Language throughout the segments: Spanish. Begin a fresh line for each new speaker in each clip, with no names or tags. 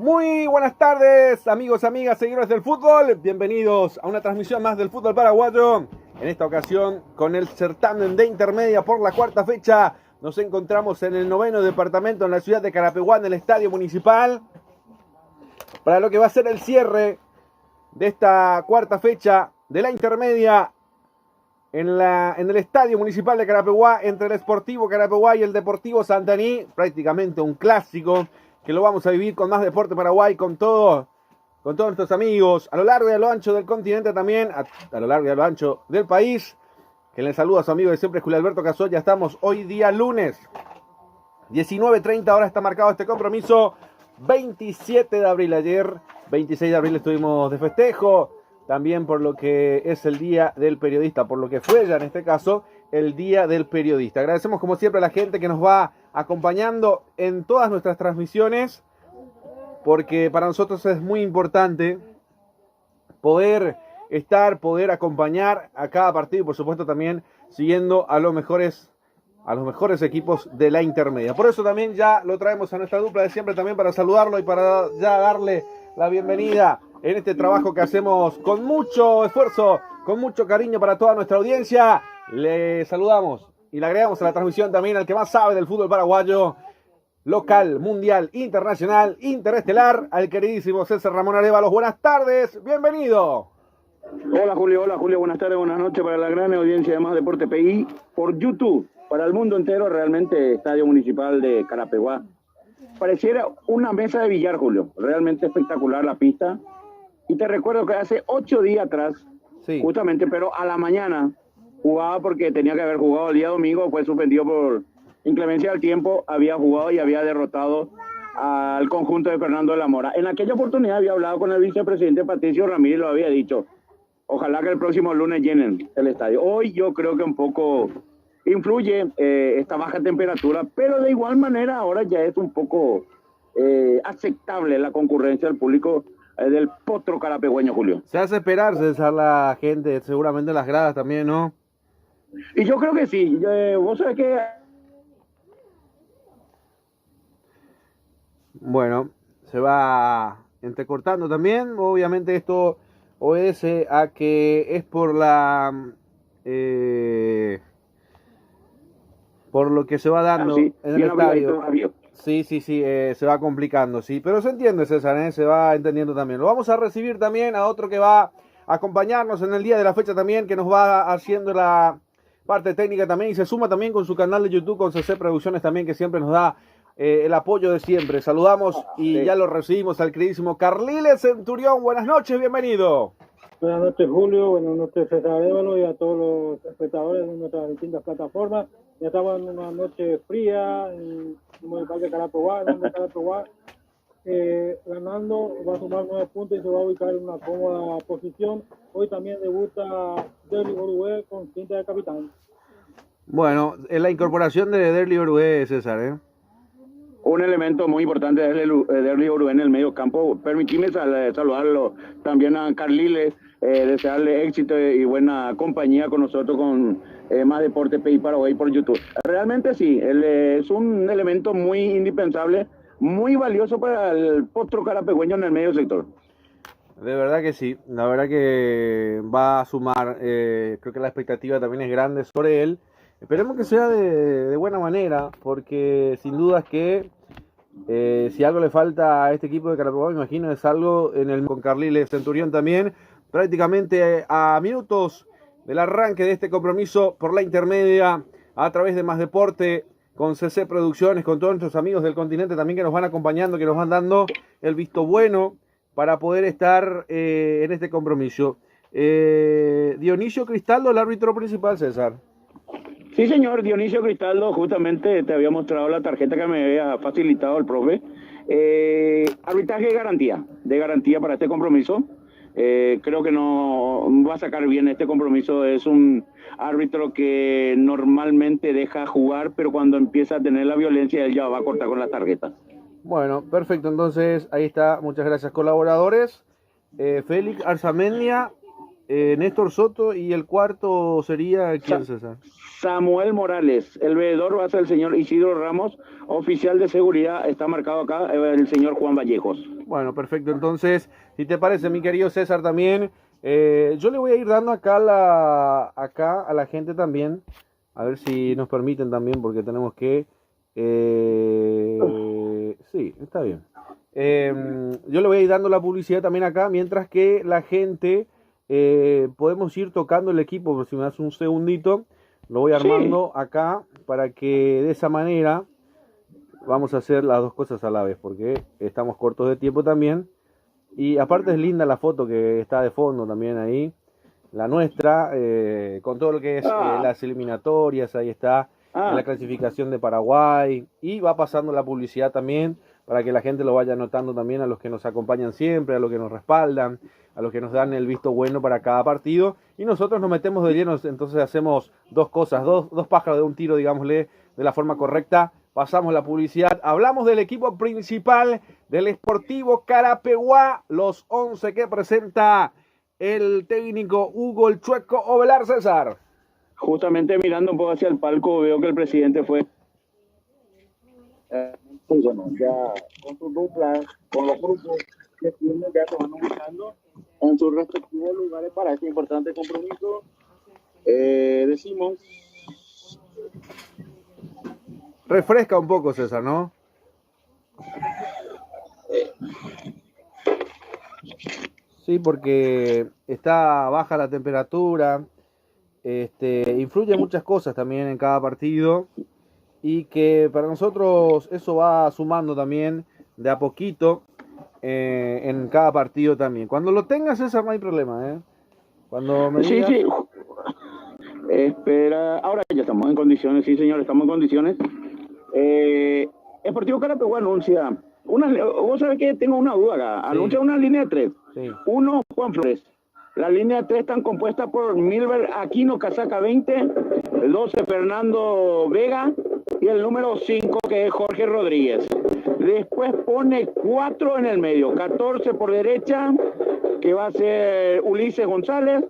Muy buenas tardes, amigos, amigas, seguidores del fútbol. Bienvenidos a una transmisión más del fútbol paraguayo. En esta ocasión, con el certamen de intermedia por la cuarta fecha, nos encontramos en el 9º departamento en la ciudad de Carapeguá, en el Estadio Municipal, para lo que va a ser el cierre de esta cuarta fecha de la intermedia en el Estadio Municipal de Carapeguá, entre el Sportivo Carapeguá y el Deportivo Santaní. Prácticamente un clásico que lo vamos a vivir con más Deporte Paraguay, con todos nuestros amigos a lo largo y a lo ancho del continente, también a lo largo y a lo ancho del país. Que les saluda a su amigo de siempre, Julio Alberto Casol. Ya estamos hoy día lunes 19:30 horas, está marcado este compromiso. 27 de abril, ayer 26 de abril estuvimos de festejo, también por lo que es el Día del Periodista, por lo que fue ya en este caso el Día del Periodista. Agradecemos como siempre a la gente que nos va acompañando en todas nuestras transmisiones, porque para nosotros es muy importante poder estar, poder acompañar a cada partido y por supuesto también siguiendo a los mejores equipos de la intermedia. Por eso también ya lo traemos a nuestra dupla de siempre también para saludarlo y para ya darle la bienvenida en este trabajo que hacemos con mucho esfuerzo, con mucho cariño para toda nuestra audiencia. Le saludamos y le agregamos a la transmisión también al que más sabe del fútbol paraguayo, local, mundial, internacional, interestelar, al queridísimo César Ramón Arévalos. Buenas tardes, bienvenido.
Hola Julio, buenas tardes, buenas noches para la gran audiencia de Más Deporte PI por YouTube, para el mundo entero. Realmente Estadio Municipal de Carapeguá pareciera una mesa de billar, Julio, realmente espectacular la pista. Y te recuerdo que hace 8 días atrás, sí, justamente, pero a la mañana jugaba, porque tenía que haber jugado el día domingo, fue suspendido por inclemencia del tiempo, había jugado y había derrotado al conjunto de Fernando de la Mora. En aquella oportunidad había hablado con el vicepresidente Patricio Ramírez, lo había dicho, ojalá que el próximo lunes llenen el estadio. Hoy yo creo que un poco influye esta baja temperatura, pero de igual manera ahora ya es un poco aceptable la concurrencia del público del potro carapegüeño, Julio.
Se hace esperar, César, la gente, seguramente las gradas también, ¿no?
Y yo creo que sí. Vos sabés que...
Bueno, se va entrecortando también. Obviamente esto obedece a que es por por lo que se va dando en el estadio. Sí, se va complicando, sí. Pero se entiende, César, se va entendiendo también. Lo vamos a recibir también a otro que va a acompañarnos en el día de la fecha también, que nos va haciendo la parte técnica también y se suma también con su canal de YouTube, con CC Producciones también, que siempre nos da el apoyo de siempre. Saludamos y sí, ya lo recibimos al queridísimo Carliles Centurión. Buenas noches, bienvenido.
Buenas noches, Julio. Buenas noches, César Arévalo, y a todos los espectadores de nuestras distintas plataformas. Ya estamos en una noche fría en el municipal de Carapeguá, ganando, va a sumar 9 puntos y se va a ubicar en una cómoda posición. Hoy también debuta Derly Orué con cinta de capitán.
Bueno, es la incorporación de Derly Orué, César,
Un elemento muy importante de Derly Orué en el medio campo. Permitime saludarlo también a Carliles, desearle éxito y buena compañía con nosotros con Más Deporte PI Paraguay por YouTube. Realmente sí, él es un elemento muy indispensable, muy valioso para el potro carapegüeño en el medio sector.
De verdad que sí, la verdad que va a sumar, creo que la expectativa también es grande sobre él. Esperemos que sea de buena manera, porque sin dudas que si algo le falta a este equipo de Carapeguá, me imagino, es algo con Carliles Centurión también, prácticamente a minutos del arranque de este compromiso por la intermedia, a través de Más Deporte, con CC Producciones, con todos nuestros amigos del continente también que nos van acompañando, que nos van dando el visto bueno para poder estar en este compromiso. Dionisio Cristaldo, el árbitro principal, César.
Sí, señor, Dionisio Cristaldo, justamente te había mostrado la tarjeta que me había facilitado el profe. Arbitraje de garantía para este compromiso. Creo que no va a sacar bien este compromiso. Es un árbitro que normalmente deja jugar, pero cuando empieza a tener la violencia, él ya va a cortar con la tarjeta.
Bueno, perfecto, entonces ahí está, muchas gracias colaboradores. Félix Arzamendia, Néstor Soto, y el cuarto sería, ¿quién, César?
Samuel Morales. El veedor va a ser el señor Isidro Ramos. Oficial de seguridad está marcado acá el señor Juan Vallejos.
Bueno, perfecto. Entonces, si te parece, mi querido César, también, yo le voy a ir dando acá a la gente también, a ver si nos permiten también, porque tenemos que... sí, está bien. Yo le voy a ir dando la publicidad también acá, mientras que la gente, podemos ir tocando el equipo, por si me das un segundito, lo voy armando acá, para que de esa manera... Vamos a hacer las dos cosas a la vez porque estamos cortos de tiempo también. Y aparte es linda la foto que está de fondo también ahí. La nuestra, con todo lo que es las eliminatorias, ahí está. La clasificación de Paraguay. Y va pasando la publicidad también para que la gente lo vaya notando también, a los que nos acompañan siempre, a los que nos respaldan, a los que nos dan el visto bueno para cada partido. Y nosotros nos metemos de lleno, entonces hacemos dos cosas, dos pájaros de un tiro, digámosle, de la forma correcta. Pasamos la publicidad, hablamos del equipo principal del Sportivo Carapeguá, los 11 que presenta el técnico Hugo el Chueco Ovelar. César.
Justamente mirando un poco hacia el palco, veo que el presidente fue... bueno, ya con sus duplas, con los grupos que tienen, ya se van ubicando en sus respectivos lugares para este importante compromiso. Decimos...
Refresca un poco, César, ¿no? Sí, porque está baja la temperatura, influye muchas cosas también en cada partido y que para nosotros eso va sumando también de a poquito en cada partido también. Cuando lo tengas, César, no hay problema, ¿eh? Cuando me digas...
Sí. Espera, ahora ya estamos en condiciones, sí señor, estamos en condiciones. Sportivo Carapeguá anuncia, vos sabés que tengo una duda acá, anuncia una línea de 3,
sí.
1 Juan Flores, la línea de 3 están compuestas por Milber Aquino Casaca 20, el 12 Fernando Vega y el número 5 que es Jorge Rodríguez. Después pone 4 en el medio, 14 por derecha, que va a ser Ulises González,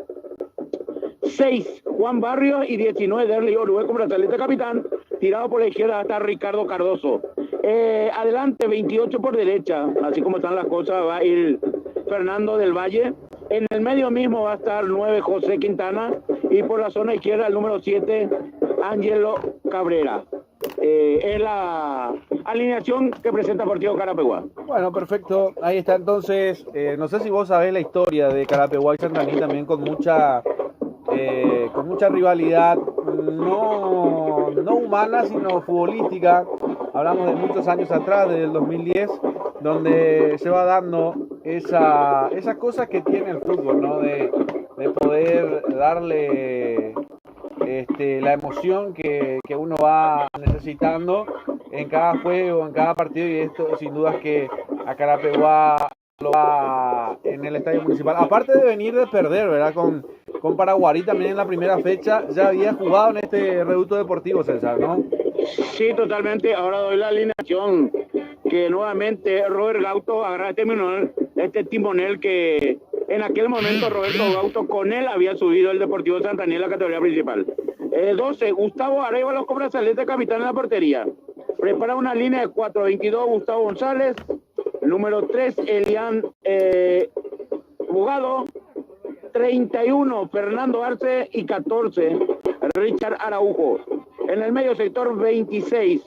6 Juan Barrios y 19 Derli Orué como brazalete capitán. Tirado por la izquierda está Ricardo Cardoso. Adelante 28 por derecha, así como están las cosas, va a ir Fernando del Valle. En el medio mismo va a estar 9 José Quintana y por la zona izquierda el número 7 Ángelo Cabrera. Es la alineación que presenta Sportivo Carapeguá.
Bueno, perfecto. Ahí está entonces. No sé si vos sabés la historia de Carapeguá y Santaní también con mucha rivalidad, no humana, sino futbolística. Hablamos de muchos años atrás, desde el 2010, donde se va dando esas cosas que tiene el fútbol, ¿no? De poder darle la emoción que uno va necesitando en cada juego, en cada partido, y esto sin dudas que a Carapeguá lo va en el estadio municipal. Aparte de venir de perder, ¿verdad? Con Paraguarí también en la primera fecha, ya había jugado en este reducto deportivo, César, ¿no?
Sí, totalmente. Ahora doy la alineación que nuevamente Robert Gauto agarra este timonel que en aquel momento Roberto Gauto con él había subido el Deportivo Santaní en la categoría principal. 12, Gustavo Arévalos con brazalete capitán en la portería. Prepara una línea de 4, 22 Gustavo González, número 3 Elian Bugado, 31 Fernando Arce y 14 Richard Araujo. En el medio sector 26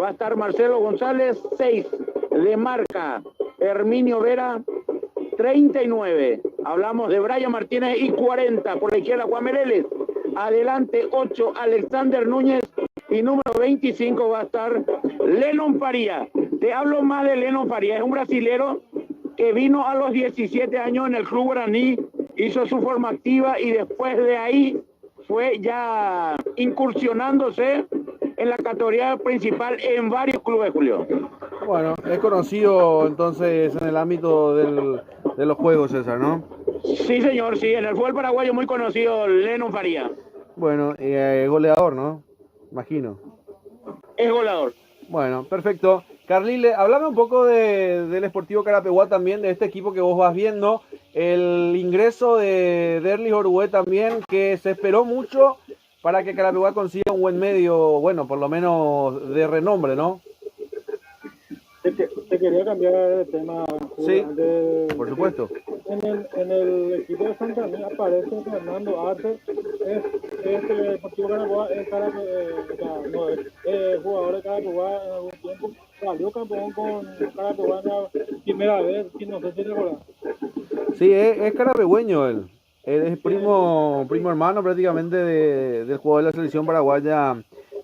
va a estar Marcelo González, 6 de marca Herminio Vera, 39 hablamos de Brian Martínez y 40 por la izquierda Juan Mereles. Adelante 8 Alexander Núñez y número 25 va a estar Lennon Faría. Te hablo más de Lennon Faría, es un brasilero que vino a los 17 años en el Club Guaraní, hizo su forma activa y después de ahí fue ya incursionándose en la categoría principal en varios clubes, Julio.
Bueno, es conocido entonces en el ámbito de los juegos, César, ¿no?
Sí, señor, sí, en el fútbol paraguayo muy conocido Lennon Faría.
Bueno, goleador, ¿no? Imagino.
Es goleador.
Bueno, perfecto. Carlile, hablame un poco del Sportivo Carapeguá también, de este equipo que vos vas viendo, el ingreso de Derlis Orué también, que se esperó mucho para que Carapeguá consiga un buen medio, bueno, por lo menos de renombre, ¿no?
Te te quería cambiar de tema.
Sí, por supuesto.
En el equipo de Santa María aparece Fernando Arce, es el Deportivo Carabobo, es jugador de Carabobo en algún tiempo, salió campeón con Carabobo en la primera vez, no sé si recuerdas.
Sí, es carapegüeño él. Él es primo hermano prácticamente del jugador de la selección paraguaya,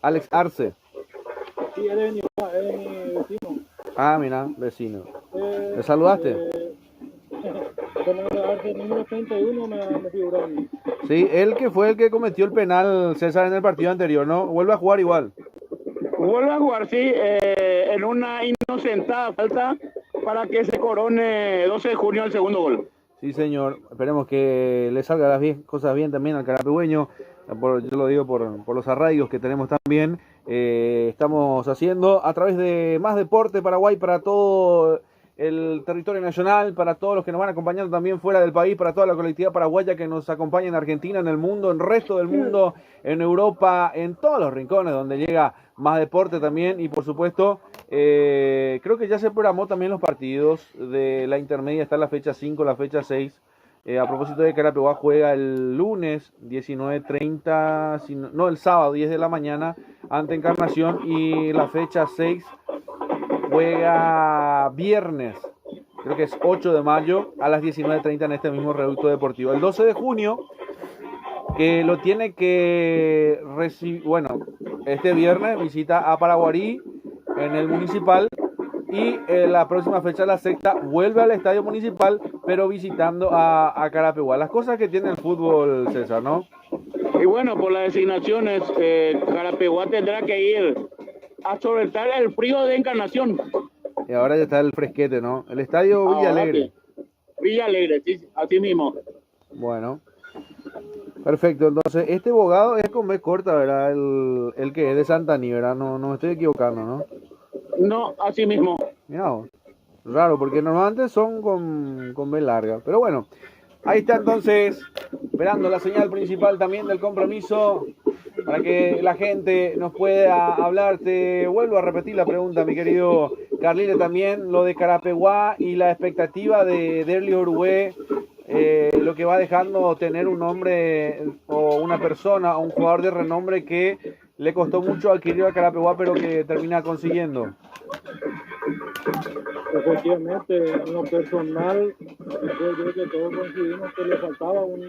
Alex Arce.
Sí, él es mi vecino.
Ah, mira, vecino. ¿Le saludaste?
Fernando Arce, número 31, me figuró a mí.
Sí, él que fue el que cometió el penal, César, en el partido anterior, ¿no? Vuelve a jugar igual.
Vuelve a jugar, sí, en una inocentada falta para que se corone 12 de junio el segundo gol.
Sí, señor. Esperemos que le salga las cosas bien también al carapegüeño. Yo lo digo por los arraigos que tenemos también. Estamos haciendo a través de Más Deporte Paraguay para todo el territorio nacional, para todos los que nos van acompañando también fuera del país, para toda la colectividad paraguaya que nos acompaña en Argentina, en el mundo, en el resto del mundo, en Europa, en todos los rincones donde llega Más Deporte también. Y por supuesto, creo que ya se programó también los partidos de la intermedia. Está la fecha 5, la fecha 6. A propósito de que Carapeguá juega el lunes 19:30, el sábado 10 de la mañana ante Encarnación, y la fecha 6 juega viernes, creo que es 8 de mayo a las 19:30 en este mismo reducto deportivo. El 12 de junio, que lo tiene que recibir, este viernes visita a Paraguarí en el Municipal, y la próxima fecha, la sexta, vuelve al Estadio Municipal, pero visitando a Carapeguá. Las cosas que tiene el fútbol, César, ¿no?
Y bueno, por las designaciones, Carapeguá tendrá que ir a solventar el frío de Encarnación.
Y ahora ya está el fresquete, ¿no? El Estadio Villa Alegre.
Villa Alegre, sí, así mismo.
Bueno, perfecto. Entonces, este abogado es con B corta, ¿verdad? El que es de Santaní, ¿verdad? No me estoy equivocando, ¿no?
No, así mismo.
Mirá vos. Raro, porque normalmente son con B larga. Pero bueno, ahí está entonces, esperando la señal principal también del compromiso, para que la gente nos pueda hablar. Te vuelvo a repetir la pregunta, mi querido Carlile, también lo de Carapeguá y la expectativa de Derli Orué, lo que va dejando tener un hombre o una persona o un jugador de renombre que le costó mucho adquirir a Carapeguá, pero que termina consiguiendo.
Efectivamente, en lo personal, yo creo que todos coincidimos que le faltaba un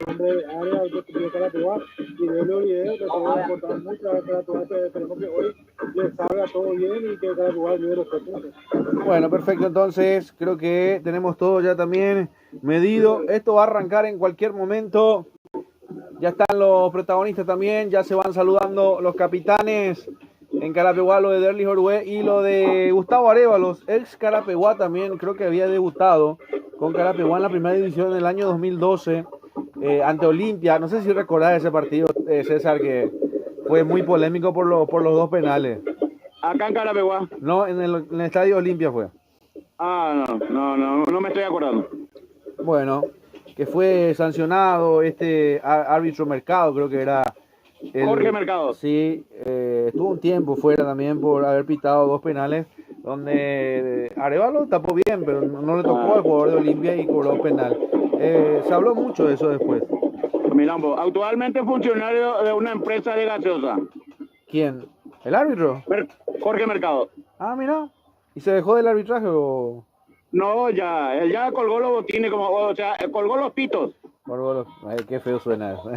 hombre de área de Carapeguá, y de Olivero, que se va a aportar mucho a Carapeguá, que esperemos que hoy le salga todo bien y que Carapeguá lleve los 3 puntos.
Bueno, perfecto, entonces creo que tenemos todo ya también medido. Esto va a arrancar en cualquier momento. Ya están los protagonistas también, ya se van saludando los capitanes. En Carapeguá lo de Derlis Orué y lo de Gustavo Arévalos, ex Carapeguá también, creo que había debutado con Carapeguá en la primera división en el año 2012 ante Olimpia. No sé si recordás ese partido, César, que fue muy polémico por los 2 penales.
Acá en Carapeguá.
No, en el estadio Olimpia fue.
Ah, no me estoy acordando.
Bueno, que fue sancionado este árbitro Mercado, creo que era.
Jorge Mercado.
Sí, estuvo un tiempo fuera también por haber pitado 2 penales, donde Arévalo tapó bien, pero no le tocó al jugador de Olimpia y cobró penal. Se habló mucho de eso después.
Mirambo, actualmente funcionario de una empresa de gaseosa.
¿Quién? ¿El árbitro?
Jorge Mercado.
Ah, mira. ¿Y se dejó del arbitraje o...?
No, él ya colgó los botines, colgó los pitos.
Ay, qué feo suena eso.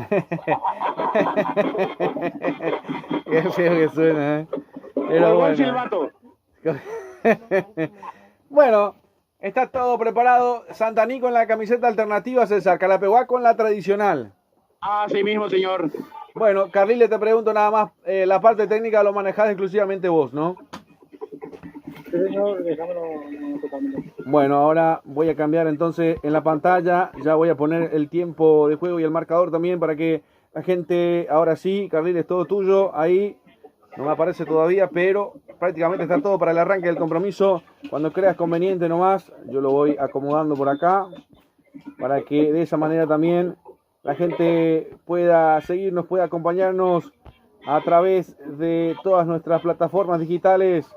Qué feo que suena, Pero
colgó el silbato.
Bueno, está todo preparado. Santaní con la camiseta alternativa, César. Carapeguá con la tradicional.
Así mismo, señor.
Bueno, Carlile, te pregunto nada más. La parte técnica lo manejás exclusivamente vos, ¿no?
Sí, señor, dejámoslo totalmente.
Bueno, ahora voy a cambiar entonces en la pantalla. Ya voy a poner el tiempo de juego y el marcador también para que la gente, ahora sí, Carlile, es todo tuyo. Ahí no me aparece todavía, pero prácticamente está todo para el arranque del compromiso. Cuando creas conveniente nomás, yo lo voy acomodando por acá para que de esa manera también la gente pueda seguirnos, pueda acompañarnos a través de todas nuestras plataformas digitales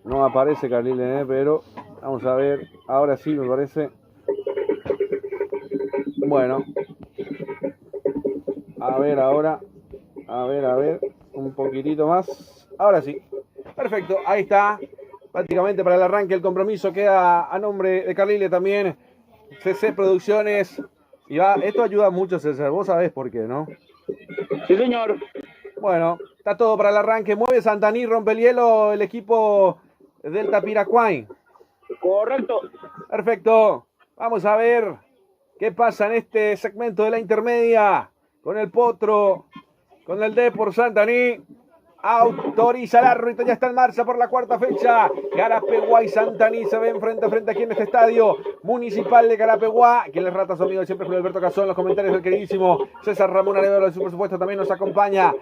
No aparece Carlile, pero vamos a ver. Ahora sí me parece. Bueno. A ver ahora. A ver. Un poquitito más. Ahora sí. Perfecto, ahí está. Prácticamente para el arranque el compromiso queda a nombre de Carlile también. CC Producciones. Y va, esto ayuda mucho, César. Vos sabés por qué, ¿no?
Sí, señor.
Bueno, está todo para el arranque. Mueve Santaní, rompe el hielo el equipo Delta Piracuay.
Correcto.
Perfecto. Vamos a ver qué pasa en este segmento de la intermedia. Con el Potro, con el Depor Santaní. Autoriza el árbitro, ya está en marcha por la cuarta fecha. Carapeguá y Santaní se ven frente a frente aquí en este estadio municipal de Carapeguá. Quien les rata su amigo siempre, Julio Alberto Cazón. Los comentarios del queridísimo César Ramón Arevalo, de su presupuesto, también nos acompaña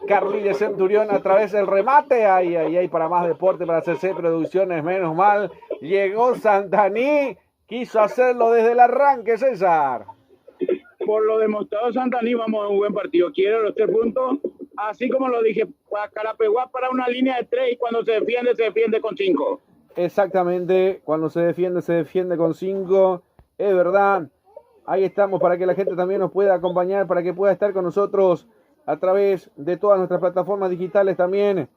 Carlile Centurión a través del remate. Ahí para más deporte, para CC Producciones, menos mal. Llegó Santaní, quiso hacerlo desde el arranque, César.
Por lo demostrado, Santaní, vamos a un buen partido. Quiere los 3 puntos. Así como lo dije, para Carapeguá para una línea de 3 y cuando se defiende con 5.
Exactamente, cuando se defiende con 5. Es verdad. Ahí estamos para que la gente también nos pueda acompañar, para que pueda estar con nosotros a través de todas nuestras plataformas digitales también,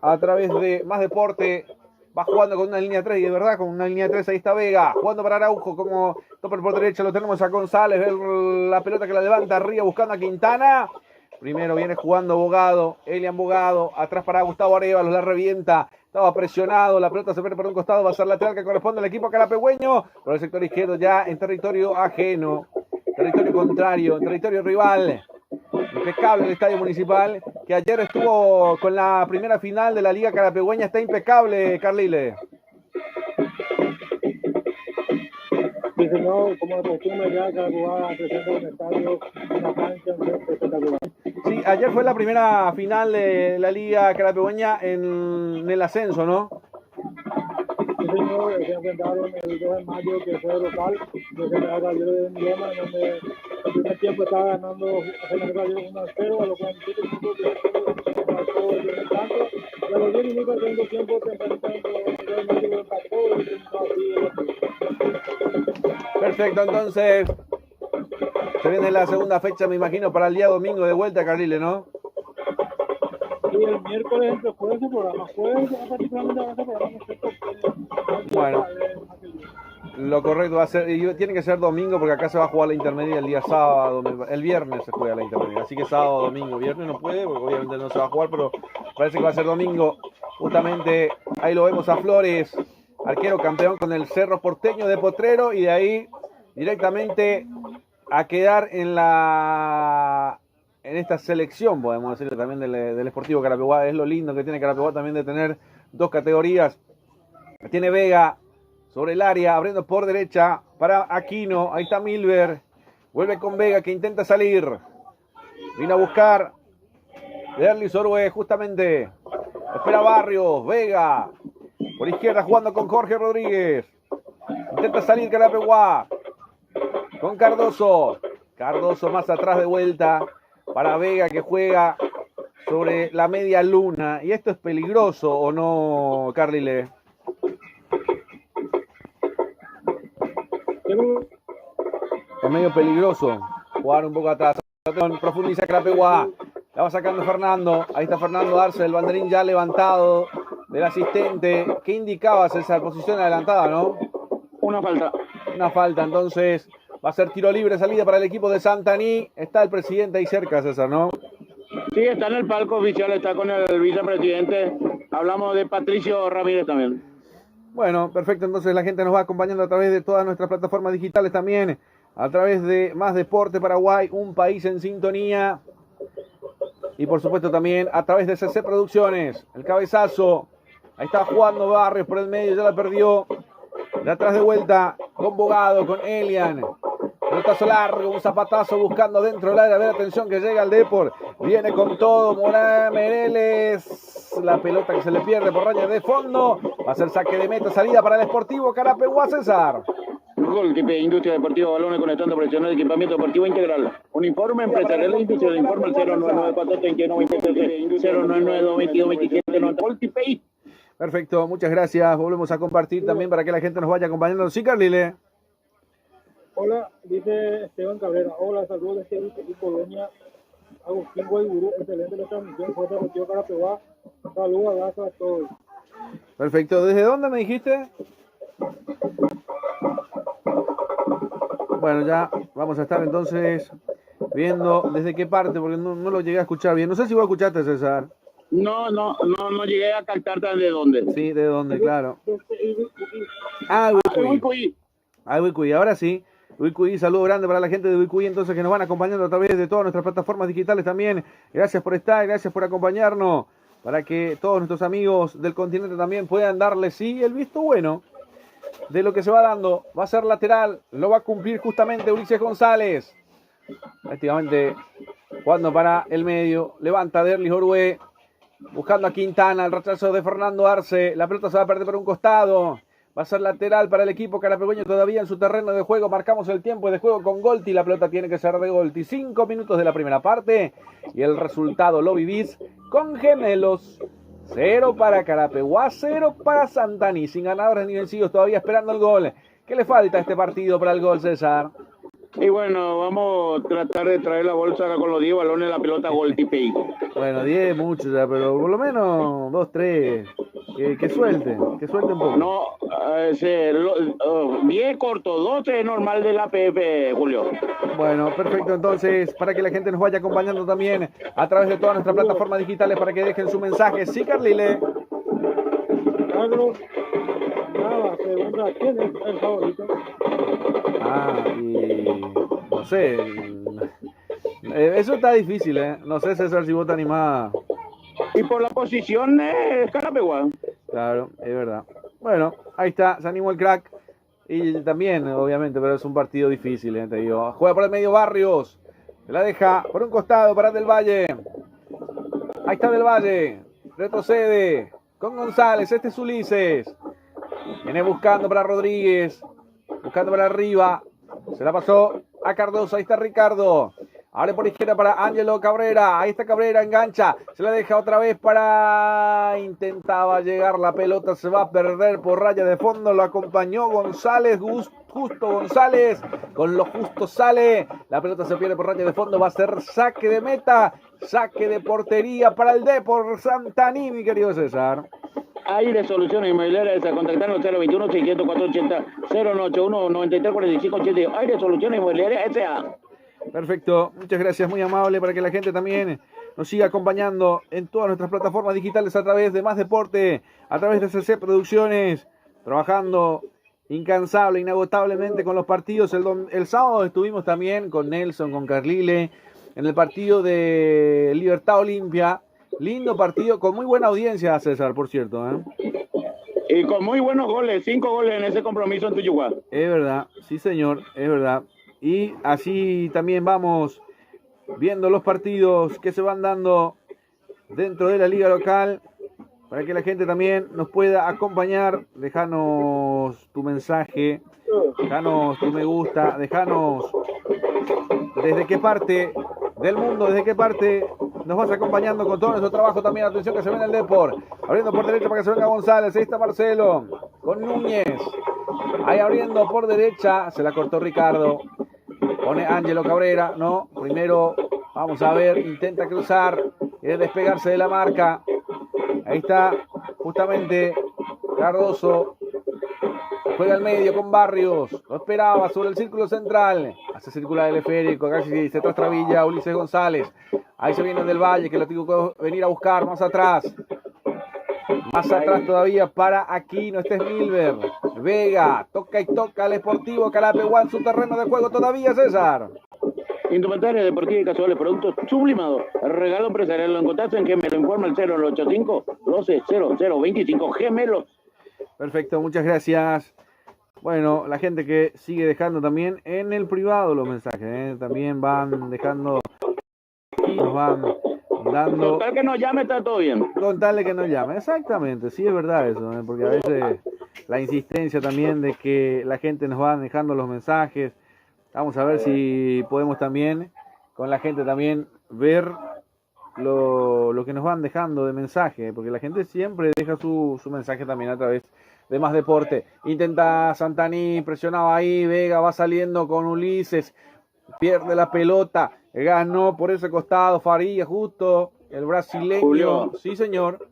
a través de Más Deporte. Va jugando con una línea 3 y de verdad con una línea 3 ahí está Vega, jugando para Araujo como topper por derecha, lo tenemos a González, la pelota que la levanta arriba buscando a Quintana. Primero viene jugando Bogado, Elian Bogado, atrás para Gustavo Arévalos, la revienta, estaba presionado, la pelota se pierde por un costado, va a ser lateral que corresponde al equipo carapegüeño, por el sector izquierdo ya en territorio ajeno, territorio contrario, territorio rival. Impecable el estadio municipal, que ayer estuvo con la primera final de la Liga Carapegüeña, está impecable, Carlile.
Sí, señor, como de costumbre ya Carapeguá presenta un estadio, una cancha espectacular.
Sí, ayer fue la primera final de la Liga Carapegüeña en el ascenso, ¿no?
Sí, señor, se enfrentaron el 2 de mayo, que fue local, que se quedó Caballero de Indiana, donde el primer tiempo estaba ganando Caballero 1-0, a los 47 minutos que marcó el primer tanto, y a los 10 minutos del segundo tiempo se enfrentaron con el 2 de mayo, empató y terminó así el partido.
Perfecto, entonces se viene la segunda fecha, me imagino, para el día domingo de vuelta, Carlile, ¿no?
Y el miércoles entre jueves el programa. Jueves particularmente va a ser programa
Bueno, lo correcto va a ser, y tiene que ser domingo porque acá se va a jugar la intermedia el día sábado, el viernes se juega la intermedia, así que sábado, domingo, viernes no puede, porque obviamente no se va a jugar, pero parece que va a ser domingo. Justamente ahí lo vemos a Flores, arquero campeón con el Cerro Porteño de Potrero, y de ahí directamente a quedar en esta selección, podemos decirlo también, del Sportivo Carapeguá. Es lo lindo que tiene Carapeguá también de tener dos categorías. Tiene Vega sobre el área, abriendo por derecha para Aquino. Ahí está Milver. Vuelve con Vega que intenta salir. Vino a buscar Derlis Sorwe justamente. Espera Barrios, Vega. Por izquierda jugando con Jorge Rodríguez. Intenta salir Carapeguá. Con Cardoso. Cardoso más atrás de vuelta para Vega que juega sobre la media luna. ¿Y esto es peligroso o no, Carlile? Es medio peligroso jugar un poco atrás. Profundiza Carapeguá. La va sacando Fernando. Ahí está Fernando Arce, el banderín ya levantado del asistente. ¿Qué indicaba esa posición adelantada, no?
Una falta.
Una falta, entonces va a ser tiro libre, salida para el equipo de Santaní. Está el presidente ahí cerca, César, ¿no?
Sí, está en el palco oficial, está con el vicepresidente. Hablamos de Patricio Ramírez también.
Bueno, perfecto, entonces la gente nos va acompañando a través de todas nuestras plataformas digitales también, a través de Más Deporte Paraguay, un país en sintonía, y por supuesto también a través de CC Producciones. El cabezazo, ahí está jugando Barrios por el medio, ya la perdió, de atrás de vuelta, con Bogado, con Elian, pelotazo largo, un zapatazo buscando dentro del área, a ver, atención que llega el Depor, viene con todo, Morán Mereles, la pelota que se le pierde por raya de fondo, va a ser saque de meta, salida para el Sportivo Carapeguá, César.
Gol, Industria Deportiva Balones conectando profesional de equipamiento deportivo integral. Un informe empresarial de industria, informe al 099-431-23, 099-222-27, Multipay.
Perfecto, muchas gracias. Volvemos a compartir también para que la gente nos vaya acompañando. Sí, Carlile.
Hola, dice Esteban Cabrera. Hola, saludos desde y Colonia. Agustín Guaygurú, excelente la transmisión. Fuerte Rocío Carapeguá. Saludos, abrazos a todos.
Perfecto, ¿desde dónde me dijiste? Bueno, ya vamos a estar entonces viendo desde qué parte, porque no lo llegué a escuchar bien. No sé si vos escuchaste, César.
No llegué a captar de dónde.
Sí, de dónde, claro.
Uy.
Uicuí, ahora sí. Uicuí, saludo grande para la gente de Uicuí, entonces que nos van acompañando a través de todas nuestras plataformas digitales también. Gracias por estar, gracias por acompañarnos, para que todos nuestros amigos del continente también puedan darle, sí, el visto bueno de lo que se va dando. Va a ser lateral, lo va a cumplir justamente Ulises González. Prácticamente jugando para el medio, levanta Derlis Orué, buscando a Quintana, el rechazo de Fernando Arce, la pelota se va a perder por un costado. Va a ser lateral para el equipo carapegueño todavía en su terreno de juego. Marcamos el tiempo de juego con Golti. La pelota tiene que ser de Golti. 5 minutos de la primera parte. Y el resultado lo vivís con Gemelos. 0 para Carapeguá, 0 para Santaní. Sin ganadores ni vencidos todavía esperando el gol. ¿Qué le falta a este partido para el gol, César?
Y bueno, vamos a tratar de traer la bolsa con los 10 balones de la pelota Golti Pei.
Bueno, 10 mucho ya, pero por lo menos 2, 3. Que suelte un poco.
No, 10 corto, 12 es normal de la PF, Julio.
Bueno, perfecto, entonces, para que la gente nos vaya acompañando también a través de todas nuestras plataformas digitales para que dejen su mensaje. Sí, Carlile.
Carlos Nava pregunta, ¿quién es el favorito?
Y no sé. Eso está difícil, ¿eh? No sé, César, si vos te animás.
Y por la posición es Carapeguá.
Claro, es verdad. Bueno, ahí está, se animó el crack. Y también, obviamente, pero es un partido difícil, te digo. Juega por el medio Barrios. Se la deja por un costado para Del Valle. Ahí está Del Valle. Retrocede con González. Este es Ulises. Viene buscando para Rodríguez. Buscando para arriba. Se la pasó a Cardoso. Ahí está Ricardo. Abre por izquierda para Ángelo Cabrera. Ahí está Cabrera, engancha. Se la deja otra vez para... Intentaba llegar la pelota. Se va a perder por raya de fondo. Lo acompañó González. Justo González. Con lo justo sale. La pelota se pierde por raya de fondo. Va a ser saque de meta. Saque de portería para el Depor Santaní, mi querido César.
Hay de soluciones inmobiliarias a contactar al 021-600-480-081-9345-80. Hay de soluciones inmobiliarias S.A.
Perfecto, muchas gracias, muy amable, para que la gente también nos siga acompañando en todas nuestras plataformas digitales a través de Más Deporte, a través de CC Producciones, trabajando incansable, inagotablemente con los partidos. El sábado estuvimos también con Nelson, con Carlile, en el partido de Libertad Olimpia. Lindo partido, con muy buena audiencia, César, por cierto, ¿eh?
Y con muy buenos goles, 5 goles en ese compromiso en Tuyuguá.
Es verdad, sí señor, es verdad. Y así también vamos viendo los partidos que se van dando dentro de la liga local, para que la gente también nos pueda acompañar. Déjanos tu mensaje, déjanos tu me gusta, déjanos desde qué parte del mundo, desde qué parte nos vas acompañando con todo nuestro trabajo también. Atención que se viene el Depor, abriendo por derecha para que se venga González. Ahí está Marcelo con Núñez, ahí abriendo por derecha, se la cortó Ricardo. Pone Ángelo Cabrera, no, primero vamos a ver, intenta cruzar, quiere despegarse de la marca. Ahí está justamente Cardoso, juega al medio con Barrios, lo esperaba sobre el círculo central, hace circular el esférico, casi se trastrabilla Ulises González. Ahí se viene Del Valle, que lo tiene que venir a buscar más atrás todavía para Aquino. Este es Milber. Vega, toca y toca al Sportivo Carapeguá en su terreno de juego todavía, César.
Indumentaria deportiva y casuales, productos sublimados. Regalo empresarial, lo encontraste en Gemelo. Informa el 085-120025. Gemelo.
Perfecto, muchas gracias. Bueno, la gente que sigue dejando también en el privado los mensajes, ¿eh? También van dejando, nos van dando...
Con tal que nos llame está todo bien.
Con tal de que nos llame, exactamente, sí es verdad eso, ¿eh? Porque a veces la insistencia también de que la gente nos va dejando los mensajes. Vamos a ver si podemos también con la gente también ver lo que nos van dejando de mensaje, porque la gente siempre deja su mensaje también a través de Más Deporte. Intenta Santani, presionaba ahí, Vega va saliendo con Ulises, pierde la pelota, ganó por ese costado Faría justo, el brasileño.
Julio.
Sí, señor.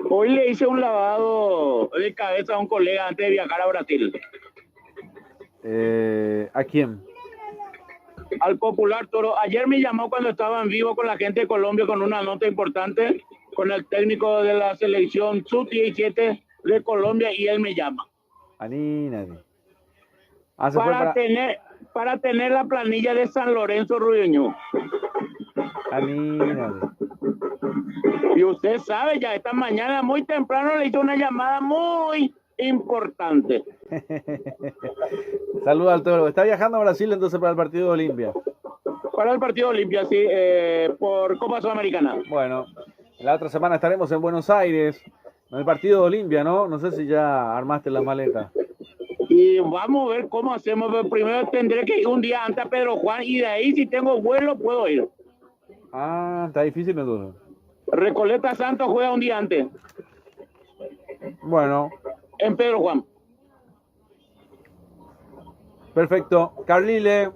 Hoy le hice un lavado de cabeza a un colega antes de viajar a Brasil.
¿A quién?
Al Popular Toro. Ayer me llamó cuando estaba en vivo con la gente de Colombia con una nota importante, con el técnico de la selección sub-17 de Colombia, y él me llama. Para tener la planilla de San Lorenzo Ruiño. Y usted sabe, ya esta mañana muy temprano le hice una llamada muy importante.
Saluda al Toro. Está viajando a Brasil entonces para el partido de Olimpia.
Para el partido de Olimpia, sí, por Copa Sudamericana.
Bueno, la otra semana estaremos en Buenos Aires, en el partido de Olimpia, ¿no? No sé si ya armaste la maleta.
Y vamos a ver cómo hacemos, pero primero tendré que ir un día antes a Pedro Juan, y de ahí si tengo vuelo puedo ir.
Ah, está difícil entonces.
Recoleta Santos juega un día antes.
Bueno.
En Pedro Juan.
Perfecto. Carlile,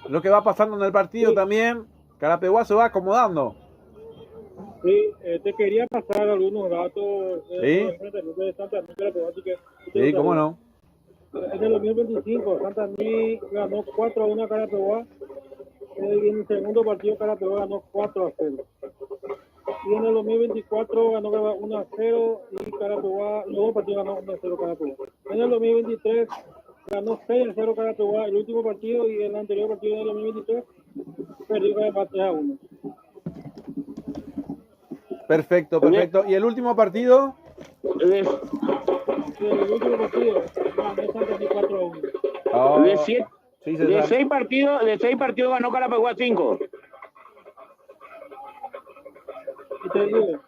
lo que va pasando en el partido también, Carapeguá se va acomodando.
Sí, te quería pasar algunos datos
¿Sí?
de Santa Mí.
Sí, cómo no.
En el 2025, Santa Mí ganó 4-1 a Carapeguá. Y en el segundo partido Carapeguá ganó 4-0. Y en el 2024 ganó 1-0 y Carapeguá, el nuevo partido ganó 1-0 Carapeguá. En el 2023 ganó 6-0 Carapeguá el último partido, y en el anterior partido del 2023 perdió Carapeguá 3-1.
Perfecto, perfecto. ¿Y el último partido?
El último partido ganó Santa Mí 4-1.
Oh.
De seis partidos ganó Carapeguá 5.
Y te digo,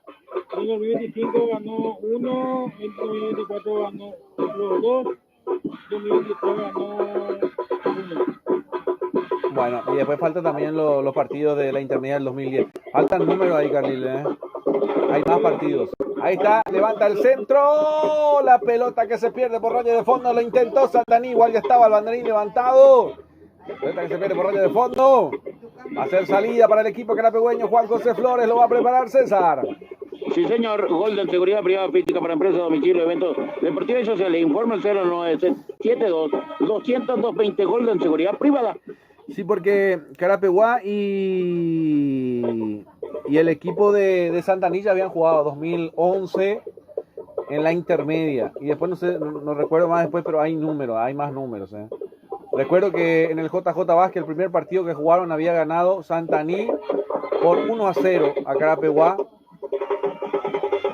en el 2025 ganó 1, en el 2024 ganó los 2, en el 2023 ganó 1.
Bueno, y después faltan también los partidos de la intermedia del 2010. Faltan números ahí, Carlile, ¿eh? Hay más partidos. Ahí está, levanta el centro. La pelota que se pierde por raya de fondo. Lo intentó Santaní, igual ya estaba el banderín levantado. Pelota que se pierde por raya de fondo. Va a ser salida para el equipo carapegüeño. Juan José Flores lo va a preparar César.
Sí, señor. Golden Seguridad Privada Física para Empresas, Domicilio, Eventos Deportivos y Sociales. Informa el 0972-200-220. Golden Seguridad Privada.
Sí, porque Carapeguá y el equipo de Santanilla habían jugado 2011 en la intermedia. Y después no recuerdo más después, pero hay números, hay más números. Recuerdo que en el JJ Vázquez, el primer partido que jugaron, había ganado Santaní por 1-0 a Carapeguá.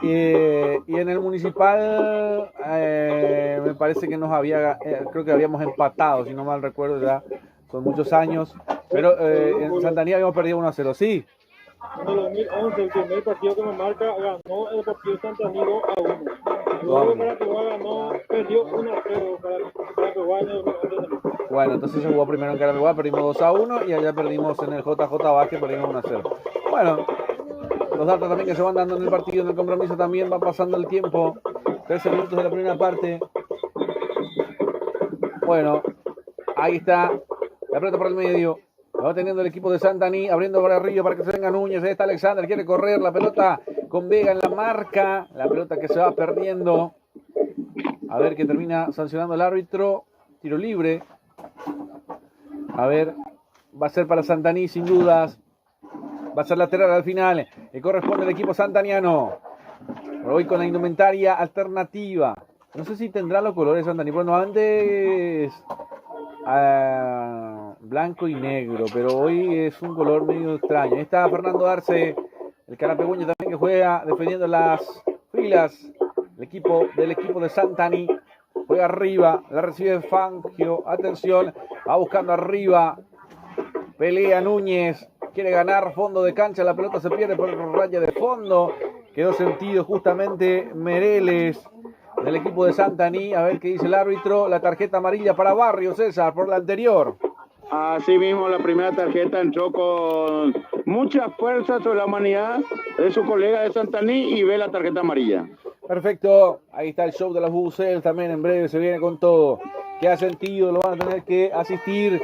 Y en el municipal me parece que creo que habíamos empatado, si no mal recuerdo, ya son muchos años. Pero en Santaní habíamos perdido 1-0, sí.
En el 2011, el primer partido que me marca, ganó el partido Santaní 2-1. Luego Carapeguá perdió 1-0 Carapeguá en el 2011.
Bueno, entonces se jugó primero en Carapeguá, perdimos 2-1 y allá perdimos en el JJ Vázquez, perdimos 1-0. Bueno, los datos también que se van dando en el partido, en el compromiso también, va pasando el tiempo. 13 minutos de la primera parte. Bueno, ahí está, la pelota por el medio. Va teniendo el equipo de Santaní, abriendo para arriba para que se venga Núñez. Ahí está Alexander, quiere correr la pelota con Vega en la marca. La pelota que se va perdiendo. A ver que termina sancionando el árbitro. Tiro libre. A ver, va a ser para Santaní sin dudas. Va a ser lateral al final. Le corresponde al equipo santaniano. Hoy con la indumentaria alternativa. No sé si tendrá los colores Santaní. Bueno, antes blanco y negro, pero hoy es un color medio extraño. Ahí está Fernando Arce, el carapegüeño también, que juega defendiendo las filas del equipo de Santaní. Juega arriba, la recibe Fangio, atención, va buscando arriba, pelea Núñez, quiere ganar fondo de cancha, la pelota se pierde por raya de fondo, quedó sentido justamente Mereles del equipo de Santaní. A ver qué dice el árbitro, la tarjeta amarilla para Barrio, César, por la anterior.
Así mismo, la primera tarjeta entró con mucha fuerza sobre la humanidad de su colega de Santaní y ve la tarjeta amarilla.
Perfecto, ahí está el show de los buceros también, en breve se viene con todo. ¿Qué ha sentido? Lo van a tener que asistir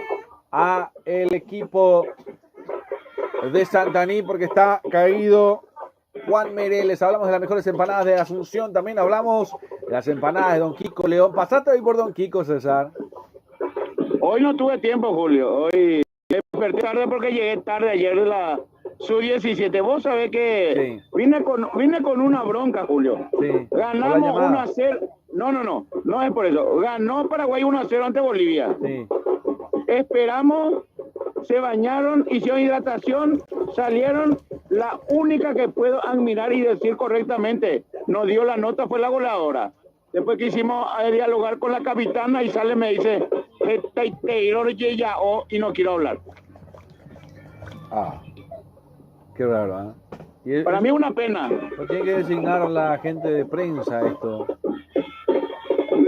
a el equipo de Santaní porque está caído Juan Meireles. Hablamos de las mejores empanadas de Asunción, también hablamos de las empanadas de Don Kiko León. Pasaste hoy por Don Kiko, César.
Hoy no tuve tiempo, Julio. Hoy desperté tarde porque llegué tarde ayer de la Sub-17. Vos sabés que
Sí.
vine con una bronca, Julio.
Sí.
Ganamos
Por la llamada.
1-0. No es por eso. Ganó Paraguay 1-0 ante Bolivia.
Sí.
Esperamos, se bañaron, hicieron hidratación, salieron. La única que puedo admirar y decir correctamente, nos dio la nota fue la goleadora. Después quisimos dialogar con la capitana y sale me dice, y no quiero hablar.
Ah, qué raro, ¿eh?
Para mí es una pena.
No tiene que designar la gente de prensa esto.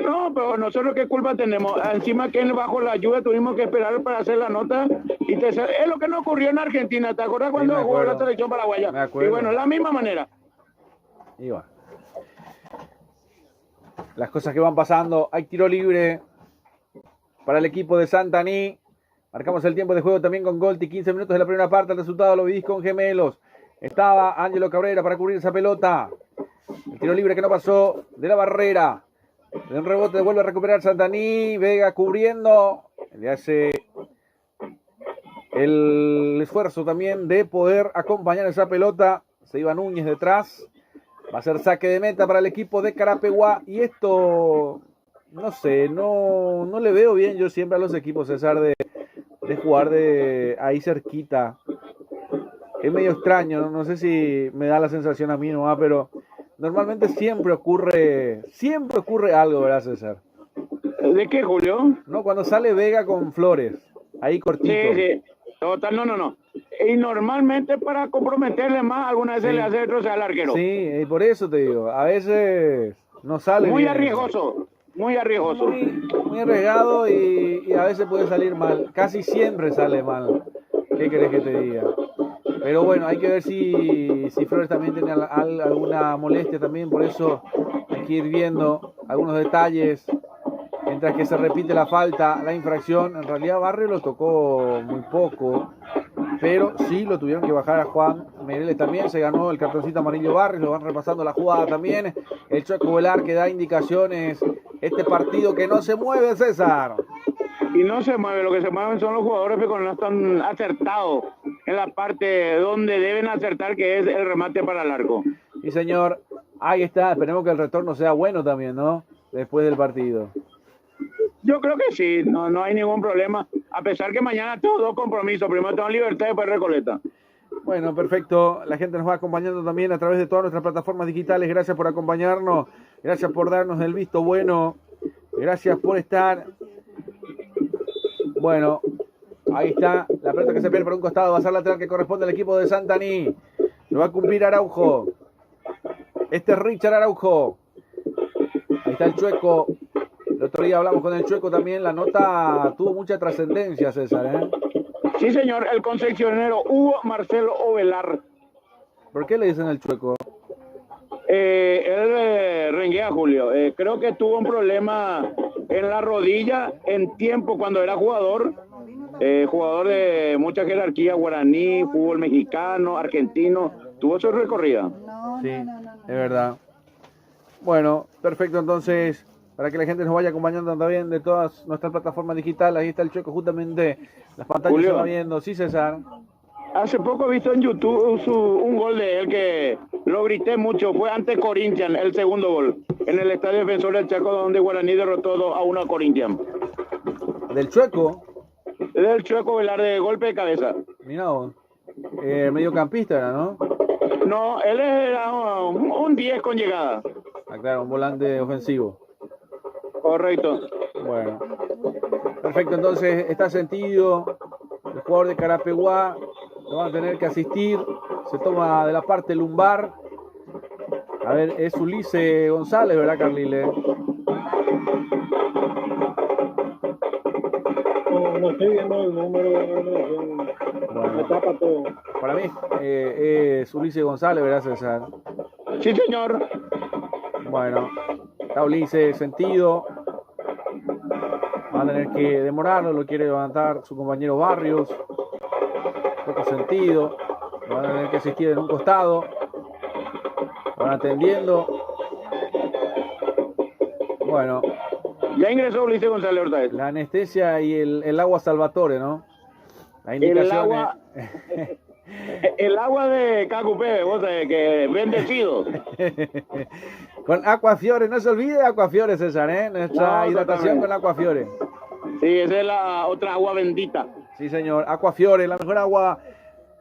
No, pero nosotros qué culpa tenemos. Encima que bajo la lluvia tuvimos que esperar para hacer la nota. Es lo que no ocurrió en Argentina. ¿Te acuerdas cuando
me
jugó
acuerdo.
la selección paraguaya?
Me acuerdo.
Y bueno, la misma manera.
Y va. Las cosas que van pasando. Hay tiro libre para el equipo de Santaní. Marcamos el tiempo de juego también con Golti. 15 minutos de la primera parte. El resultado lo vivís con Gemelos. Estaba Ángelo Cabrera para cubrir esa pelota. El tiro libre que no pasó de la barrera. De un rebote vuelve a recuperar Santaní. Vega cubriendo. Le hace el esfuerzo también de poder acompañar esa pelota. Se iba Núñez detrás. Va a ser saque de meta para el equipo de Carapeguá. Y esto, no sé, no le veo bien yo siempre a los equipos, César, de jugar de ahí cerquita. Es medio extraño, no sé si me da la sensación a mí nomás, pero normalmente siempre ocurre algo, ¿verdad, César?
¿De qué, Julio?
No, cuando sale Vega con Flores, ahí cortito.
Sí. Total, no. Y normalmente para comprometerle más, alguna vez se le hace retroceder al arquero.
Sí, por eso te digo, a veces no sale
Muy
bien.
arriesgoso. Muy arriesgoso.
Muy arriesgado y a veces puede salir mal. Casi siempre sale mal. ¿Qué querés que te diga? Pero bueno, hay que ver si Flores también tiene alguna molestia también. Por eso hay que ir viendo algunos detalles. Mientras que se repite la falta, la infracción. En realidad Barrio lo tocó muy poco. Pero sí lo tuvieron que bajar a Juan Meireles también. Se ganó el cartoncito amarillo Barrios. Lo van repasando la jugada también. El Chueco Velar que da indicaciones. Este partido que no se mueve, César.
Y no se mueve, lo que se mueven son los jugadores que no están acertados en la parte donde deben acertar, que es el remate para el arco.
Sí, señor. Ahí está. Esperemos que el retorno sea bueno también, ¿no? Después del partido.
Yo creo que sí, no hay ningún problema. A pesar que mañana tengo dos compromisos. Primero tengo Libertad y después Recoleta.
Bueno, perfecto. La gente nos va acompañando también a través de todas nuestras plataformas digitales. Gracias por acompañarnos. Gracias por darnos el visto bueno. Gracias por estar. Bueno, ahí está. La pelota que se pierde por un costado. Va a ser lateral que corresponde al equipo de Santaní. Lo va a cumplir Araujo. Este es Richard Araujo. Ahí está el Chueco. El otro día hablamos con el Chueco también. La nota tuvo mucha trascendencia, César, ¿eh?
Sí, señor. El concesionero Hugo Marcelo Ovelar.
¿Por qué le dicen el Chueco?
Él renguea, Julio. Creo que tuvo un problema en la rodilla en tiempo cuando era jugador. Jugador de mucha jerarquía, guaraní, fútbol mexicano, argentino. Tuvo su recorrida.
Sí, es verdad. Bueno, perfecto, entonces, para que la gente nos vaya acompañando también de todas nuestras plataformas digitales, ahí está el Chueco, justamente las pantallas
Julio.
se van viendo. Sí, César.
Hace poco he visto en YouTube un gol de él que lo grité mucho. Fue ante Corinthians, el segundo gol. En el Estadio Defensor del Chaco, donde Guaraní derrotó 2-1 a Corinthians.
Del Chueco,
Es el Chueco Velar de golpe de cabeza.
mira vos, mediocampista era, ¿no?
No, él era un 10 con llegada.
Ah, claro, un volante ofensivo.
Correcto.
Bueno, perfecto, entonces está sentido. El jugador de Carapeguá lo van a tener que asistir. Se toma de la parte lumbar. A ver, es Ulises González, ¿verdad, Carlile?
no estoy viendo el número de numeración.
Bueno.
Me tapa todo.
Para mí es Ulises González, ¿verdad, César?
Sí, señor.
Bueno, está Ulises, sentido. Va a tener que demorarlo, lo quiere levantar su compañero Barrios. Poco sentido. Lo van a tener que asistir en un costado. Van atendiendo. Bueno,
Ya ingresó Ulises González Horta.
la anestesia y el agua Salvatore, ¿no? Las
El
indicaciones.
agua, el agua de Cacupé, vos sabés, que bendecido.
Con Aquafiore, no se olvide de Aquafiore, César, ¿eh? Nuestra
No,
hidratación
totalmente.
con Aquafiore.
Sí, esa es la otra agua bendita.
Sí, señor. Aquafiore, la mejor agua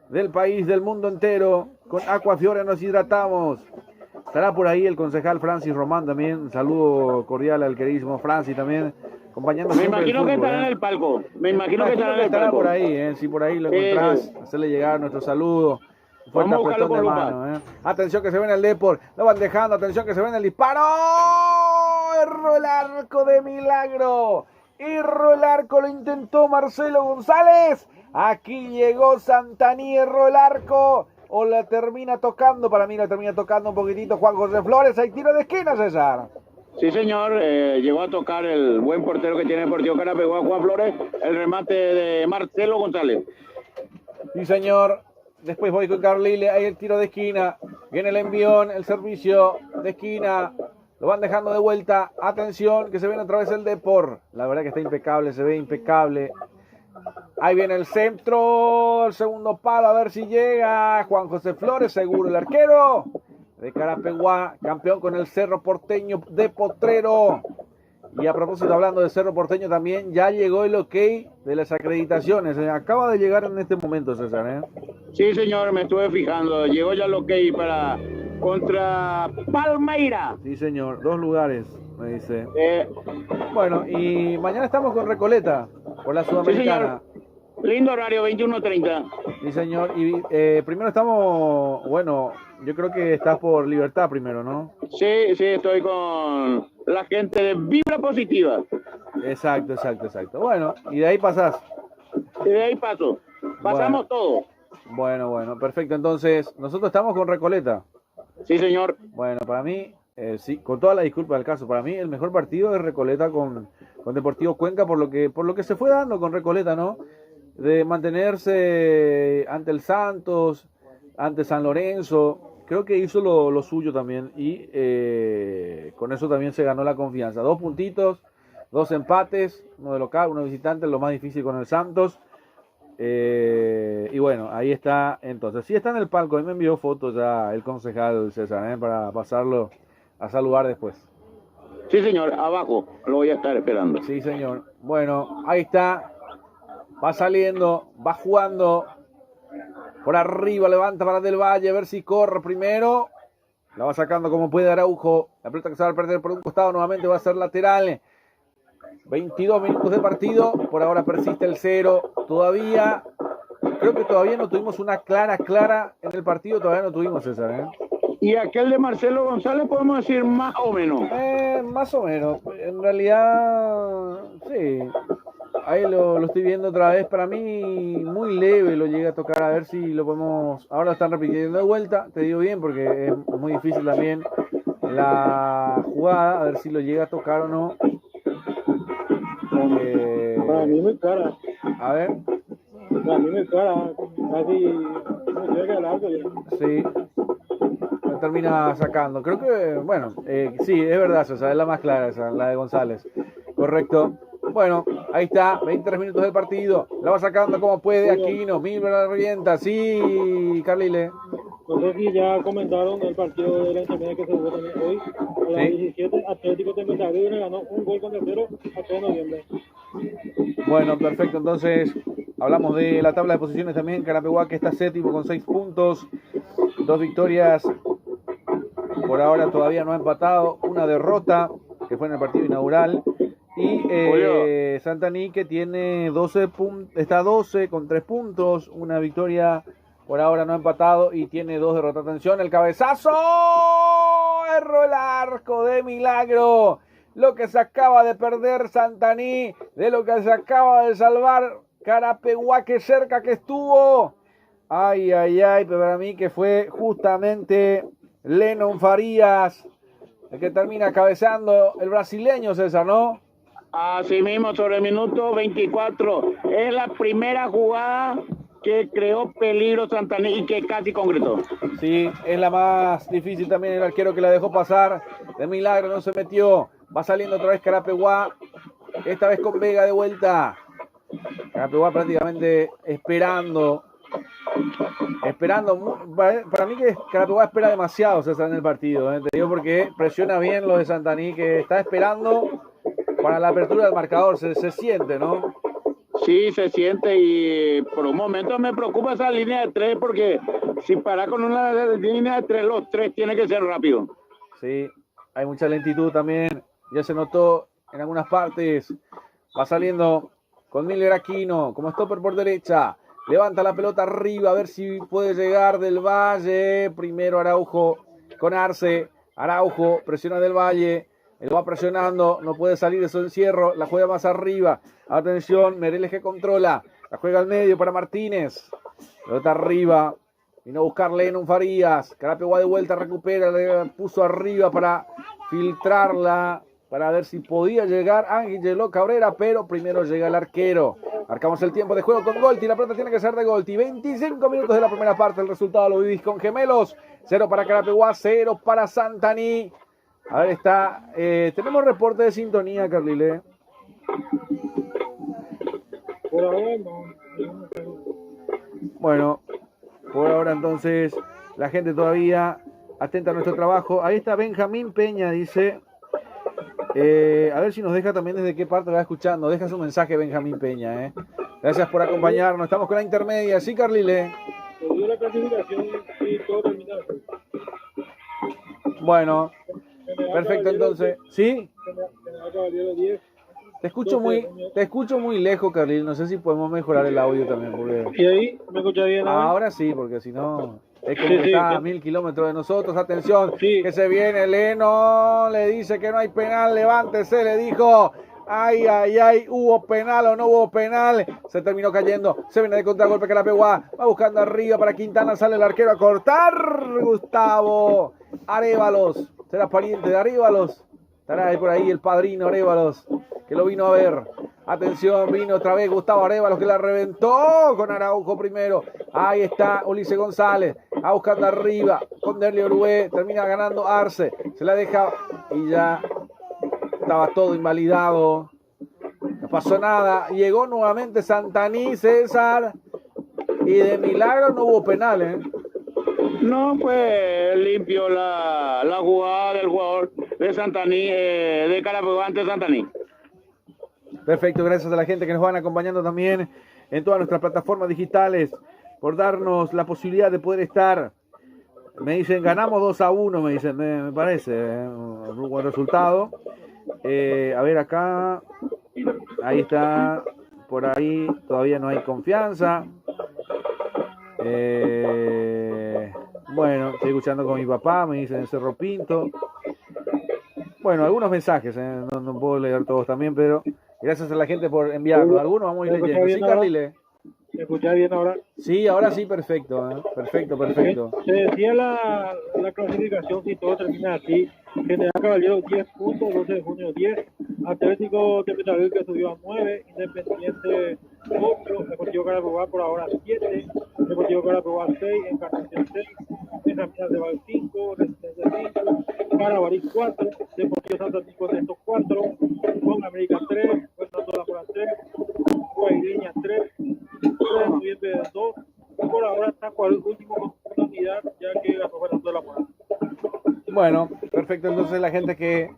del país, del mundo entero. Con Aquafiore nos hidratamos. Estará por ahí el concejal Francis Román también. Un saludo cordial al queridísimo Francis también. Acompañando
Me
siempre el
imagino que
fútbol,
estará en el palco. Me imagino que estará en el
estará
palco.
por ahí, ¿eh? Si por ahí lo encontrás, hacerle llegar nuestro saludo. Un fuerte
Vamos a buscarlo
apretón de
con lupa.
mano, ¿eh? Atención que se ve en el Depor. Lo van dejando. Atención que se ve en el disparo. Erró el arco de milagro. Erró el arco. Lo intentó Marcelo González. Aquí llegó Santaní. Erró el arco. O la termina tocando. Para mí la termina tocando un poquitito Juan José Flores. Hay tiro de esquina, César.
Sí, señor, llegó a tocar el buen portero que tiene el Deportivo Carapeguá, Juan Flores, el remate de Marcelo González.
Sí, señor. Después voy con Carlile. Ahí el tiro de esquina. Viene el envión, el servicio de esquina. Lo van dejando de vuelta. Atención, que se viene otra vez el Depor. La verdad que está impecable, se ve impecable. Ahí viene el centro. El segundo palo, a ver si llega. Juan José Flores, seguro el arquero de Carapeguá, campeón con el Cerro Porteño de Potrero. Y a propósito, hablando de Cerro Porteño también, ya llegó el ok de las acreditaciones. Acaba de llegar en este momento, César, ¿eh?
Sí, señor, me estuve fijando. Llegó ya el ok para contra Palmeira.
Sí, señor. 2 lugares, me dice. Bueno, y mañana estamos con Recoleta, por la Sudamericana.
Sí, lindo horario, 21:30.
Sí, señor. Y primero estamos, bueno, yo creo que estás por Libertad primero, ¿no?
Sí, estoy con la gente de Vibra Positiva.
Exacto. Bueno, y de ahí pasás.
Y de ahí paso. Pasamos todo.
Bueno, perfecto. Entonces, nosotros estamos con Recoleta.
Sí, señor.
Bueno, para mí, sí, con toda la disculpa del caso, para mí el mejor partido es Recoleta con Deportivo Cuenca, por lo que se fue dando con Recoleta, ¿no? De mantenerse ante el Santos, ante San Lorenzo. Creo que hizo lo suyo también y con eso también se ganó la confianza. 2 puntitos, 2 empates, uno de local, uno de visitante, lo más difícil con el Santos. Y bueno, ahí está entonces. Sí está en el palco, ahí me envió fotos ya el concejal César, para pasarlo a saludar después.
Sí, señor, abajo, lo voy a estar esperando.
Sí, señor. Bueno, ahí está. Va saliendo, va jugando. Por arriba, levanta para Del Valle, a ver si corre primero. La va sacando como puede Araujo. La pelota que se va a perder por un costado nuevamente va a ser lateral. 22 minutos de partido. Por ahora persiste el 0. Todavía, creo que todavía no tuvimos una clara en el partido. Todavía no tuvimos, César, ¿eh?
Y aquel de Marcelo González podemos decir más o menos.
Más o menos. En realidad, sí. Ahí lo estoy viendo otra vez. Para mí, muy leve lo llega a tocar. A ver si lo podemos. Ahora lo están repitiendo de vuelta. Te digo bien porque es muy difícil también la jugada. A ver si lo llega a tocar o no.
Para mí muy cara.
A ver.
Para mí muy cara. Casi no llega al arco.
Sí. Lo termina sacando. Creo que, bueno, sí, es verdad, esa es la más clara, esa, la de González. Correcto. Bueno, ahí está, 23 minutos del partido. La va sacando como puede Aquino. Milber la revienta. Sí, Carlile.
No sé si ya comentaron el partido de la intermedia que se jugó también hoy. A las 17, Atlético de Metagreo le ganó un gol contra 0 a 3 de noviembre.
Bueno, perfecto. Entonces, hablamos de la tabla de posiciones también. Carapeguá que está séptimo con 6 puntos. 2 victorias. Por ahora todavía no ha empatado. Una derrota, que fue en el partido inaugural. Y Santaní que tiene 12 puntos, está 12 con 3 puntos, una victoria, por ahora no ha empatado y tiene 2 derrotas. Atención, el cabezazo, erró el arco de milagro. lo que se acaba de perder Santaní, de lo que se acaba de salvar Carapeguá, que cerca que estuvo. Ay, pero para mí que fue justamente Lennon Farías el que termina cabeceando el brasileño, César, ¿no?
Así mismo, sobre el minuto 24. Es la primera jugada que creó peligro Santaní y que casi concretó.
Sí, es la más difícil también, el arquero que la dejó pasar. De milagro no se metió. Va saliendo otra vez Carapeguá. Esta vez con Vega de vuelta. Carapeguá prácticamente esperando. Para mí que Carapeguá espera demasiado, César, en el partido. Te digo porque presiona bien lo de Santaní, que está esperando para la apertura del marcador. Se siente, ¿no?
Sí, se siente, y por un momento me preocupa esa línea de tres, porque si para con una línea de tres, los tres tiene que ser rápido.
Sí, hay mucha lentitud también. Ya se notó en algunas partes. Va saliendo con Miller Aquino como stopper por derecha. Levanta la pelota arriba a ver si puede llegar Del Valle. Primero Araujo con Arce. Araujo presiona Del Valle. Él va presionando. No puede salir de su encierro. La juega más arriba. Atención, Mereles que controla. La juega al medio para Martínez. Pelota arriba. Vino a buscar Lennon Farías. Carapeguá de vuelta, recupera. Le puso arriba para filtrarla. Para ver si podía llegar Ángelo Cabrera, pero primero llega el arquero. Marcamos el tiempo de juego con Golti. La pelota tiene que ser de Golti. 25 minutos de la primera parte. El resultado lo vivís con Gemelos. 0 para Carapeguá, 0 para Santaní. A ver, está. Tenemos reporte de sintonía, Carlile.
Por ahora no.
Bueno, por ahora entonces la gente todavía atenta a nuestro trabajo. Ahí está Benjamín Peña, dice. A ver si nos deja también desde qué parte va escuchando. Deja su mensaje, Benjamín Peña. Gracias por acompañarnos. Estamos con la intermedia. Sí, Carlile.
Se dio la clasificación y todo terminado.
Bueno, perfecto entonces. ¿Sí?
General Caballero 10.
Te escucho muy lejos, Carlile. No sé si podemos mejorar el audio también. Porque...
¿Y ahí? ¿Me escucha bien ahora?
Ahora sí, porque si no... Es como que está a 1000 kilómetros de nosotros. Atención, que se viene Leno. Le dice que no hay penal. Levántese, le dijo. Ay, ¿hubo penal o no hubo penal? Se terminó cayendo. Se viene de contragolpe Carapeguá. Va buscando arriba para Quintana. Sale el arquero a cortar. Gustavo Arévalos. ¿Será pariente de Arévalos? Estará ahí por ahí el padrino Arévalos, que lo vino a ver. Atención, vino otra vez Gustavo Arévalos, que la reventó con Araujo primero. Ahí está Ulises González, a buscando arriba con Derli Orué. Termina ganando Arce, se la deja y ya estaba todo invalidado. No pasó nada. Llegó nuevamente Santaní, César, y de milagro no hubo penal,
No, pues limpio la jugada del jugador de Santaní, de Carapeguá ante Santaní.
Perfecto, gracias a la gente que nos van acompañando también en todas nuestras plataformas digitales por darnos la posibilidad de poder estar. Me dicen, ganamos 2-1, me dicen, me parece, un buen resultado. A ver acá, ahí está, por ahí todavía no hay confianza. Bueno, estoy escuchando con mi papá, me dicen Cerro Pinto. Bueno, algunos mensajes, no puedo leer todos también, pero gracias a la gente por enviarlo. Algunos vamos a ir leyendo. ¿Sí, Carlile?
¿Me escuchás bien ahora?
Sí, ahora sí, perfecto. Perfecto.
Se decía la clasificación, si todo termina así. General Caballero 10 puntos, 12 de junio 10. Atlético de Petravil que subió a 9. Independiente 8. Deportivo Carapeguá por ahora 7. Deportivo Carapeguá 6. Encarnación 6. Benjamín de Val 5. Resistencia 5. Carabarí 4. Deportivo Santaní con estos 4. Con América 3. Fernando de la Mora 3. Guaireña 3. 3 de noviembre 2. Y por ahora está con el último con una unidad, ya que ganó Fernando de la Mora.
Bueno, perfecto. Entonces la gente que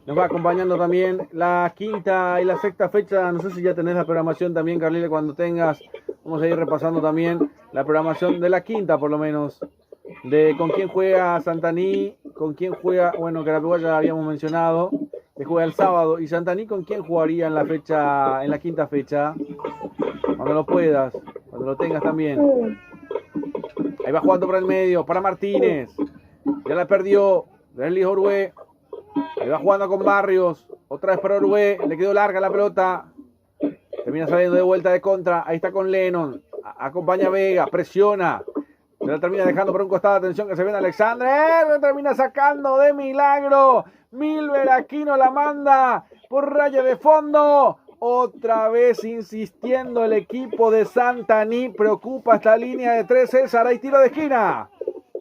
nos va acompañando también, la quinta y la sexta fecha, no sé si ya tenés la programación también, Carlile, cuando tengas, vamos a ir repasando también la programación de la quinta, por lo menos, de con quién juega Santaní, con quién juega, bueno, Carapeguá ya habíamos mencionado, que juega el sábado, y Santaní con quién jugaría en la fecha, en la quinta fecha, cuando lo puedas, cuando lo tengas también. Ahí va jugando por el medio, para Martínez. Ya la perdió. Derlis Orué. Ahí va jugando con Barrios. Otra vez para Uruguay. Le quedó larga la pelota. Termina saliendo de vuelta de contra. Ahí está con Lennon. Acompaña a Vega. Presiona. Se la termina dejando por un costado. Atención que se viene Alexander. Lo termina sacando de milagro. Milber Aquino la manda por raya de fondo. Otra vez insistiendo el equipo de Santaní. Preocupa esta línea de 3. César, hay tiro de esquina.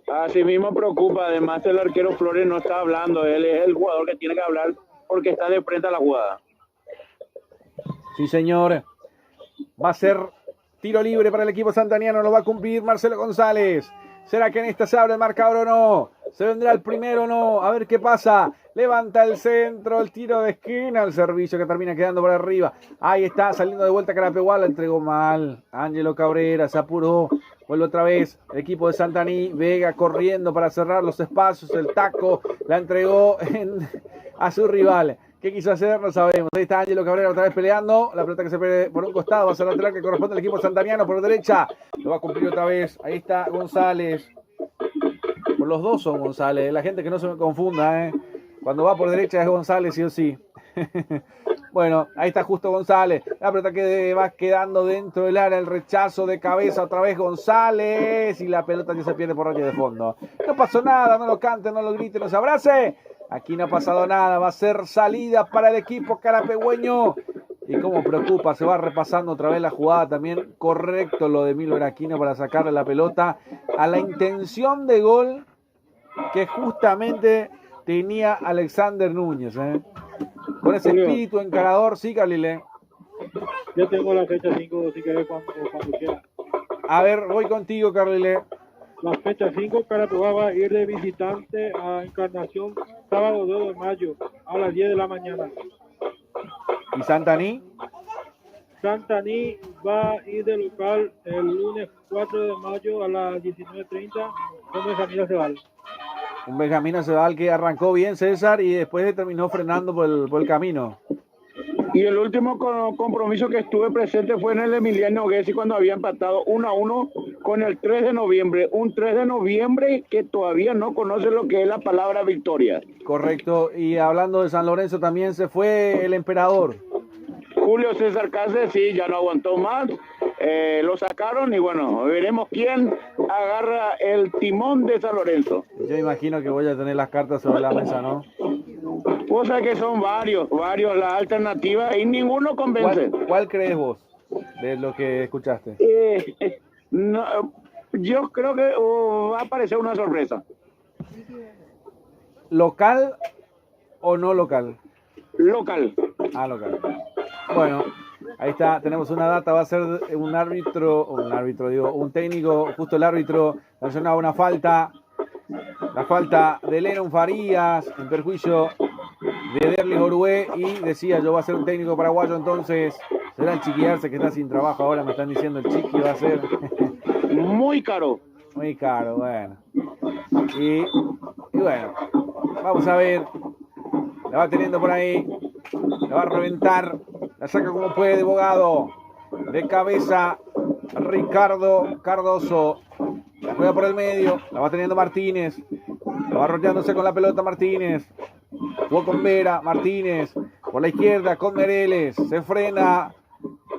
Así mismo preocupa. Además, el arquero Flores no está hablando. Él es el jugador que tiene que hablar porque está de frente a la jugada.
Sí, señor. Va a ser tiro libre para el equipo santaniano. Lo va a cumplir Marcelo González. ¿Será que en esta se abre el marcador o no? ¿Se vendrá el primero o no? A ver qué pasa. Levanta el centro, el tiro de esquina, el servicio que termina quedando por arriba. Ahí está, saliendo de vuelta Carapeguá, la entregó mal. Ángelo Cabrera se apuró. Vuelve otra vez el equipo de Santaní. Vega corriendo para cerrar los espacios. El taco la entregó a su rival. ¿Qué quiso hacer? No sabemos. Ahí está Ángelo Cabrera otra vez peleando. La pelota que se pierde por un costado. Va a ser lateral que corresponde al equipo santaniano por derecha. Lo va a cumplir otra vez. Ahí está González. Por los dos son González. La gente que no se me confunda, Cuando va por derecha es González, sí o sí. Bueno, ahí está justo González. La pelota que va quedando dentro del área. El rechazo de cabeza otra vez González. Y la pelota ya se pierde por raya de fondo. No pasó nada. No lo cante, no lo grite, no se abrace. Aquí no ha pasado nada. Va a ser salida para el equipo carapegüeño. Y como preocupa, se va repasando otra vez la jugada también. Correcto lo de Milber Aquino para sacarle la pelota a la intención de gol que justamente tenía Alexander Núñez. Con ese espíritu encarador, sí, Carlile.
Yo tengo la fecha 5, si querés, cuando quiera.
A ver, voy contigo, Carlile.
La fecha 5, Carapeguá va a ir de visitante a Encarnación, sábado 2 de mayo, a las 10 de la mañana.
¿Y Santaní?
Santaní va a ir de local el lunes 4 de mayo a las 19:30 con Benjamín Acebal.
Un Benjamín Acebal que arrancó bien, César, y después terminó frenando por el camino.
Y el último compromiso que estuve presente fue en el Emiliano Gessi cuando había empatado 1-1 con el 3 de noviembre. Un 3 de noviembre que todavía no conoce lo que es la palabra victoria.
Correcto. Y hablando de San Lorenzo también se fue el emperador.
Julio César Cáceres, sí, ya no aguantó más. Lo sacaron y bueno, veremos quién agarra el timón de San Lorenzo.
Yo imagino que voy a tener las cartas sobre la mesa, ¿no?
Cosa que son varios las alternativas y ninguno convence.
¿Cuál crees vos de lo que escuchaste?
No, yo creo que va a aparecer una sorpresa.
¿Local o no local?
Local.
Ah, local. Bueno, ahí está, tenemos una data, va a ser un técnico, justo el árbitro sancionaba una falta, la falta de Lennon Farías en perjuicio de Derlis Orué y decía yo voy a ser un técnico paraguayo, entonces será el Chiqui Arce que está sin trabajo ahora, me están diciendo el Chiqui va a ser
muy caro.
Muy caro, bueno. Y bueno, vamos a ver, la va teniendo por ahí, la va a reventar, la saca como puede Bogado, de cabeza Ricardo Cardoso, la juega por el medio, la va teniendo Martínez, la va rodeándose con la pelota Martínez, jugó con Vera, Martínez, por la izquierda con Mereles, se frena,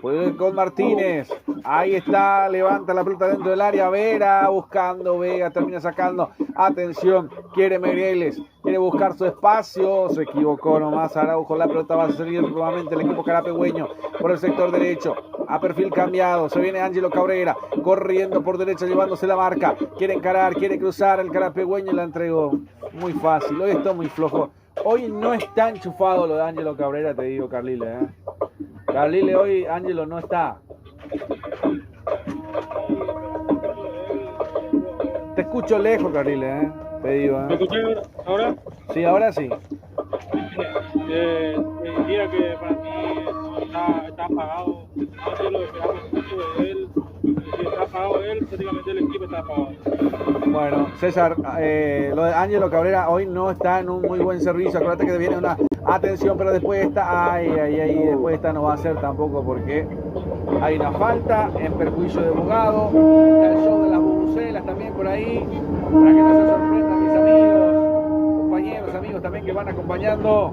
puede con Martínez, ahí está, levanta la pelota dentro del área, Vera buscando, Vega termina sacando, atención, quiere Mereles, quiere buscar su espacio, se equivocó nomás Araujo, la pelota va a salir nuevamente el equipo carapegüeño por el sector derecho, a perfil cambiado, se viene Ángelo Cabrera, corriendo por derecha, llevándose la marca, quiere encarar, quiere cruzar, el carapegüeño la entregó, muy fácil, hoy está muy flojo, hoy no está enchufado lo de Ángelo Cabrera, te digo, Carlile, Carlile, hoy Ángelo no está. Te escucho lejos, Carlile, te digo.
¿Me escuchas ahora?
Sí, ahora sí.
Diría que para mí está apagado. Ángelo, esperamos mucho de él. Si está apagado él, prácticamente el equipo está apagado.
Bueno, César, lo de Ángelo Cabrera hoy no está en un muy buen servicio. Acuérdate que viene una atención, pero después esta, después esta no va a ser tampoco porque hay una falta en perjuicio de Bogado. Está el show de las bubucelas también por ahí, para que no se sorprendan mis amigos, compañeros, amigos también que van acompañando.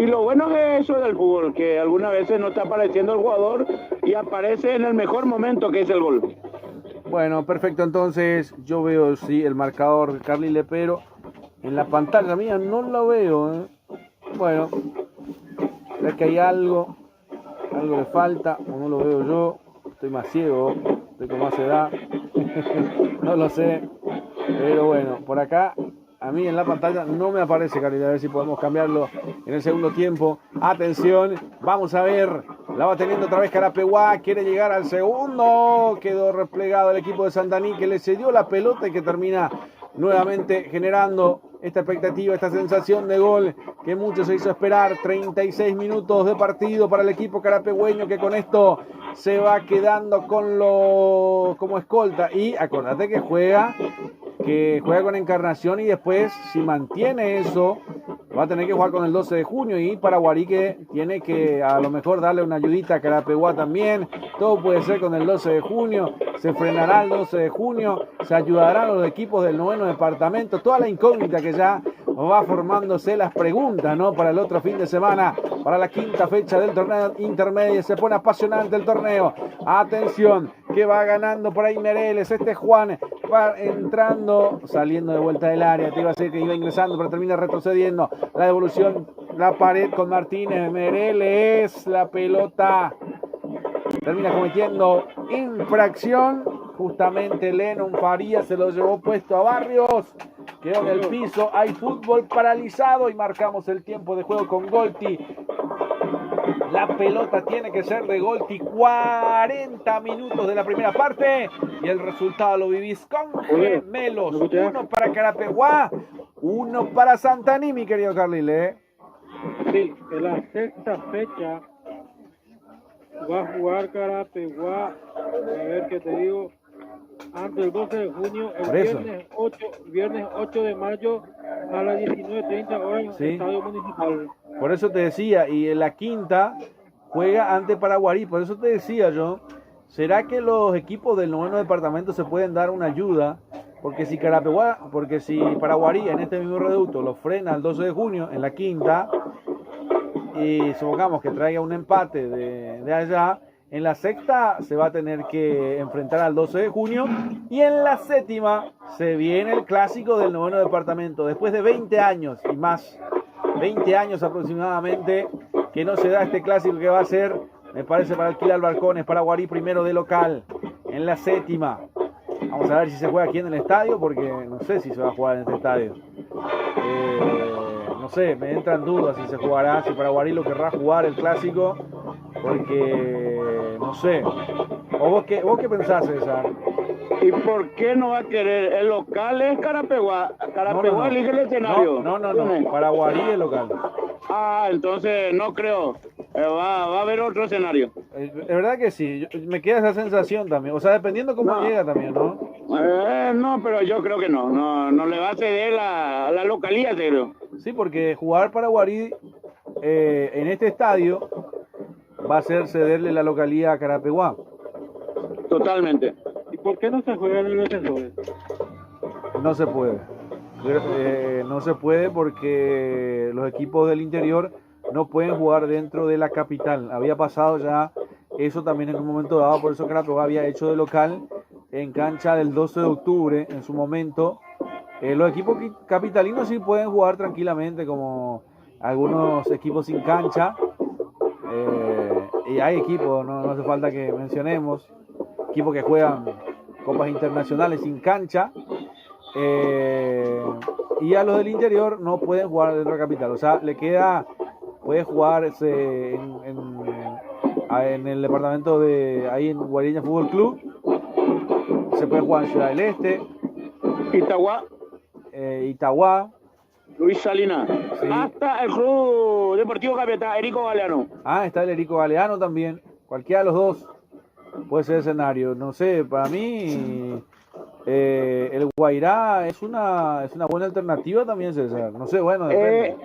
Y lo bueno que eso es del fútbol, que algunas veces no está apareciendo el jugador y aparece en el mejor momento, que es el gol.
Bueno, perfecto, entonces yo veo sí el marcador de Carly Lepero. En la pantalla mía no lo veo, ¿eh? Bueno, es que hay algo le falta, o no lo veo yo, estoy más ciego, estoy con más edad, no lo sé, pero bueno, por acá, a mí en la pantalla no me aparece, Carly, a ver si podemos cambiarlo en el segundo tiempo. Atención, vamos a ver, la va teniendo otra vez Carapeguá, quiere llegar al segundo, quedó replegado el equipo de Santaní, que le cedió la pelota y que termina nuevamente generando esta expectativa, esta sensación de gol que mucho se hizo esperar. 36 minutos de partido para el equipo carapegüeño, que con esto se va quedando como escolta. Y acordate que juega con Encarnación, y después, si mantiene eso, va a tener que jugar con el 12 de junio. Y Paraguarí, que tiene que a lo mejor darle una ayudita a Carapeguá también. Todo puede ser con el 12 de junio. Se frenará el 12 de junio. Se ayudarán los equipos del 9º departamento. Toda la incógnita que ya va formándose, las preguntas, ¿no? Para el otro fin de semana, para la quinta fecha del torneo intermedio. Se pone apasionante el torneo. Atención, que va ganando por ahí Mereles. Juan va entrando, saliendo de vuelta del área. Te iba a decir que iba ingresando, pero termina retrocediendo. La devolución, la pared con Martínez. Mereles, la pelota termina cometiendo infracción. Justamente Lennon Farías se lo llevó puesto a Barrios. Quedó en el piso. Hay fútbol paralizado y marcamos el tiempo de juego con Golti. La pelota tiene que ser de Golti. 40 minutos de la primera parte. Y el resultado lo vivís con gemelos. 1 para Carapeguá, 1 para Santaní, mi querido Carlile.
Sí, en la sexta fecha va a jugar Carapeguá, a ver qué te digo, antes del 12 de junio, el viernes 8 de mayo a las 19:30 horas en el Estadio Municipal.
Por eso te decía, y en la quinta juega ante Paraguarí. Por eso te decía yo, ¿será que los equipos del 9º departamento se pueden dar una ayuda? Porque si Paraguarí en este mismo reducto lo frena el 12 de junio en la quinta, y supongamos que traiga un empate de allá, en la sexta se va a tener que enfrentar al 12 de junio, y en la séptima se viene el clásico del 9º departamento. Después de 20 años y más, 20 años aproximadamente, que no se da este clásico, que va a ser, me parece, para alquilar balcones. Paraguarí primero de local en la séptima. Vamos a ver si se juega aquí en el estadio, porque no sé si se va a jugar en este estadio. No sé, me entran dudas si se jugará, si Paraguarí lo querrá jugar el clásico, porque no sé. ¿O vos qué pensás, César?
¿Y por qué no va a querer? El local es Carapeguá. Carapeguá elige el escenario.
No. Paraguarí es local.
Ah, entonces no creo. Va a haber otro escenario.
Es verdad que sí, me queda esa sensación también. O sea, dependiendo cómo llega también, ¿no?
No, pero yo creo que no le va a ceder la localía, creo.
Sí, porque jugar Paraguarí en este estadio va a ser cederle la localía a Carapeguá.
Totalmente.
¿Y por qué no se juegan en los ascensores?
No se puede. No se puede porque los equipos del interior no pueden jugar dentro de la capital. Había pasado ya eso también en un momento dado, por eso Carapeguá había hecho de local en cancha del 12 de octubre en su momento. Los equipos capitalinos sí pueden jugar tranquilamente, como algunos equipos sin cancha. Y hay equipos, no hace falta que mencionemos, equipos que juegan copas internacionales sin cancha. Y a los del interior no pueden jugar dentro de la capital. O sea, puede jugar en el departamento de ahí en Guariña Fútbol Club. Se puede jugar en Ciudad del Este, Itagua,
Luis Salinas,
sí.
Hasta el Club Deportivo Capitán, Erico Galeano.
Está el Erico Galeano también. Cualquiera de los dos puede ser escenario. No sé, para mí el Guairá es una buena alternativa también, César. No sé, bueno, depende.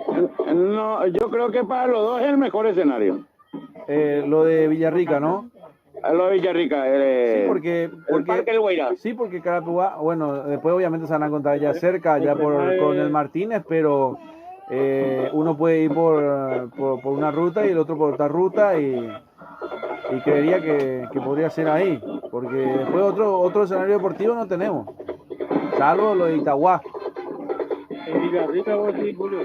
No, yo creo que para los dos es el mejor escenario.
Lo de Villarrica, ¿no?
Lo de Villarrica.
Sí, porque
el Parque del Guairá.
Sí, porque Carapeguá, bueno, después obviamente se van a encontrar ya cerca, ya con el Martínez, pero uno puede ir por una ruta y el otro por otra ruta y creería que podría ser ahí, porque después otro escenario deportivo no tenemos, salvo lo de Itagua.
En Villarrica vos decís, Julio.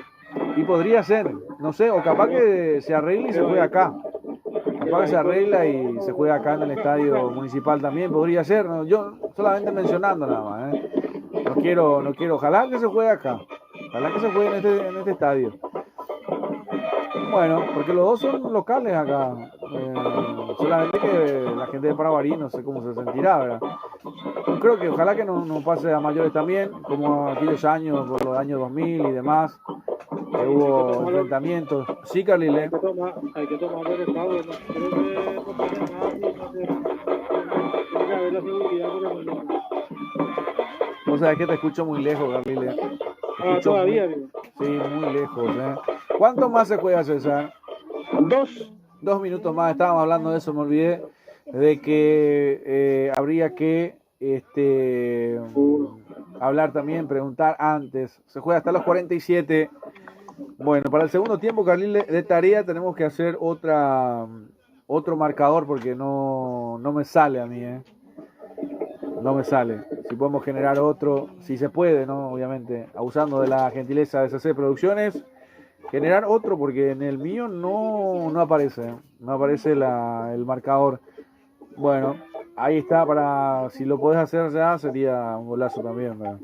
Y podría ser, no sé, o capaz que se arregle y se juegue acá. Capaz que se arregla y se juega acá en el estadio municipal también, podría ser, ¿no? Yo solamente mencionando nada más, ¿eh? No quiero, ojalá que se juegue acá, ojalá que se juegue en este estadio. Bueno, porque los dos son locales acá, solamente que la gente de Paraguarí no sé cómo se sentirá, ¿verdad? Creo que ojalá que no pase a mayores también, como aquellos años, por los años 2000 y demás, que hubo enfrentamientos. Sí, Carlile.
Hay que tomar el estado, no creo que no pasa nada, no sé, tiene que haber la seguridad porque no.
O sea, es que te escucho muy lejos, Carlile.
Todavía, digo.
Sí, muy lejos, ¿eh? ¿Cuánto más se juega, César?
2
minutos más, estábamos hablando de eso, me olvidé, de que habría que hablar también, preguntar antes. Se juega hasta los 47. Bueno, para el segundo tiempo, Carlile, de tarea tenemos que hacer otro marcador porque no me sale a mí, no me sale. Si podemos generar otro, si se puede, ¿no? Obviamente, abusando de la gentileza de CC Producciones, generar otro porque en el mío no aparece el marcador. Bueno, ahí está, si lo podés hacer ya sería un golazo también, ¿verdad?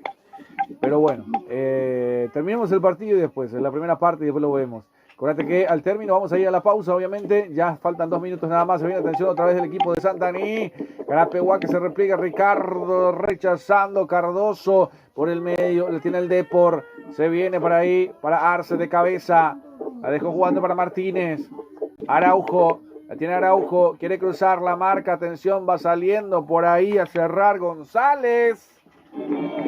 Pero bueno, terminemos el partido y después, en la primera parte y después lo vemos. Acuérdate que al término vamos a ir a la pausa, obviamente, ya faltan 2 minutos nada más, se viene atención otra vez del equipo de Santaní, Carapeguá que se repliega, Ricardo rechazando, Cardoso por el medio, le tiene el Depor, se viene para ahí, para Arce de cabeza, la dejó jugando para Martínez, Araujo, la tiene Araujo, quiere cruzar la marca, atención, va saliendo por ahí a cerrar González,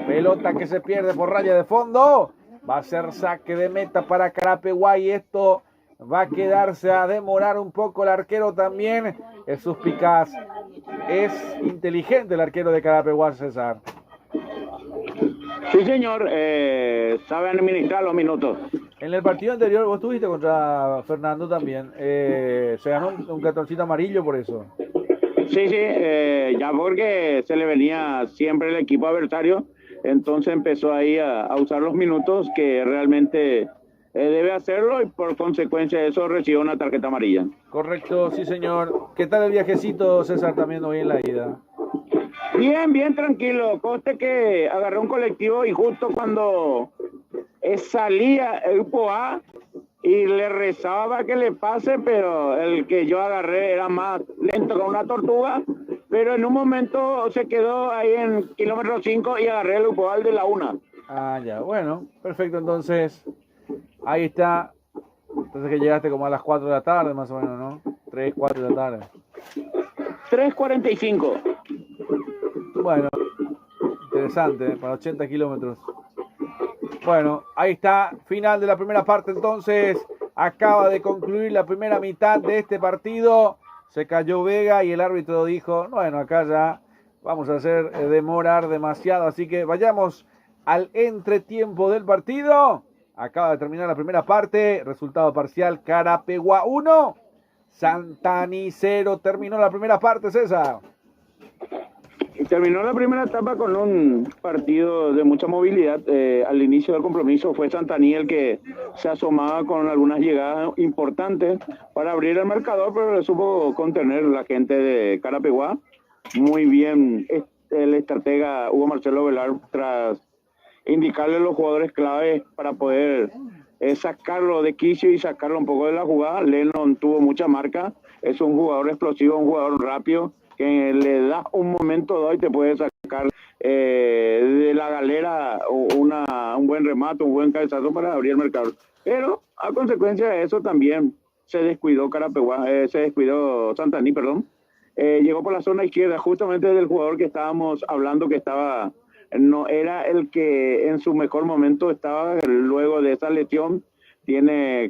pelota que se pierde por raya de fondo. Va a ser saque de meta para Carapeguá y esto va a quedarse a demorar un poco el arquero también. Es suspicaz, es inteligente el arquero de Carapeguá, César.
Sí, señor, sabe administrar los minutos.
En el partido anterior vos estuviste contra Fernando también. Se ganó un cartoncito amarillo por eso.
Sí, ya porque se le venía siempre el equipo adversario. Entonces empezó ahí a usar los minutos que realmente debe hacerlo y por consecuencia de eso recibió una tarjeta amarilla.
Correcto, sí señor. ¿Qué tal el viajecito, César, también hoy en la ida?
Bien tranquilo. Coste que agarré un colectivo y justo cuando salía el grupo A y le rezaba que le pase, pero el que yo agarré era más lento que una tortuga. Pero en un momento se quedó ahí en kilómetro 5 y agarré el grupo de la 1.
Ah, ya, bueno, perfecto, entonces, ahí está. Entonces que llegaste como a las 4 de la tarde, más o menos, ¿no? 3, 4 de la tarde.
3:45.
Bueno, interesante, para 80 kilómetros. Bueno, ahí está, final de la primera parte, entonces, acaba de concluir la primera mitad de este partido. Se cayó Vega y el árbitro dijo, bueno, acá ya vamos a hacer demorar demasiado, así que vayamos al entretiempo del partido. Acaba de terminar la primera parte, resultado parcial, Carapeguá 1, Santaní 0. Terminó la primera parte, César.
Terminó la primera etapa con un partido de mucha movilidad. Al inicio del compromiso fue Santaní el que se asomaba con algunas llegadas importantes para abrir el marcador, pero le supo contener la gente de Carapeguá. Muy bien el estratega Hugo Marcelo Velar tras indicarle a los jugadores claves para poder sacarlo de quicio y sacarlo un poco de la jugada. Lennon tuvo mucha marca, es un jugador explosivo, un jugador rápido, que le da un momento dado y te puede sacar de la galera un buen remate, un buen cabezazo para abrir el mercado. Pero a consecuencia de eso también se descuidó Santaní, llegó por la zona izquierda justamente del jugador que estábamos hablando que no era el que en su mejor momento estaba luego de esa lesión.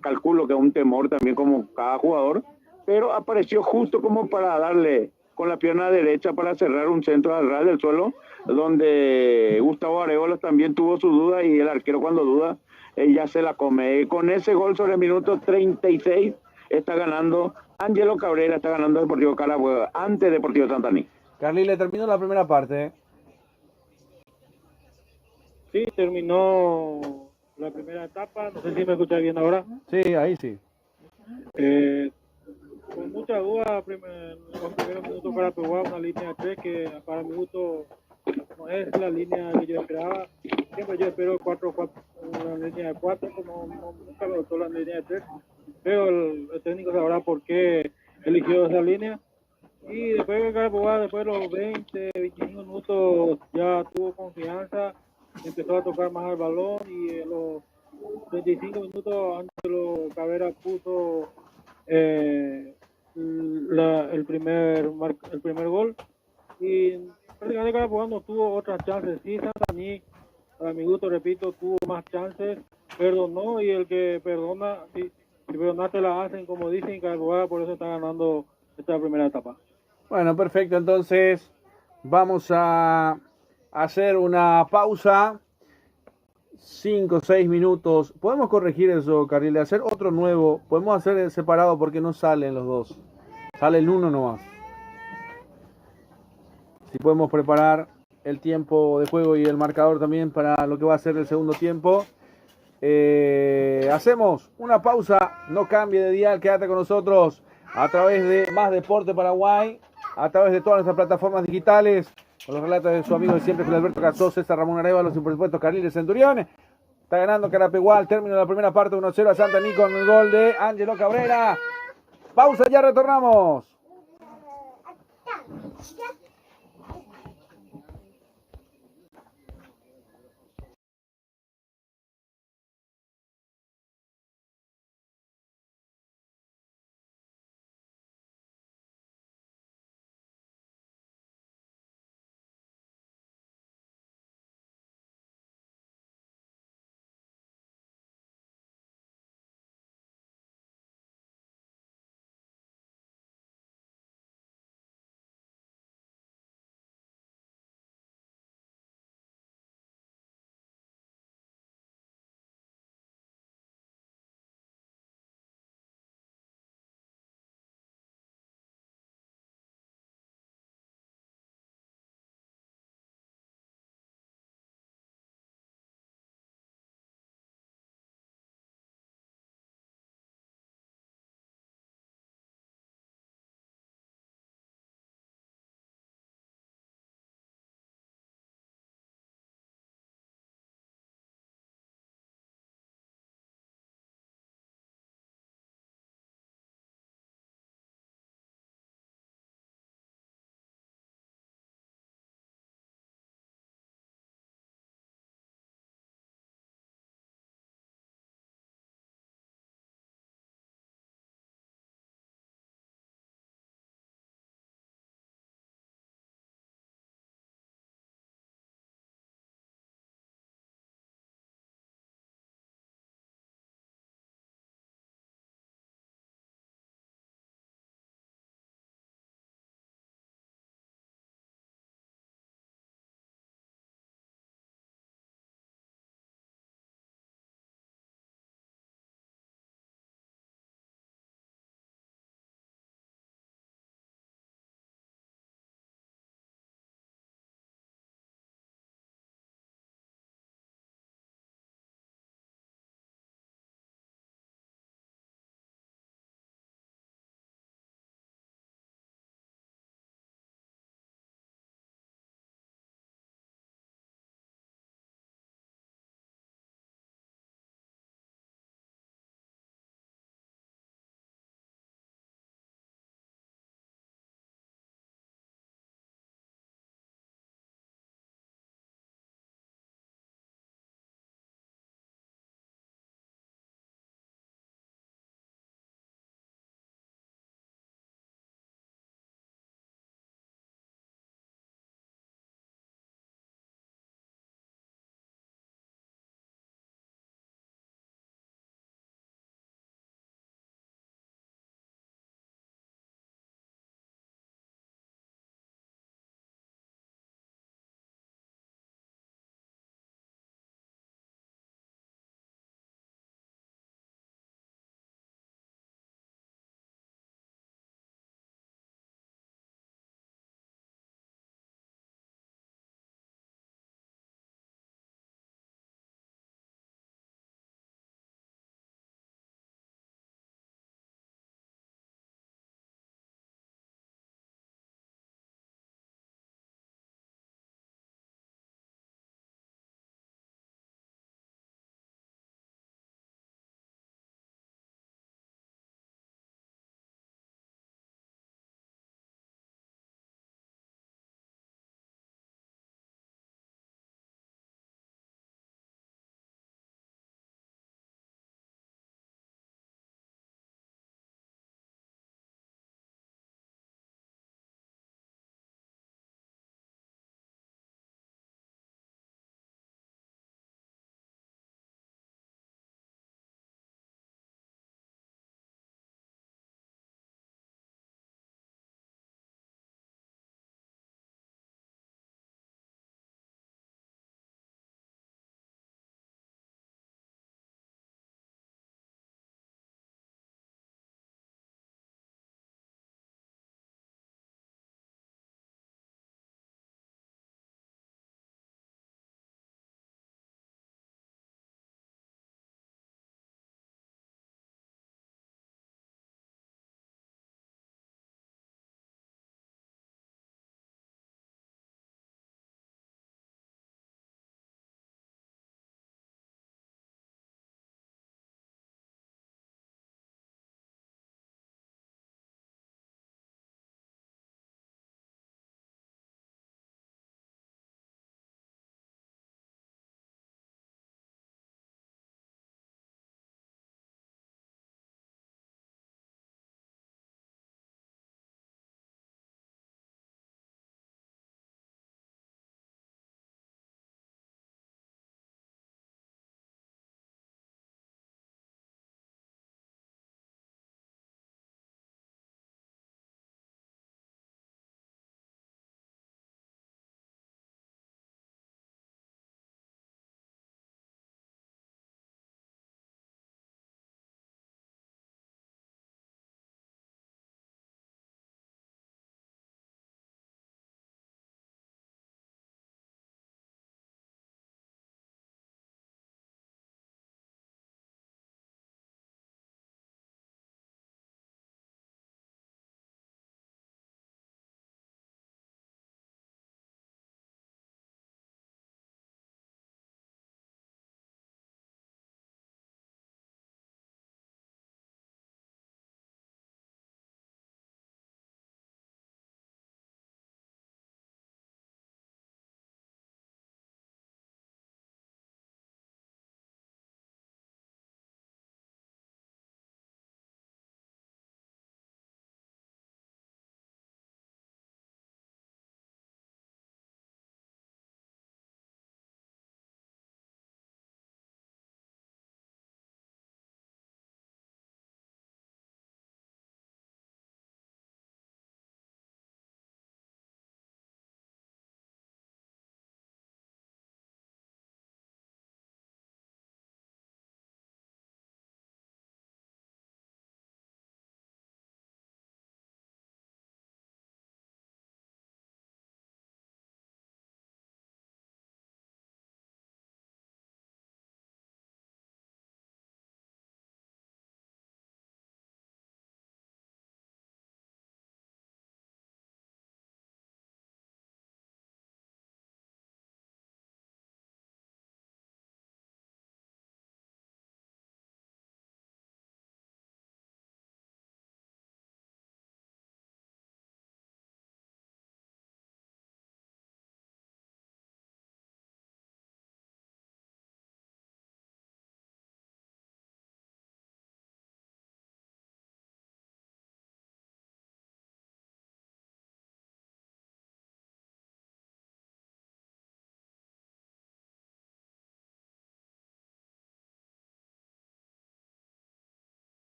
Calculo que un temor también como cada jugador, pero apareció justo como para darle con la pierna derecha para cerrar un centro al ras del suelo, donde Gustavo Areola también tuvo su duda y el arquero cuando duda ella se la come. Con ese gol sobre el minuto 36 está ganando Ángelo Cabrera, está ganando Deportivo Carabobo ante Deportivo Santaní.
Carly, le terminó la primera parte.
Sí, terminó la primera etapa, no sé si me escucha bien ahora.
Sí, ahí sí.
Con mucha duda, en los primeros minutos para probar una línea de 3 que para mi gusto no es la línea que yo esperaba. Siempre yo espero una línea de 4, nunca me gustó la línea de 3, pero el técnico sabrá por qué eligió esa línea. Y después de Carabobo, después de los 20, 25 minutos ya tuvo confianza, empezó a tocar más el balón y en los 35 minutos Ángelo Cabrera puso el primer gol y prácticamente Carabobo no tuvo otras chances. Sí, Santaní, a mi gusto, repito, tuvo más chances, perdonó, y el que perdona, si perdonaste la hacen, como dicen, Carabobo por eso está ganando esta primera etapa.
Bueno, perfecto. Entonces vamos a hacer una pausa. 5 o 6 minutos. Podemos corregir eso, Carril, hacer otro nuevo. Podemos hacer separado porque no salen los dos. Sale el uno nomás. Si podemos preparar el tiempo de juego y el marcador también para lo que va a ser el segundo tiempo. Hacemos una pausa. No cambie de dial. Quédate con nosotros a través de Más Deporte Paraguay, a través de todas nuestras plataformas digitales, con los relatos de su amigo de siempre, Julio Alberto Cazó, César Ramón Arevalo y por supuesto Carril de Centurión. Está ganando Carapeguá al término de la primera parte, 1-0 a Santaní con el gol de Ángelo Cabrera. Pausa, ya retornamos.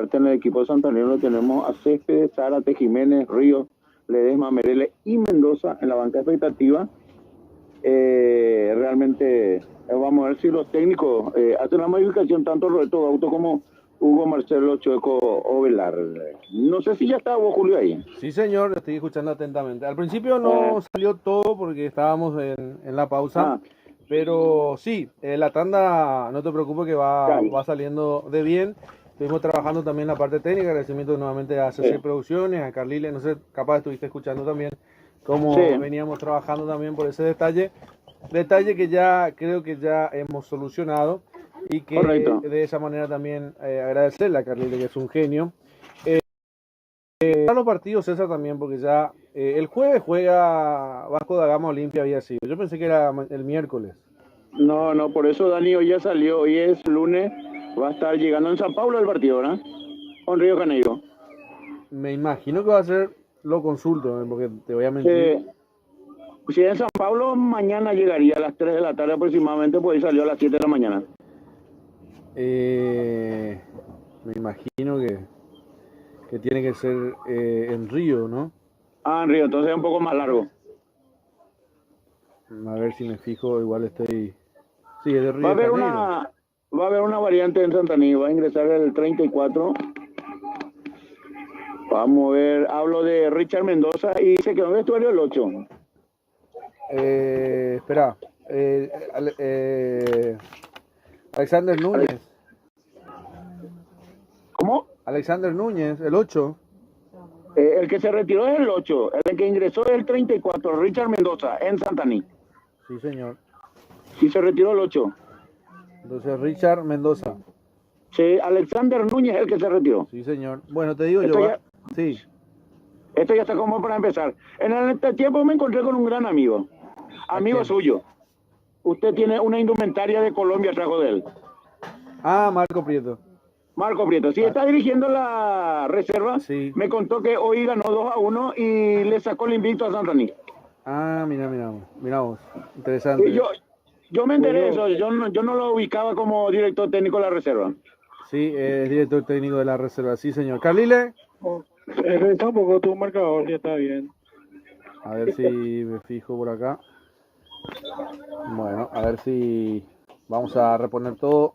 suerte en el equipo de Santander lo tenemos a Céspedes, Zárate, Jiménez, Ríos, Ledesma, Merele y Mendoza en la banca expectativa. Realmente vamos a ver si los técnicos hacen la modificación tanto Roberto Gauto como Hugo Marcelo Chueco Ovelar. No sé si ya está vos, Julio, ahí.
Sí, señor, estoy escuchando atentamente. Al principio no salió todo porque estábamos en la pausa, pero sí, la tanda, no te preocupes que va saliendo de bien. Estuvimos trabajando también la parte técnica, agradecimiento nuevamente a CC Producciones, a Carlile, no sé, capaz estuviste escuchando también cómo veníamos trabajando también por ese detalle que ya creo que ya hemos solucionado y que de esa manera también agradecerle a Carlile, que es un genio. Los partidos, César, también, porque ya el jueves juega Vasco da Gama, Olimpia había sido. Yo pensé que era el miércoles.
No, por eso Dani hoy ya salió, hoy es lunes, va a estar llegando en San Pablo el partido, ¿no? Con Río Janeiro.
Me imagino que va a ser, lo consulto, porque te voy a mentir.
Si es en San Pablo, mañana llegaría a las 3 de la tarde aproximadamente, pues ahí salió a las 7 de la mañana.
Me imagino que tiene que ser en Río, ¿no?
En Río, entonces es un poco más largo.
A ver si me fijo, igual estoy... Sí, es de Río.
Va a haber una variante en Santaní, va a ingresar el 34. Vamos a ver, hablo de Richard Mendoza y dice que no vestuario el 8.
Espera, Alexander Núñez.
¿Cómo?
Alexander Núñez, el 8.
El que se retiró es el 8, el que ingresó es el 34, Richard Mendoza, en Santaní.
Sí, señor.
Sí, se retiró el 8.
Entonces, Richard Mendoza.
Sí, Alexander Núñez es el que se retiró.
Sí, señor. Bueno, te digo sí.
Esto ya está como para empezar. En este tiempo me encontré con un gran amigo suyo. Usted tiene una indumentaria de Colombia, trajo de él.
Marco Prieto.
Marco Prieto, sí, está dirigiendo la reserva.
Sí.
Me contó que hoy ganó 2-1 y le sacó el invicto a Santaní.
Mira vos. Interesante.
Sí, yo me enteré de eso, yo no lo ubicaba como director técnico de la reserva.
Sí, es director técnico de la reserva, sí, señor. ¿Carlile?
Tampoco tu marcador, ya está bien.
A ver si me fijo por acá. Bueno, a ver si vamos a reponer todo.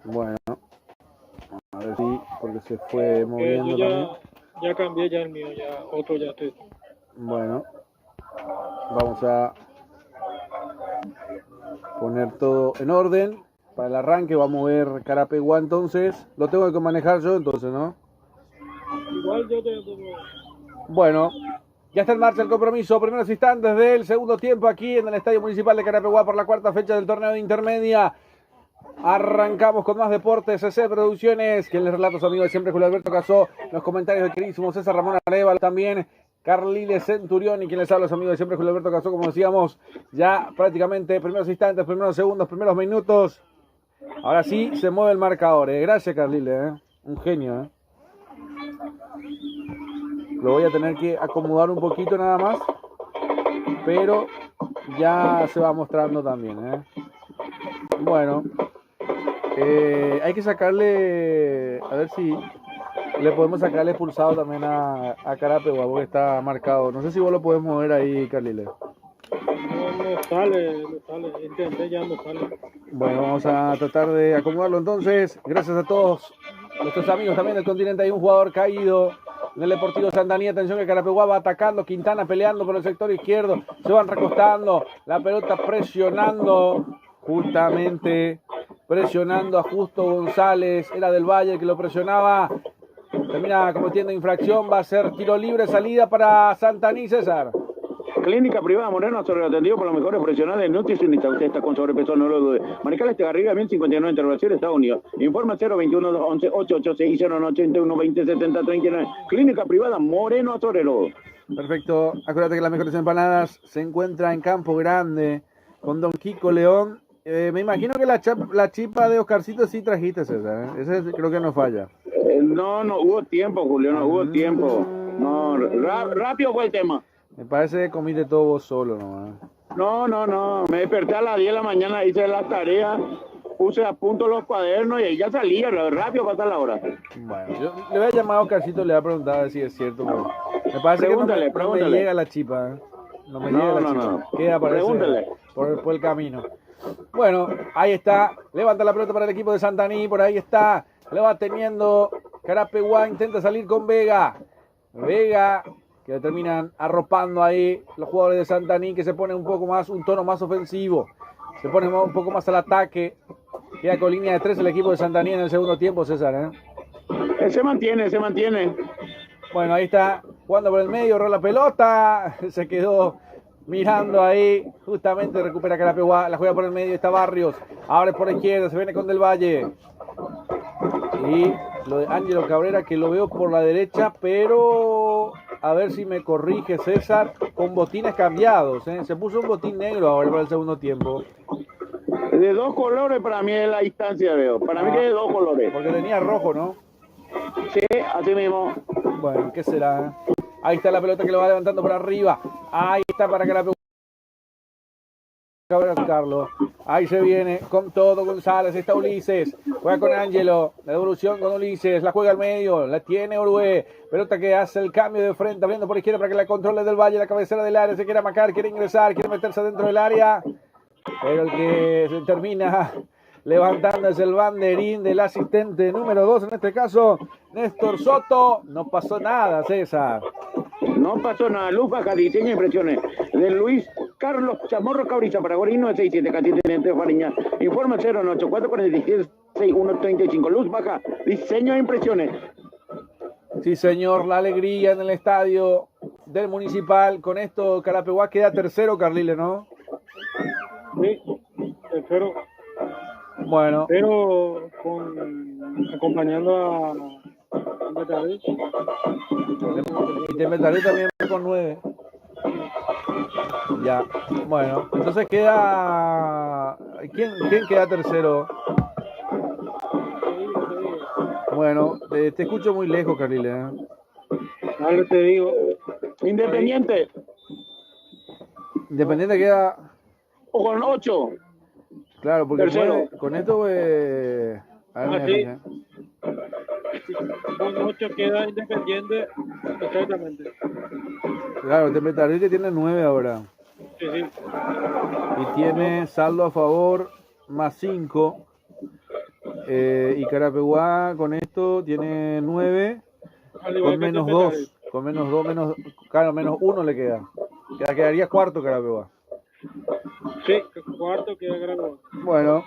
Bueno, a ver si, porque se fue moviendo también.
Ya cambié ya el mío, ya otro ya estoy.
Bueno, vamos a poner todo en orden para el arranque. Vamos a ver Carapeguá entonces. Lo tengo que manejar yo entonces, ¿no?
Igual yo te...
Bueno, ya está en marcha el compromiso. Primeros instantes del segundo tiempo aquí en el Estadio Municipal de Carapeguá por la cuarta fecha del torneo de intermedia. Arrancamos con más deportes, CC Producciones, quien les relata a su amigo de siempre, Julio Alberto Casó, los comentarios del queridísimo César Ramón Arevalo, también Carlile Centurión y quien les habla a su amigo de siempre, Julio Alberto Casó, como decíamos, ya prácticamente primeros instantes, primeros segundos, primeros minutos. Ahora sí se mueve el marcador, Gracias, Carlile, un genio, Lo voy a tener que acomodar un poquito nada más, pero ya se va mostrando también, Bueno, hay que sacarle, a ver si le podemos sacarle pulsado también a Carapeguá, porque está marcado. No sé si vos lo podés mover ahí, Carlile.
No sale, intenté ya no sale.
Bueno, vamos a tratar de acomodarlo entonces. Gracias a todos nuestros amigos también del continente. Hay un jugador caído en el Deportivo Santaní. Atención que Carapeguá va atacando. Quintana peleando por el sector izquierdo. Se van recostando. La pelota presionando. Justamente presionando a Justo González. Era del Valle el que lo presionaba. Termina cometiendo infracción. Va a ser tiro libre. Salida para Santaní, César.
Clínica Privada Moreno Azorelo, atendido por los mejores profesionales nutricionistas. Usted está con sobrepeso, no lo dude. Maricales Garriga, 1059, Interrogación, Estados Unidos. Informa 021 211 886 081 20 70 39. Clínica Privada Moreno Azorelo.
Perfecto. Acuérdate que las mejores empanadas se encuentran en Campo Grande con Don Kiko León. Me imagino que la chipa de Oscarcito sí trajiste, César. Ese creo que no falla.
No hubo tiempo, Julio, no hubo tiempo. No, rápido fue el tema.
Me parece que comiste todo vos solo nomás.
No. Me desperté a las 10 de la mañana, hice las tareas puse a punto los cuadernos y ahí ya salía, rápido pasa la hora.
Bueno, yo le voy a llamar a Oscarcito, le voy a preguntar a ver si es cierto. Me parece
Pregúntale,
que no me llega la chipa. No me llega la chipa.
No.
Queda
Pregúntale.
por el camino. Bueno, ahí está. Levanta la pelota para el equipo de Santaní. Por ahí está. Lo va teniendo Carapeguá. Intenta salir con Vega. Vega, que le terminan arropando ahí los jugadores de Santaní, que se pone un tono más ofensivo. Se pone un poco más al ataque. Queda con línea de 3 el equipo de Santaní en el segundo tiempo, César.
Se mantiene.
Bueno, ahí está. Jugando por el medio, rola la pelota. Se quedó mirando ahí. Justamente recupera Carapeguá. La juega por el medio. Está Barrios. Abre por la izquierda. Se viene con Del Valle. Y lo de Ángelo Cabrera, que lo veo por la derecha, pero a ver si me corrige César, con botines cambiados. Se puso un botín negro ahora para el segundo tiempo.
De 2 colores para mí es la distancia, veo. Para mí que de 2 colores.
Porque tenía rojo, ¿no?
Sí, así mismo.
Bueno, ¿qué será? Ahí está la pelota que lo va levantando por arriba. Ahí está para que la Carlos. Ahí se viene con todo González. Está Ulises. Juega con Ángelo. La devolución con Ulises. La juega al medio. La tiene Orué. Pelota que hace el cambio de frente. Abriendo por izquierda para que la controle Del Valle. La cabecera del área. Se quiere amacar. Quiere ingresar. Quiere meterse dentro del área. Pero el que se termina levantando es el banderín del asistente número 2. En este caso, Néstor Soto. No pasó nada, César.
No pasó nada. Luz Baja, diseño e impresiones de Luis Carlos Chamorro Cabriza para Gorino 67 Catitente Fariña. Informa 094476135. Luz Baja, diseño e impresiones.
Sí, señor, la alegría en el estadio del Municipal. Con esto, Carapeguá queda tercero, Carlile, ¿no?
Sí, tercero.
Bueno.
Pero acompañando a Betaré.
Y Betaré también con 9. Ya, bueno, entonces queda... ¿Quién queda tercero? Bueno, te escucho muy lejos, Carlile.
Ahora te digo.
Independiente.
Independiente queda...
O con 8.
Claro, porque
tercero.
Con esto... a ver,
sí. Con 8 queda Independiente. Exactamente.
Claro, Betaré tiene 9 ahora.
Sí.
Y tiene saldo a favor más 5. Y Carapeguá con esto tiene 9 con menos 2. Con menos 2, menos 1 le queda. Quedaría cuarto Carapeguá.
Sí, cuarto queda Carapeguá.
Bueno,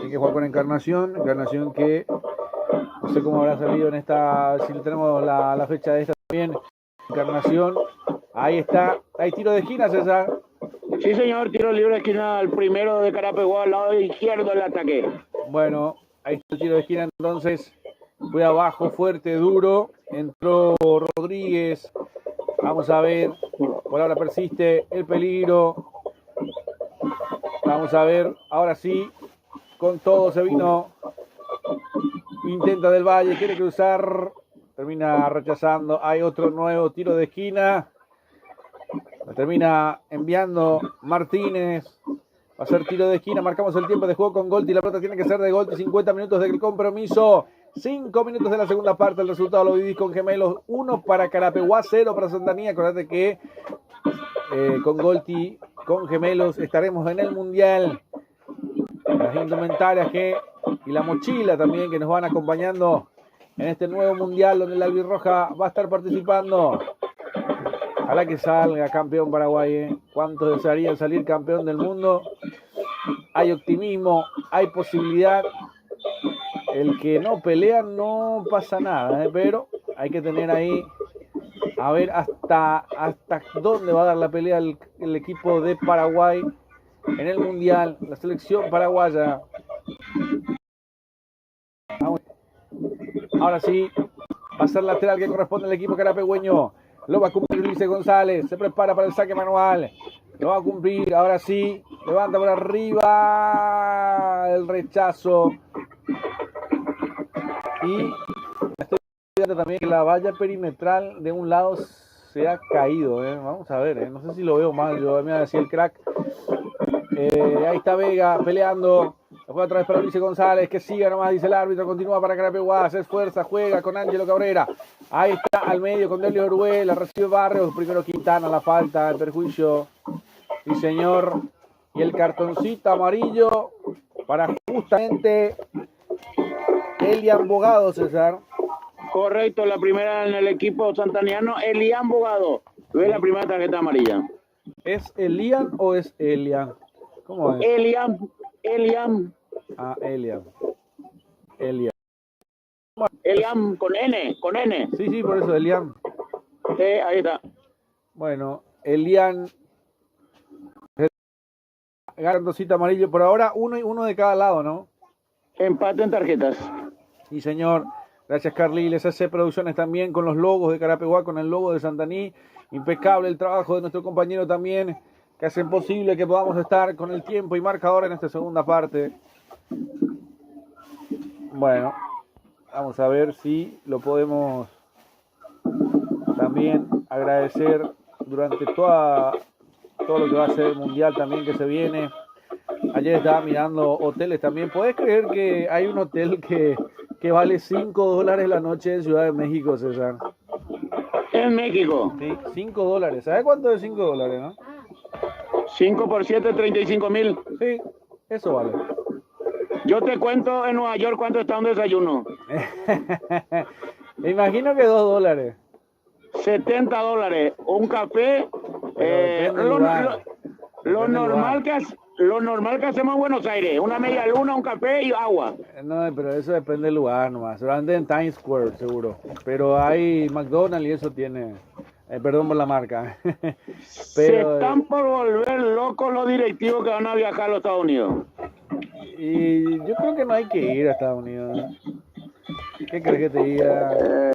hay que jugar con Encarnación. Encarnación que no sé cómo habrá salido en esta. Si tenemos la fecha de esta también. Encarnación. Ahí está. Hay tiro de esquina, César.
Sí, señor, tiro libre de esquina al primero de Carapeguá, al lado izquierdo del ataque.
Bueno, ahí está el tiro de esquina entonces. Fue abajo, fuerte, duro. Entró Rodríguez. Vamos a ver. Por ahora persiste el peligro. Vamos a ver. Ahora sí. Con todo se vino. Intenta Del Valle. Quiere cruzar. Termina rechazando. Hay otro nuevo tiro de esquina. Lo termina enviando Martínez. Va a ser tiro de esquina. Marcamos el tiempo de juego con Golti. La pelota tiene que ser de Golti. 50 minutos del compromiso. 5 minutos de la segunda parte. El resultado lo vivís con Gemelos. 1 para Carapeguá, 0 para Santaní. Acordate que con Golti, con Gemelos, estaremos en el Mundial. Las indumentarias y la mochila también que nos van acompañando en este nuevo Mundial donde el albirroja va a estar participando. Ojalá que salga campeón Paraguay. ¿Cuántos desearían salir campeón del mundo? Hay optimismo, hay posibilidad. El que no pelea no pasa nada, pero hay que tener ahí a ver hasta dónde va a dar la pelea el equipo de Paraguay en el Mundial, la selección paraguaya. Ahora sí, va a ser lateral que corresponde al equipo carapegüeño. Lo va a cumplir Ulises González. Se prepara para el saque manual. Lo va a cumplir. Ahora sí. Levanta por arriba. El rechazo. Y estoy viendo también que la valla perimetral de un lado se ha caído. Vamos a ver. No sé si lo veo mal. Yo me decía el crack. Ahí está Vega peleando. La juega otra vez para Ulises González. Que siga nomás, dice el árbitro. Continúa para Carapeguá. Se esfuerza, juega con Ángelo Cabrera. Ahí está al medio con Delio Orué. La recibe Barrios. Primero Quintana. La falta, el perjuicio. Sí, señor. Y el cartoncito amarillo para justamente Elian Bogado, César.
Correcto, la primera en el equipo santaniano, Elian Bogado. Ve la primera tarjeta amarilla.
¿Es Elian o es Elian? ¿Cómo es?
Elian.
Ah, Elian.
Elian con N.
Sí, por eso, Elian.
Sí, ahí está.
Bueno, Elian. Cartoncito amarillo por ahora, uno de cada lado, ¿no?
Empate en tarjetas.
Sí, señor. Gracias, Carliles. SC Producciones también con los logos de Carapeguá, con el logo de Santaní. Impecable el trabajo de nuestro compañero también, que hacen posible que podamos estar con el tiempo y marcador en esta segunda parte. Bueno, vamos a ver si lo podemos también agradecer durante todo lo que va a ser el Mundial también que se viene. Ayer estaba mirando hoteles también. ¿Podés creer que hay un hotel que vale $5 la noche en Ciudad de México, César?
En México.
Sí, $5. ¿Sabes cuánto es $5, no?
5 por 7, 35,000.
Sí, eso vale.
Yo te cuento en Nueva York cuánto está un desayuno.
Me imagino que $2.
$70. Un café. Lo normal que hacemos en Buenos Aires. Una media luna, un café y agua.
No, pero eso depende del lugar nomás. Seguramente en Times Square, seguro. Pero hay McDonald's y eso tiene... perdón por la marca.
Se están por volver locos los directivos que van a viajar a los Estados Unidos.
Y yo creo que no hay que ir a Estados Unidos, ¿no? ¿Qué crees que te diga?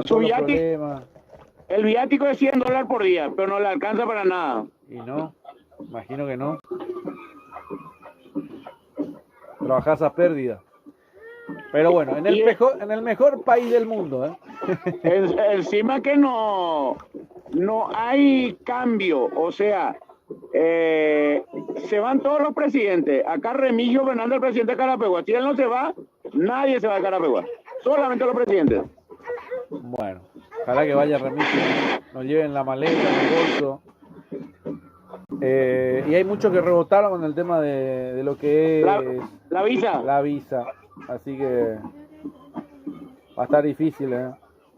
Su viático, el viático es $100 por día, pero no le alcanza para nada.
Y no, imagino que no. Trabajás a pérdida. Pero bueno, en el mejor país del mundo, ¿eh?
Encima que no hay cambio, o sea, se van todos los presidentes. Acá Remigio Fernández, el presidente de Carapeguá. Si él no se va, nadie se va de Carapeguá. Solamente los presidentes.
Bueno, ojalá que vaya Remigio, nos lleven la maleta, el bolso. Y hay muchos que rebotaron con el tema de lo que es
la visa.
La visa. Así que va a estar difícil, ¿eh?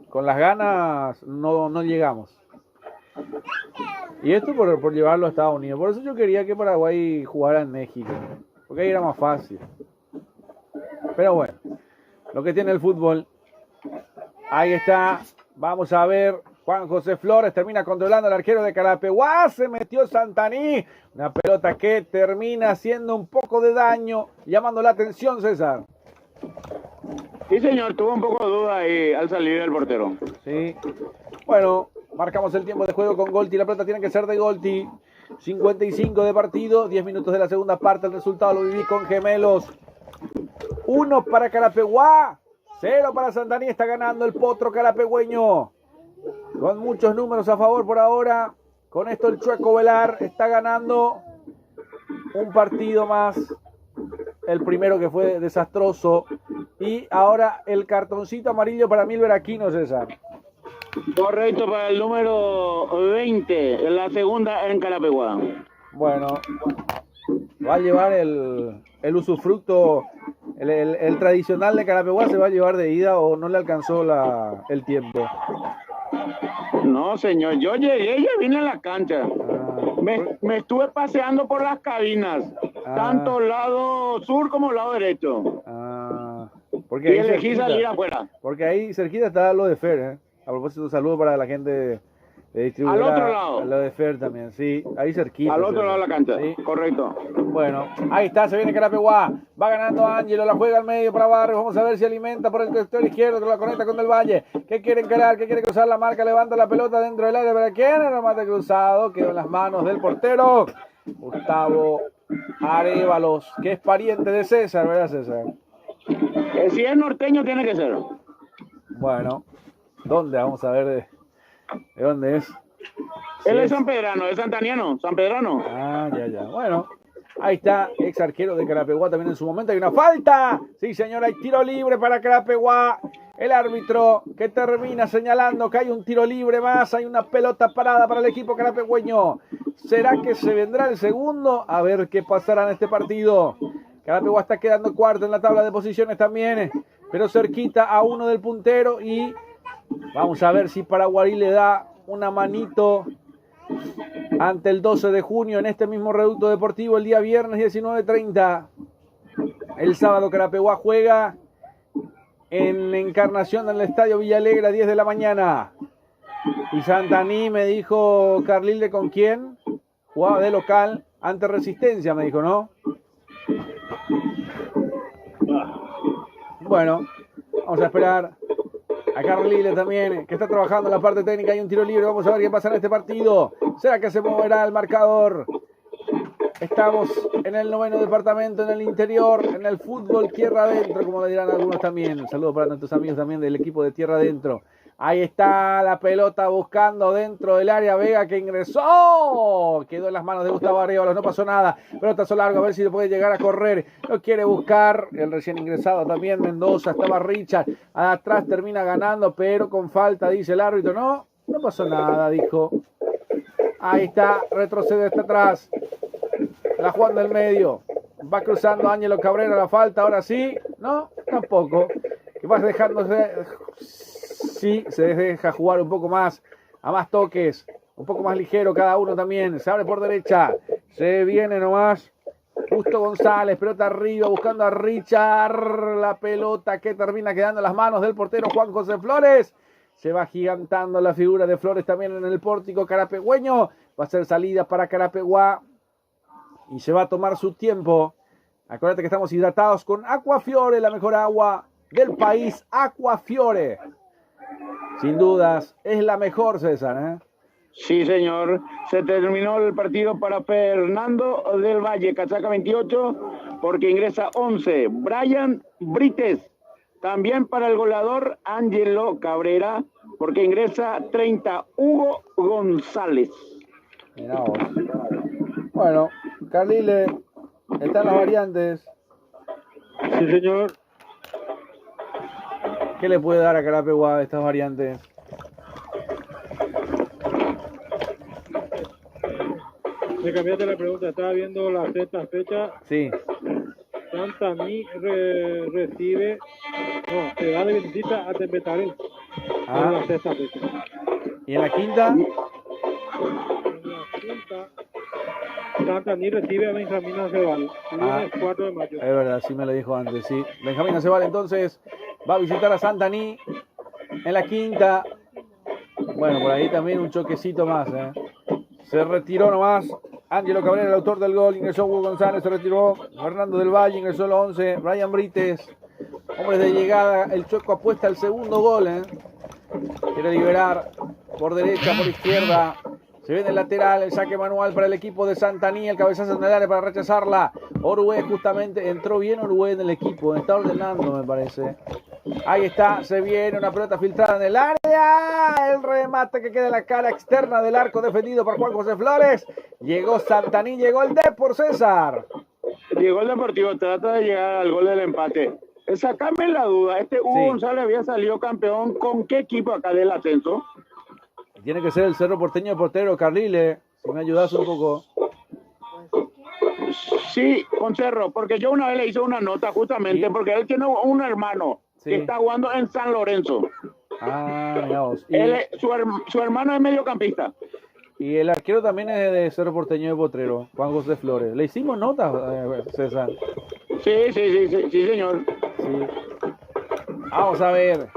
Con las ganas no llegamos. Y esto por llevarlo a Estados Unidos. Por eso yo quería que Paraguay jugara en México, porque ahí era más fácil. Pero bueno, lo que tiene el fútbol. Ahí está. Vamos a ver. Juan José Flores termina controlando al arquero de Carapeguá. Se metió Santaní. Una pelota que termina haciendo un poco de daño. Llamando la atención, César.
Sí, señor. Tuvo un poco de duda ahí al salir el portero.
Sí. Bueno, marcamos el tiempo de juego con Golti. La pelota tiene que ser de Golti. 55 de partido. 10 minutos de la segunda parte. El resultado lo viví con Gemelos. 1 para Carapeguá. 0 para Santaní. Está ganando el potro carapegüeño. Con muchos números a favor por ahora. Con esto el Chueco Velar está ganando un partido más. El primero que fue desastroso. Y ahora el cartoncito amarillo para Milber Aquino, César.
Correcto, para el número 20. En la segunda en Carapeguá.
Bueno, va a llevar el usufructo. El tradicional de Carapeguá se va a llevar de ida o no le alcanzó el tiempo.
No, señor, yo llegué y vine a la cancha. Me estuve paseando por las cabinas, tanto lado sur como lado derecho.
Porque
y elegí salir afuera.
Porque ahí cerquita está lo de Fer, ¿eh? A propósito, un saludo para la gente de distribuidora.
Al otro lado.
Lo de Fer también, sí, ahí cerquita.
Al otro lado de la cancha,
sí.
Correcto.
Bueno, ahí está, se viene Carapeguá. Va ganando Ángelo, la juega al medio para Barrios. Vamos a ver si alimenta por el sector izquierdo, que la conecta con Del Valle. ¿Qué quiere encarar? ¿Qué quiere cruzar la marca? Levanta la pelota dentro del área. ¿Para quién? El remate cruzado. Quedó en las manos del portero Gustavo Arévalos, que es pariente de César, ¿verdad, César?
Si es norteño, tiene que ser.
Bueno, ¿dónde? Vamos a ver de dónde es.
Él es sanpedrano, es santaniano, sanpedrano.
Ya. Bueno, Ahí está, ex arquero de Carapeguá también en su momento. Hay una falta. Sí, señor, hay tiro libre para Carapeguá. El árbitro que termina señalando que hay un tiro libre más. Hay una pelota parada para el equipo carapegüeño. ¿Será que se vendrá el segundo? A ver qué pasará en este partido. Carapeguá está quedando cuarto en la tabla de posiciones también, pero cerquita a uno del puntero. Y vamos a ver si Paraguarí le da una manito ante el 12 de junio en este mismo reducto deportivo el día viernes 19:30. El sábado Carapeguá juega en Encarnación en el Estadio Villalegre a 10 de la mañana. Y Santaní me dijo Carlile con quién jugaba de local ante Resistencia, me dijo, ¿no? Bueno, vamos a esperar a Carlile también, que está trabajando en la parte técnica. Hay un tiro libre, vamos a ver qué pasa en este partido. ¿Será que se moverá el marcador? Estamos en el 9º departamento, en el interior, en el fútbol tierra adentro, como le dirán algunos también. Un saludo para nuestros amigos también del equipo de tierra adentro. Ahí está la pelota buscando dentro del área. Vega que ingresó. Quedó en las manos de Gustavo Arevalo. No pasó nada. Pelotazo largo. A ver si le puede llegar a correr. Lo quiere buscar. El recién ingresado también. Mendoza. Estaba Richard. Atrás termina ganando. Pero con falta, dice el árbitro. No, no pasó nada, dijo. Ahí está. Retrocede hasta atrás. La Juan del medio. Va cruzando Ángelo Cabrera. La falta. Ahora sí. No, tampoco. Que vas dejándose... Sí, se deja jugar un poco más, a más toques, un poco más ligero cada uno también. Se abre por derecha, se viene nomás Justo González, pelota arriba, buscando a Richard. La pelota que termina quedando en las manos del portero Juan José Flores. Se va gigantando la figura de Flores también en el pórtico carapegüeño. Va a ser salida para Carapeguá y se va a tomar su tiempo. Acuérdate que estamos hidratados con Aquafiore, la mejor agua del país. Aquafiore. Sin dudas, es la mejor, César, ¿eh?
Sí, señor. Se terminó el partido para Fernando del Valle, casaca 28, porque ingresa 11. Brian Brites. También para el goleador Ángelo Cabrera, porque ingresa 30. Hugo González.
Mirá vos. Bueno, Carlile, están las variantes.
Sí, señor.
¿Qué le puede dar a Carapeguá estas variantes?
Me cambiaste la pregunta. Estaba viendo la sexta fecha.
Sí.
Santaní recibe... No, se da de visita a Tepetaré. En la sexta fecha.
¿Y en la quinta?
En la quinta, Santaní recibe a Benjamín Aceval. Lunes 4 de mayo.
Es verdad, sí me lo dijo antes, sí. Benjamín Aceval entonces va a visitar a Santaní en la quinta. Bueno, por ahí también un choquecito más, ¿eh? Se retiró nomás Ángelo Cabrera, el autor del gol. Ingresó Hugo González, se retiró Fernando del Valle, ingresó el 11. Brian Brites, hombres de llegada. El Chueco apuesta el segundo gol, ¿eh? Quiere liberar por derecha, por izquierda. Se viene el lateral, el saque manual para el equipo de Santaní. El cabezazo en el área para rechazarla. Orué justamente, entró bien Orué en el equipo. Está ordenando, me parece. Ahí está, se viene una pelota filtrada en el área. El remate que queda en la cara externa del arco defendido por Juan José Flores. Llegó Santaní, llegó el por César.
Llegó el Deportivo, trata de llegar al gol del empate. Sácame la duda, Hugo González había salido campeón. ¿Con qué equipo acá del ascenso?
Tiene que ser el Cerro Porteño de portero, Carlile. Si me ayudas un poco.
Sí, con Cerro, porque yo una vez le hice una nota justamente, porque él tiene un hermano que está jugando en San Lorenzo.
Mira vos.
Su hermano es mediocampista.
Y el arquero también es de Cerro Porteño de Potrero, Juan José Flores. ¿Le hicimos notas, César?
Sí, señor.
Sí. Vamos a ver.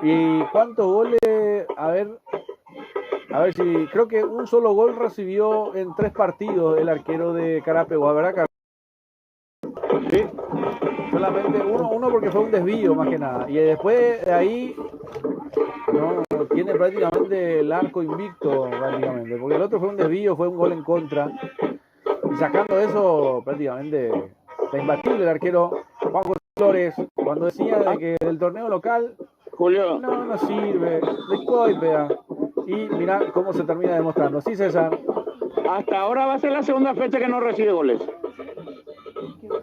¿Y cuántos goles? A ver si... Creo que un solo gol recibió en 3 partidos el arquero de Carapeguá, ¿verdad, Carlos?
Sí.
Solamente uno porque fue un desvío, más que nada. Y después de ahí... No, tiene prácticamente el arco invicto, prácticamente. Porque el otro fue un desvío, fue un gol en contra. Y sacando eso, prácticamente está imbatible el arquero Juan José Flores. Cuando decía de que del torneo local...
Julio.
No sirve. Y mirá cómo se termina demostrando. Sí, César.
Hasta ahora va a ser la segunda fecha que no recibe goles.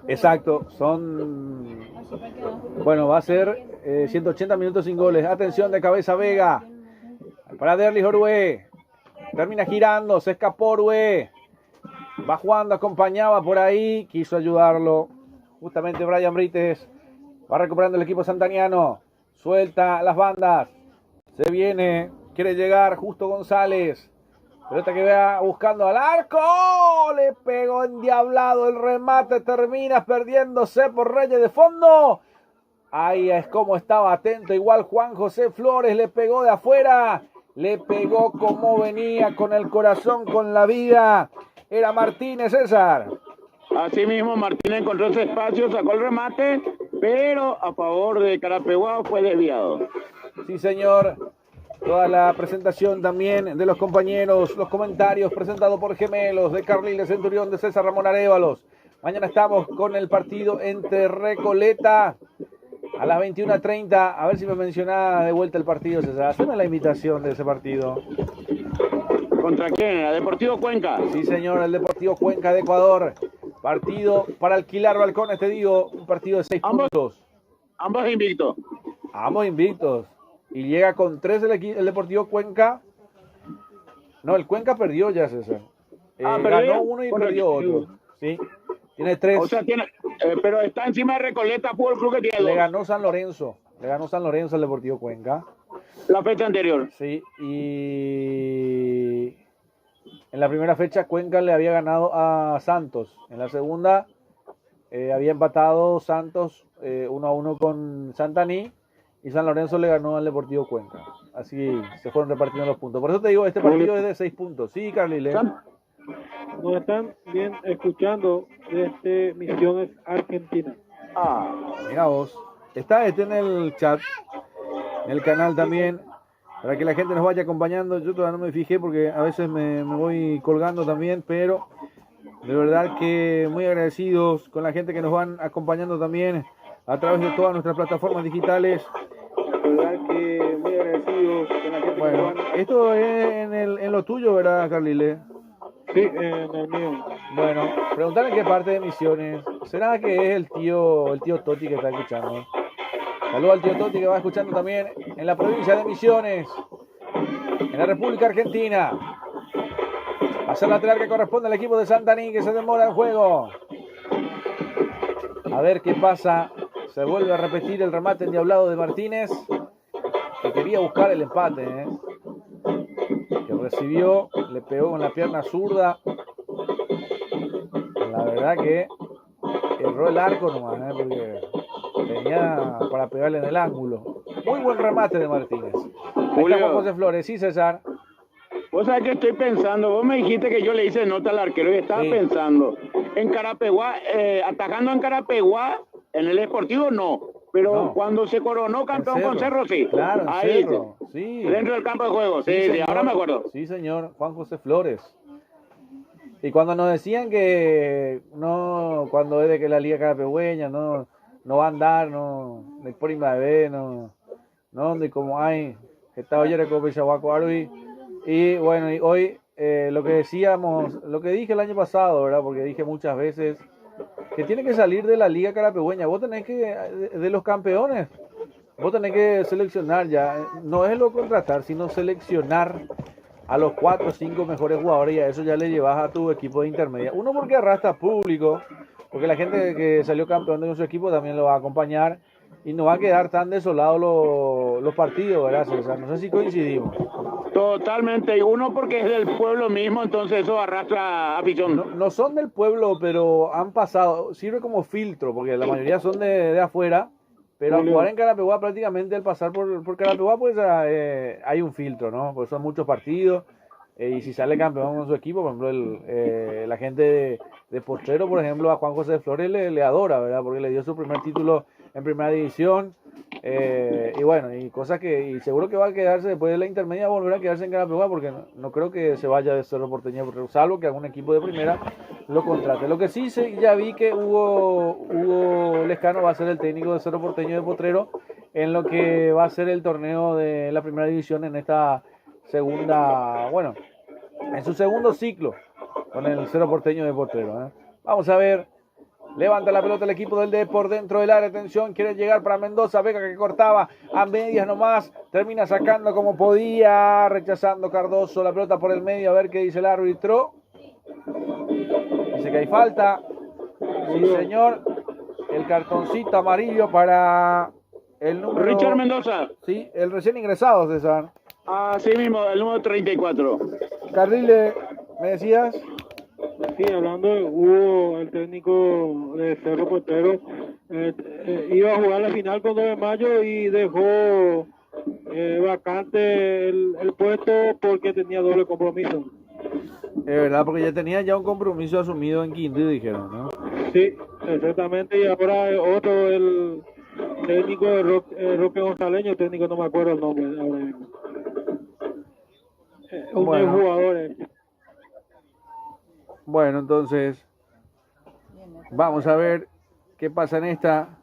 Exacto, bueno, va a ser 180 minutos sin goles. Atención de cabeza Vega. Para Derlis Orue. Termina girando, se escapó Orue. Va jugando, acompañaba por ahí. Quiso ayudarlo. Justamente Brian Brites. Va recuperando el equipo santaniano. Suelta las bandas. Se viene. Quiere llegar Justo González. Pelota que va buscando al arco. Le pegó endiablado el remate. Termina perdiéndose por Reyes de fondo. Ahí es como estaba atento. Igual Juan José Flores le pegó de afuera. Le pegó como venía, con el corazón, con la vida. Era Martínez, César.
Así mismo Martínez encontró ese espacio, sacó el remate, pero a favor de Carapeguá fue desviado.
Sí, señor. Toda la presentación también de los compañeros, los comentarios presentados por Gemelos, de Carliles Centurión, de César Ramón Arévalos. Mañana estamos con el partido entre Recoleta a las 21:30. A ver si me mencionaba de vuelta el partido, César. Haceme la invitación de ese partido.
¿Contra quién? ¿A Deportivo Cuenca?
Sí, señor, el Deportivo Cuenca de Ecuador. Partido para alquilar balcones, te digo. Un partido de 6 puntos.
Ambos invictos.
Ambos invictos. Y llega con 3 el Deportivo Cuenca. No, el Cuenca perdió ya, César. Ganó uno y perdió otro. Sí. Tiene 3.
O sea, pero está encima de Recoleta Fútbol Club que tiene 2.
Le ganó San Lorenzo al Deportivo Cuenca.
La fecha anterior.
Sí, y en la primera fecha Cuenca le había ganado a Santos. En la segunda había empatado Santos 1-1 con Santaní. Y San Lorenzo le ganó al Deportivo Cuenca. Así se fueron repartiendo los puntos. Por eso te digo, este partido es de 6 puntos. Sí, Carlile.
Nos están bien escuchando desde Misiones, Argentina.
Mira vos. Está en el chat, en el canal también, para que la gente nos vaya acompañando. Yo todavía no me fijé porque a veces me voy colgando también, pero de verdad que muy agradecidos con la gente que nos van acompañando también a través de todas nuestras plataformas digitales. De verdad que muy agradecidos con la gente. Bueno, esto es en lo tuyo, ¿verdad, Carlile?
Sí, en el mío.
Bueno, preguntarle qué parte de Misiones. ¿Será que es el tío Toti que está escuchando? Saludos al tío Toti que va escuchando también en la provincia de Misiones, en la República Argentina. Va a ser lateral que corresponde al equipo de Santaní, que se demora el juego. A ver qué pasa. Se vuelve a repetir el remate endiablado de Martínez, que quería buscar el empate, que recibió, le pegó con la pierna zurda. La verdad que erró el arco nomás, porque tenía para pegarle en el ángulo. Muy buen remate de Martínez. Ahí está Juan José Flores. Sí, César.
Vos sabés que estoy pensando, vos me dijiste que yo le hice nota al arquero y estaba pensando en Carapeguá, atajando en Carapeguá, en el Deportivo no, pero cuando se coronó campeón con Cerro, sí.
Claro, en
ahí
Cerro, sí.
Dentro del campo de juego, sí, ahora me acuerdo.
Sí, señor, Juan José Flores. Y cuando nos decían que no, cuando es de que la Liga Carapegüeña no va a andar, no, de por Invabe, no, de como hay, estaba ayer con Pichahuaco Arui. Y bueno, y hoy lo que decíamos, lo que dije el año pasado, ¿verdad? Porque dije muchas veces que tiene que salir de la Liga Carapegüeña. Vos tenés que, de los campeones, vos tenés que seleccionar ya. No es lo contratar, sino seleccionar a los 4 o 5 mejores jugadores y a eso ya le llevas a tu equipo de intermedia. Uno, porque arrastra público, porque la gente que salió campeón de su equipo también lo va a acompañar y no va a quedar tan desolados los partidos, ¿verdad, César? No sé si coincidimos.
Totalmente, y uno porque es del pueblo mismo, entonces eso arrastra afición.
No son del pueblo, pero han pasado, sirve como filtro, porque la mayoría son de afuera, pero al jugar en Carapeguá prácticamente al pasar por Carapeguá pues hay un filtro, ¿no? Pues son muchos partidos, y si sale campeón con su equipo, por ejemplo, la gente de Potrero, por ejemplo, a Juan José Flores le adora, ¿verdad? Porque le dio su primer título en primera división. Y bueno, y cosas que, y seguro que va a quedarse después de la intermedia, volver a quedarse en Carapeguá, porque no creo que se vaya de Cerro Porteño, salvo que algún equipo de primera lo contrate. Lo que sí ya vi que Hugo Lescano va a ser el técnico de Cerro Porteño de Potrero en lo que va a ser el torneo de la primera división en esta segunda, bueno, en su segundo ciclo. con el Cerro Porteño de portero. Vamos a ver. Levanta la pelota el equipo del Depor dentro del área. Atención, quiere llegar para Mendoza. Vega que cortaba a medias nomás. Termina sacando como podía. Rechazando Cardoso la pelota por el medio. A ver qué dice el árbitro. Dice que hay falta. Sí, señor. El cartoncito amarillo para el número...
Richard Mendoza.
Sí, el recién ingresado, César.
Así mismo, el número 34.
Carrile, ¿me decías?
Sí, hablando de Hugo, el técnico de Cerro Portero, iba a jugar la final con 2 de mayo y dejó vacante el puesto porque tenía doble compromiso.
Es verdad, porque ya tenía un compromiso asumido en Quindío, dijeron, ¿no?
Sí, exactamente, y ahora otro, el técnico de Roque Gonzaleño, el técnico no me acuerdo el nombre ahora mismo. Un buen jugador.
Bueno, entonces vamos a ver qué pasa en esta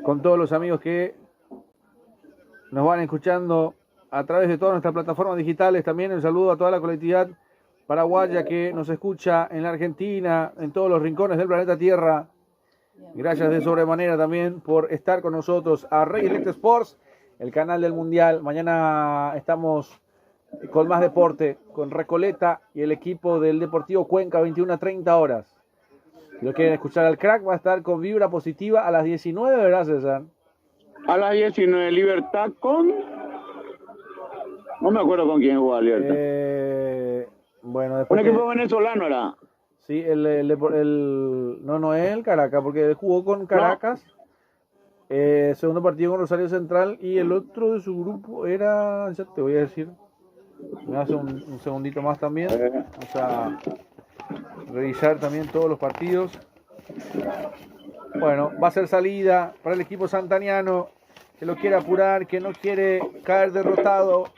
con todos los amigos que nos van escuchando a través de todas nuestras plataformas digitales. También un saludo a toda la colectividad paraguaya que nos escucha en la Argentina, en todos los rincones del planeta Tierra. Gracias de sobremanera también por estar con nosotros a Rey Elect Sports, el canal del Mundial. Mañana estamos con más deporte, con Recoleta y el equipo del Deportivo Cuenca, 21 a 30 horas. Si lo quieren escuchar al crack, va a estar con Vibra Positiva a las 19, ¿verdad, César?
A las 19, Libertad con... No me acuerdo con quién jugaba Libertad.
Bueno, después...
Un equipo venezolano era.
Sí, no es el Caracas, porque jugó con Caracas. No. Segundo partido con Rosario Central y el otro de su grupo era... Ya te voy a decir... Me hace un segundito más también. Vamos a revisar también todos los partidos. Bueno, va a ser salida para el equipo santaniano, que lo quiere apurar, que no quiere caer derrotado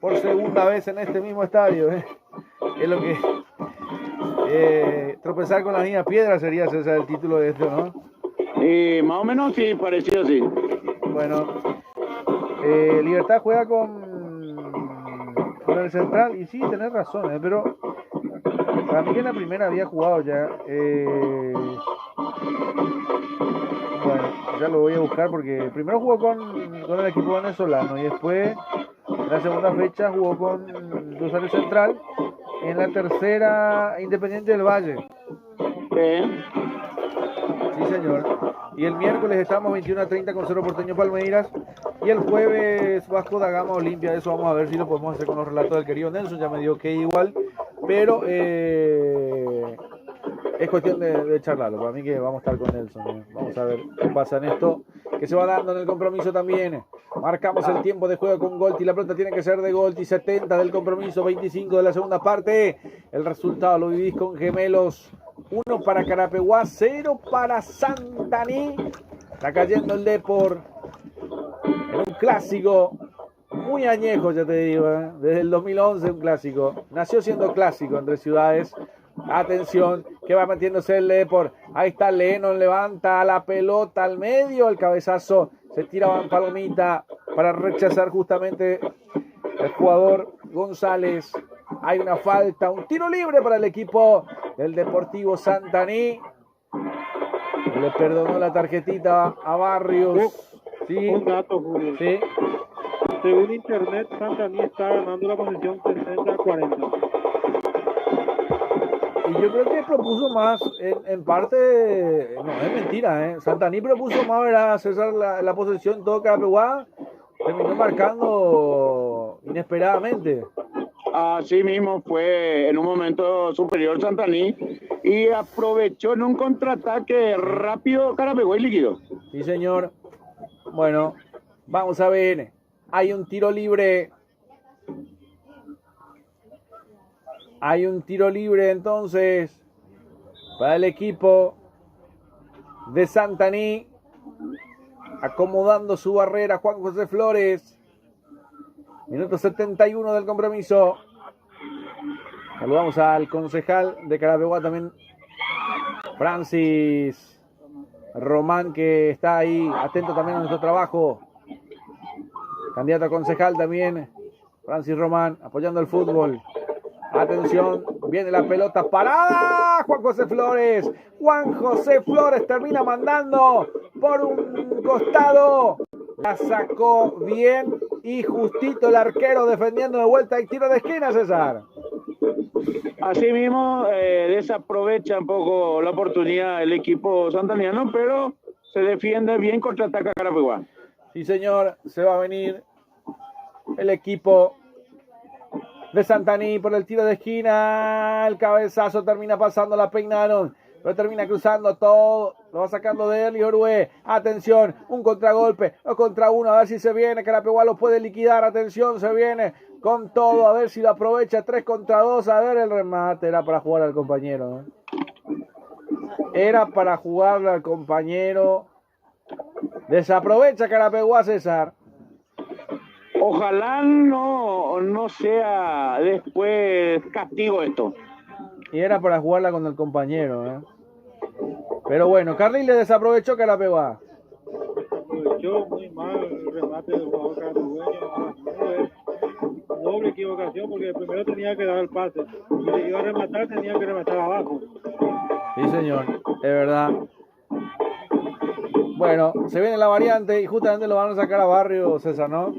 por segunda vez en este mismo estadio. Es lo que... tropezar con las mismas piedras sería ese el título de esto, ¿no?
Más o menos sí, parecido sí.
Bueno, Libertad juega con el Central, y sí, tenés razón, pero para mí que en la primera había jugado ya. Bueno, ya lo voy a buscar porque primero jugó con el equipo venezolano y después en la segunda fecha jugó con Rosario Central, en la tercera Independiente del Valle. Sí, señor. Y el miércoles estamos 21 a 30 con Cerro Porteño Palmeiras. Y el jueves Vasco da Gama Olimpia. Eso vamos a ver si lo podemos hacer con los relatos del querido Nelson. Ya me dijo que igual. Pero es cuestión de charlarlo. Para mí que vamos a estar con Nelson. Vamos a ver qué pasa en esto, que se va dando en el compromiso también. Marcamos el tiempo de juego con Golti. La pelota tiene que ser de Golti. 70 del compromiso, 25 de la segunda parte. El resultado lo vivís con Gemelos. 1 para Carapeguá, 0 para Santaní. Está cayendo el Depor en un clásico muy añejo, ya te digo, desde el 2011 un clásico. Nació siendo clásico entre ciudades. Atención, que va metiéndose el Depor. Ahí está Lennon, levanta la pelota al medio. El cabezazo se tira en palomita para rechazar justamente el jugador González. Hay una falta, un tiro libre para el equipo del Deportivo Santaní. Le perdonó la tarjetita a Barrios. Sí.
Un dato, Julio.
Sí.
Según internet, Santaní está ganando la posición 60-40.
Y yo creo que propuso más, en parte, no es mentira, Santaní propuso más, ¿verdad? César, la posesión todo Carapeguá terminó marcando inesperadamente.
Así mismo fue en un momento superior Santaní y aprovechó en un contraataque rápido Carapeguá y líquido.
Sí, señor. Bueno, vamos a ver. Hay un tiro libre. Hay un tiro libre entonces para el equipo de Santaní. Acomodando su barrera Juan José Flores. Minuto 71 del compromiso. Saludamos al concejal de Carapeguá también, Francis Román, que está ahí atento también a nuestro trabajo. Candidato a concejal también, Francis Román, apoyando el fútbol. Atención, viene la pelota parada. Juan José Flores. Juan José Flores termina mandando por un costado. La sacó bien y justito el arquero defendiendo de vuelta. Y tiro de esquina, César.
Así mismo desaprovecha un poco la oportunidad el equipo santaniano, pero se defiende bien, contraataca Carapeguá.
Sí, señor, se va a venir el equipo de Santaní por el tiro de esquina. El cabezazo termina pasando, la peinaron, pero termina cruzando todo. Lo va sacando de él y Orue. Atención, un contragolpe, 2 contra 1, a ver si se viene. Carapeguá lo puede liquidar. Atención, se viene con todo, a ver si lo aprovecha. 3 contra 2, a ver el remate. Era para jugar al compañero, ¿eh? Era para jugarle al compañero. Desaprovecha Carapeguá, César.
Ojalá no sea después castigo esto.
Y era para jugarla con el compañero, ¿eh? Pero bueno, Carly le desaprovechó Carapeguá.
Aprovechó muy mal el remate del jugador carapegueño. Doble equivocación porque primero tenía que dar el pase. Si le iba a rematar, tenía que rematar abajo.
Sí, señor, es verdad. Bueno, se viene la variante y justamente lo van a sacar a Barrio, César, ¿no?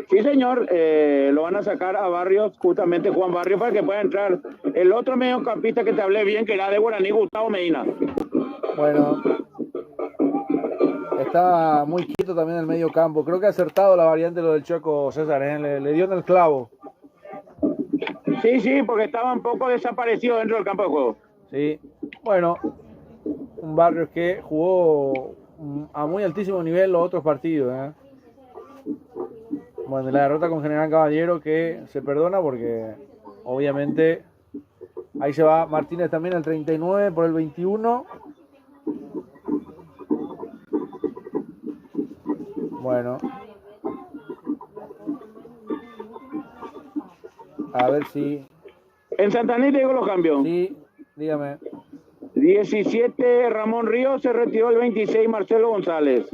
Sí, señor, lo van a sacar a Barrios, justamente Juan Barrios, para que pueda entrar el otro mediocampista que te hablé bien, que era de Guaraní, Gustavo Medina.
Bueno, está muy quieto también el medio campo. Creo que ha acertado la variante lo del Choco, César, ¿eh? Le dio en el clavo.
Sí, porque estaba un poco desaparecido dentro del campo de juego.
Sí, bueno, un Barrios que jugó a muy altísimo nivel los otros partidos, ¿eh? Bueno, la derrota con General Caballero que se perdona porque obviamente ahí se va Martínez también al 39 por el 21. Bueno, a ver si...
En Santaní te digo los cambios.
Sí, dígame.
17 Ramón Ríos, se retiró el 26 Marcelo González.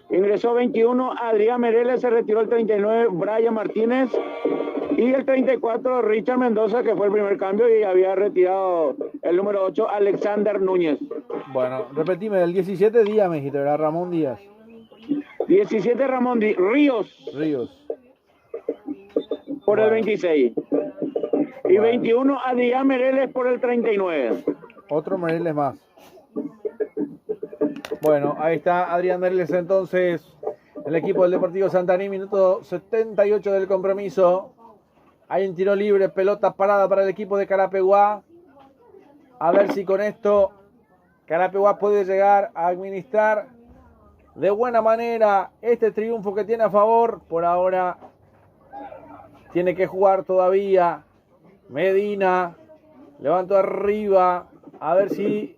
Ingresó 21 Adrián Mereles, se retiró el 39 Brian Martínez y el 34 Richard Mendoza, que fue el primer cambio, y había retirado el número 8 Alexander Núñez.
Bueno, repetime, el 17 Díaz me dijiste, ¿verdad? Ramón Díaz.
17 Ramón Ríos por el 26 y 21 Adrián Mereles por el 39.
Otro Mereles más. Bueno, ahí está Adrián Mereles entonces, el equipo del Deportivo Santaní, minuto 78 del compromiso. Hay un tiro libre, pelota parada para el equipo de Carapeguá. A ver si con esto Carapeguá puede llegar a administrar de buena manera este triunfo que tiene a favor. Por ahora tiene que jugar todavía Medina. Levantó arriba, a ver si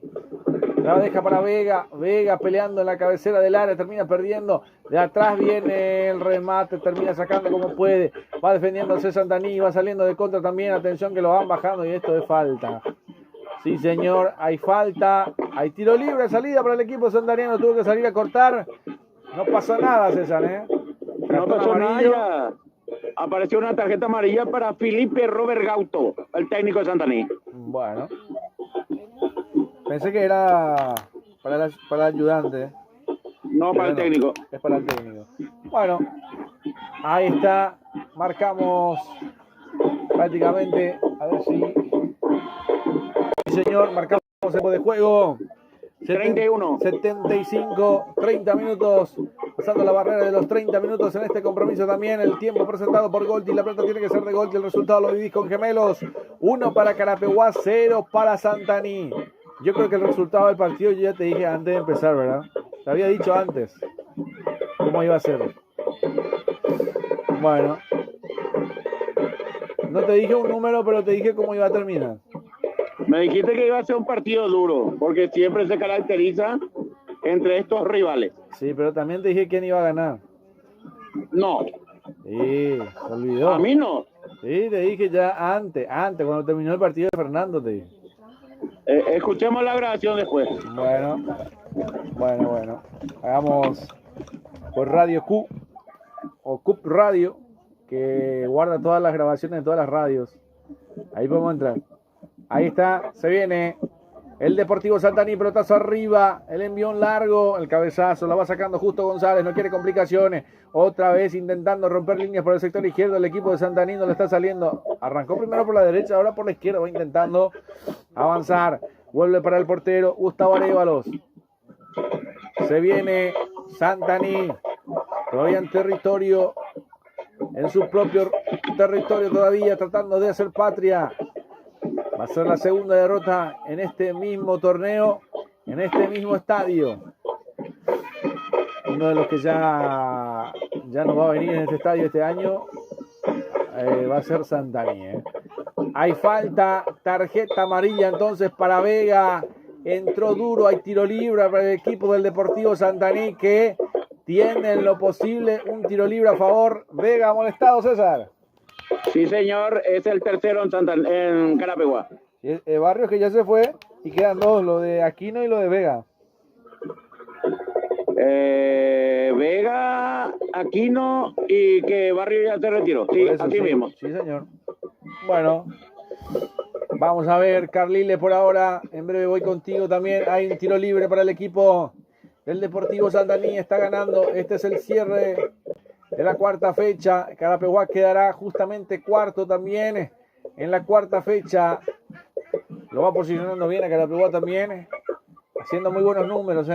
la deja para Vega. Vega peleando en la cabecera del área, termina perdiendo. De atrás viene el remate, termina sacando como puede. Va defendiéndose Santaní, va saliendo de contra también. Atención que lo van bajando y esto es falta. Sí, señor, hay falta. Hay tiro libre, salida para el equipo santaniano. Tuvo que salir a cortar. No pasó nada, César, ¿eh?
No pasó nada. Apareció una tarjeta amarilla para Felipe Robert Gauto, el técnico de Santaní.
Bueno. Pensé que era para el ayudante.
No, para el técnico.
Es para el técnico. Bueno, ahí está. Marcamos prácticamente. A ver si... Sí, señor, marcamos el tiempo de juego.
31.
75, 30 minutos. Pasando la barrera de los 30 minutos en este compromiso también. El tiempo presentado por Golti. La pelota tiene que ser de Golti. El resultado lo vivís con gemelos. 1 para Carapeguá, 0 para Santaní. Yo creo que el resultado del partido yo ya te dije antes de empezar, ¿verdad? Te había dicho antes cómo iba a ser. Bueno. No te dije un número, pero te dije cómo iba a terminar.
Me dijiste que iba a ser un partido duro, porque siempre se caracteriza entre estos rivales.
Sí, pero también te dije quién iba a ganar.
No.
Sí, se olvidó.
A mí no.
Sí, te dije ya antes, cuando terminó el partido de Fernando, te dije.
Escuchemos la grabación después.
Bueno. Hagamos por Radio Q o CUP Radio, que guarda todas las grabaciones de todas las radios. Ahí podemos entrar. Ahí está, se viene el Deportivo Santaní, pelotazo arriba, el envión largo, el cabezazo, la va sacando justo González, no quiere complicaciones. Otra vez intentando romper líneas por el sector izquierdo, el equipo de Santaní no le está saliendo. Arrancó primero por la derecha, ahora por la izquierda, va intentando avanzar. Vuelve para el portero, Gustavo Arévalos. Se viene Santaní, todavía en territorio, en su propio territorio todavía, tratando de hacer patria. Va a ser la segunda derrota en este mismo torneo, en este mismo estadio. Uno de los que ya no va a venir en este estadio este año va a ser Santaní. Hay falta, tarjeta amarilla entonces para Vega. Entró duro, hay tiro libre para el equipo del Deportivo Santaní que tiene en lo posible un tiro libre a favor. Vega molestado, César.
Sí, señor, es el tercero en Carapeguá.
Barrios que ya se fue y quedan dos, lo de Aquino y lo de Vega.
Vega, Aquino y que Barrio ya se retiró. Sí,
Eso,
así
sí,
mismo.
Sí, señor. Bueno, vamos a ver, Carlile, por ahora. En breve voy contigo también. Hay un tiro libre para el equipo del Deportivo Santaní. Está ganando. Este es el cierre de la cuarta fecha. Carapeguá quedará justamente cuarto también en la cuarta fecha. Lo va posicionando bien a Carapeguá también. Haciendo muy buenos números,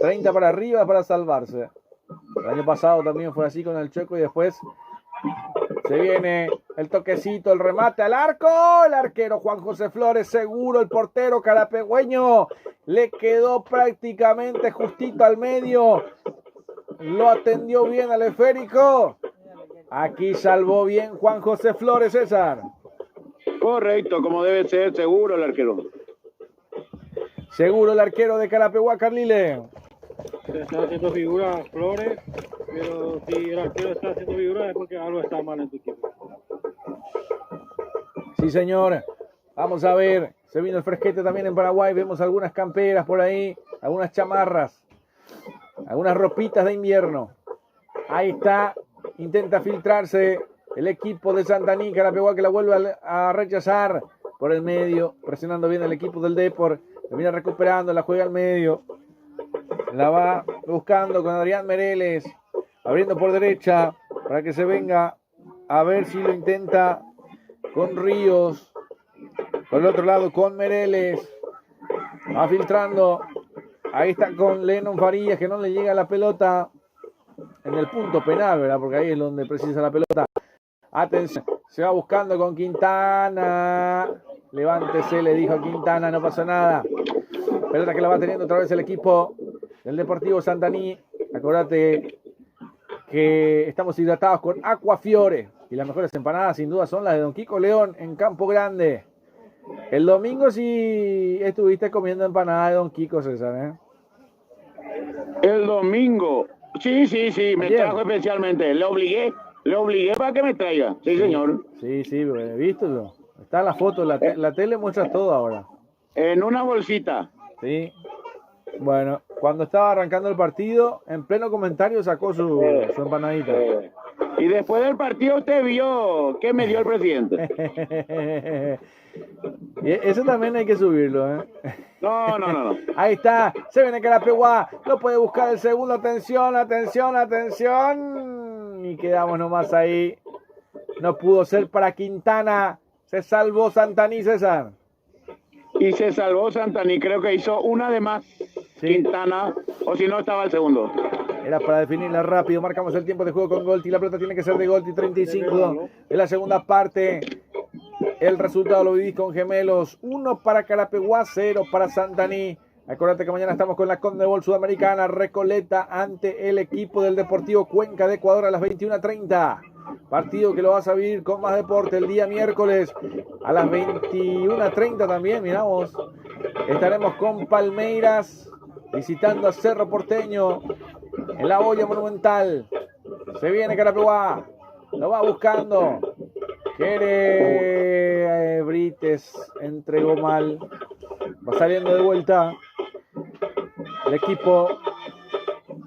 30 para arriba para salvarse. El año pasado también fue así con el Checo y después se viene el toquecito, el remate al arco. El arquero Juan José Flores, seguro el portero carapegüeño. Le quedó prácticamente justito al medio. Lo atendió bien al esférico. Aquí salvó bien Juan José Flores, César.
Correcto, como debe ser, seguro el arquero.
Seguro el arquero de Carapeguá, Carlile.
Se está haciendo figura Flores, pero si el arquero está haciendo figura es porque algo está mal en tu equipo.
Sí, señor. Vamos a ver. Se vino el fresquete también en Paraguay. Vemos algunas camperas por ahí, algunas chamarras, algunas ropitas de invierno. Ahí está. Intenta filtrarse el equipo de Santaní. Carapeguá que la vuelve a rechazar por el medio, presionando bien el equipo del Depor. Termina recuperando, la juega al medio. La va buscando con Adrián Mereles, abriendo por derecha para que se venga a ver si lo intenta con Ríos. Por el otro lado con Mereles. Va filtrando. Ahí está con Lennon Farías que no le llega la pelota en el punto penal, ¿verdad? Porque ahí es donde precisa la pelota. Atención, se va buscando con Quintana. Levántese, le dijo a Quintana, no pasa nada. Pelota que la va teniendo otra vez el equipo del Deportivo Santaní. Acordate que estamos hidratados con Aquafiore. Y las mejores empanadas sin duda son las de Don Kiko León en Campo Grande. El domingo sí estuviste comiendo empanadas de Don Kiko, César,
El domingo. Sí, me
Ayer.
trajo especialmente. Le obligué para que me traiga. Sí, señor.
Sí, he visto. Está la foto, la tele muestra todo ahora.
En una bolsita.
Sí. Bueno, cuando estaba arrancando el partido, en pleno comentario sacó su empanadita.
Y después del partido usted vio que me dio el presidente.
Y eso también hay que subirlo,
No.
Ahí está, se viene Carapeguá, lo puede buscar el segundo, atención. Y quedamos nomás ahí. No pudo ser para Quintana. Se salvó Santaní, César.
Y se salvó Santaní, creo que hizo una de más.
Sí.
Quintana, o si no estaba el segundo.
Era para definirla rápido. Marcamos el tiempo de juego con Golti. La pelota tiene que ser de Golti. 35 de la segunda parte. El resultado lo vivís con Gemelos. 1 para Carapeguá, 0 para Santaní. Acuérdate que mañana estamos con la Conmebol Sudamericana. Recoleta ante el equipo del Deportivo Cuenca de Ecuador a las 21:30. Partido que lo vas a vivir con más deporte el día miércoles a las 21:30 también. Miramos, estaremos con Palmeiras visitando a Cerro Porteño en la olla monumental. Se viene Carapeguá, lo va buscando. Quiere Brites, entregó mal. Va saliendo de vuelta el equipo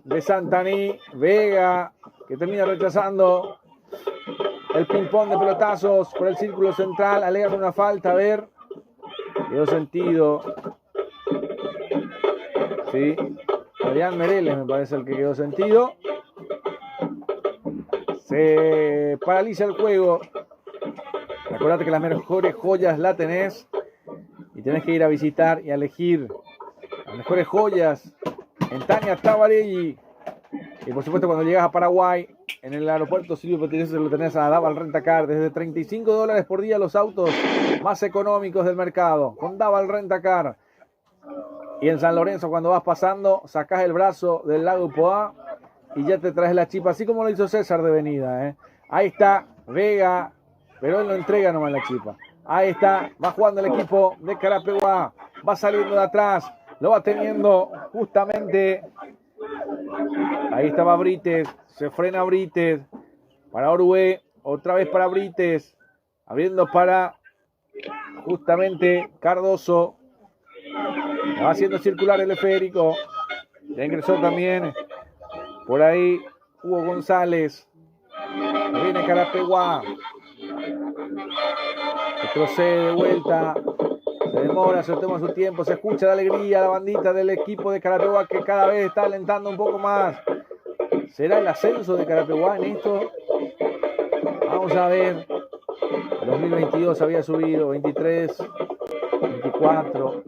de Santaní. Vega que termina rechazando. el ping-pong de pelotazos por el círculo central. Alegan una falta, a ver. Quedó sentido. Sí. Adrián Mereles me parece el que quedó sentido. Se paraliza el juego. Acordate que las mejores joyas la tenés. Y tenés que ir a visitar y a elegir las mejores joyas en Tania Tabarelli. Y por supuesto cuando llegas a Paraguay, en el aeropuerto Silvio Pettirossi lo tenés a Daval Rentacar. Desde $35 por día los autos más económicos del mercado. Con Daval Rentacar. Y en San Lorenzo cuando vas pasando, sacás el brazo del lago Poá y ya te traes la chipa. Así como lo hizo César de venida. Ahí está Vega, pero él no entrega nomás la chipa. Ahí está, va jugando el equipo de Carapeguá. Va saliendo de atrás. Lo va teniendo justamente. Ahí estaba Brites. Se frena Brites. Para Orué. Otra vez para Brites. Abriendo para justamente Cardoso. Va haciendo circular el esférico. Ya ingresó también. Por ahí Hugo González. Viene Carapeguá. Retrocede de vuelta. Se demora, se toma su tiempo. Se escucha la alegría, la bandita del equipo de Carapeguá que cada vez está alentando un poco más. ¿Será el ascenso de Carapeguá en esto? Vamos a ver. 2022 había subido. 23, 24,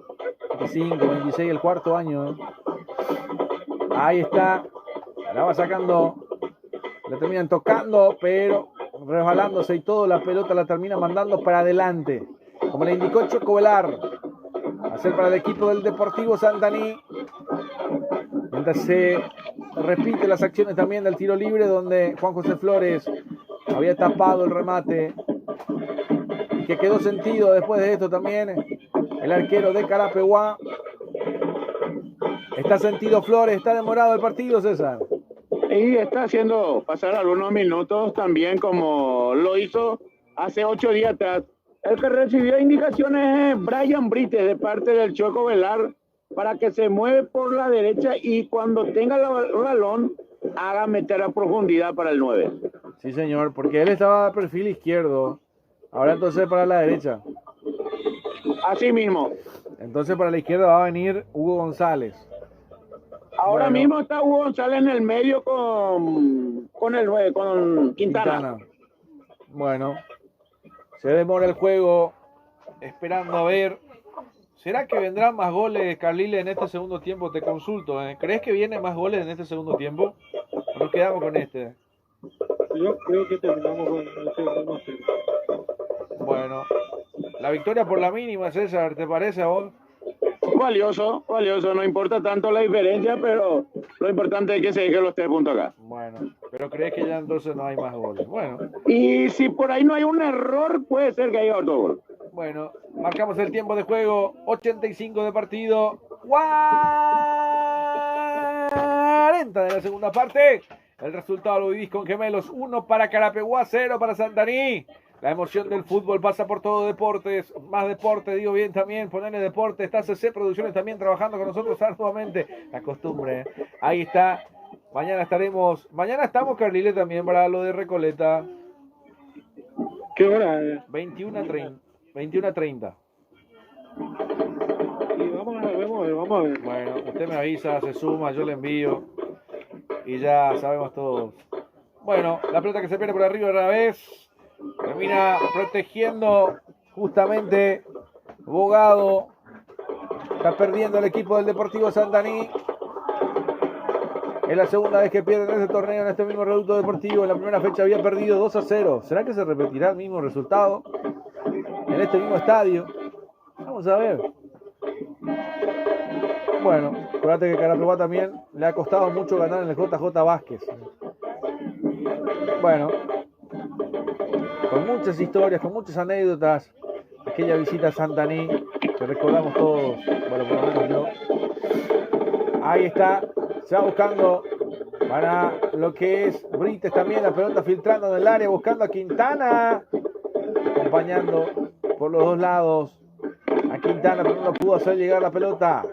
25, 26, el cuarto año. Ahí está. La va sacando. La terminan tocando, pero resbalándose y todo, la pelota la termina mandando para adelante. Como le indicó Choco Velar. Va a ser para el equipo del Deportivo Santaní. Mientras se repite las acciones también del tiro libre, donde Juan José Flores había tapado el remate. Y que quedó sentido después de esto también. El arquero de Carapeguá. Está sentido Flores, está demorado el partido, César.
Y está haciendo pasar algunos minutos también como lo hizo hace 8 días atrás. El que recibió indicaciones es Brian Brites de parte del Choco Velar para que se mueve por la derecha y cuando tenga el balón haga meter a profundidad para el 9.
Sí, señor, porque él estaba a perfil izquierdo. Ahora entonces para la derecha.
Así mismo.
Entonces para la izquierda va a venir Hugo González.
Ahora mismo está Hugo González en el medio con el 9, con Quintana.
Bueno, se demora el juego, esperando a ver. ¿Será que vendrán más goles, Carlile, en este segundo tiempo? Te consulto. ¿Crees que vienen más goles en este segundo tiempo? ¿O nos quedamos con este?
Yo creo que terminamos con este 1-0.
Bueno, la victoria por la mínima, César, ¿te parece a vos?
Valioso, no importa tanto la diferencia, pero lo importante es que se dejen los 3 puntos acá.
Bueno, pero crees que ya entonces no hay más goles. Bueno.
Y si por ahí no hay un error, puede ser que haya otro gol.
Bueno, marcamos el tiempo de juego, 85 de partido, 40 de la segunda parte. El resultado lo vivís con Gemelos, 1 para Carapeguá, 0 para Santaní. La emoción del fútbol pasa por todo deportes, más deporte, digo bien también, ponerle deporte. Está CC Producciones también trabajando con nosotros arduamente. La costumbre, ahí está. Mañana estamos, Carlile, también para lo de Recoleta.
¿Qué hora?
21:30.
Y vamos a ver.
Bueno, usted me avisa, se suma, yo le envío. Y ya sabemos todos. Bueno, la pelota que se pierde por arriba otra vez. Termina protegiendo justamente Bogado. Está perdiendo el equipo del Deportivo Santaní. Es la segunda vez que pierden ese torneo en este mismo reducto deportivo. En la primera fecha había perdido 2-0. ¿Será que se repetirá el mismo resultado en este mismo estadio? Vamos a ver. Bueno, acuérdate que Carapeguá también le ha costado mucho ganar en el JJ Vázquez. Bueno, con muchas historias, con muchas anécdotas, aquella visita a Santaní que recordamos todos, bueno, por lo menos yo. Ahí está, se va buscando para lo que es Brites también, la pelota filtrando en el área, buscando a Quintana, acompañando por los dos lados a Quintana, pero no pudo hacer llegar la pelota.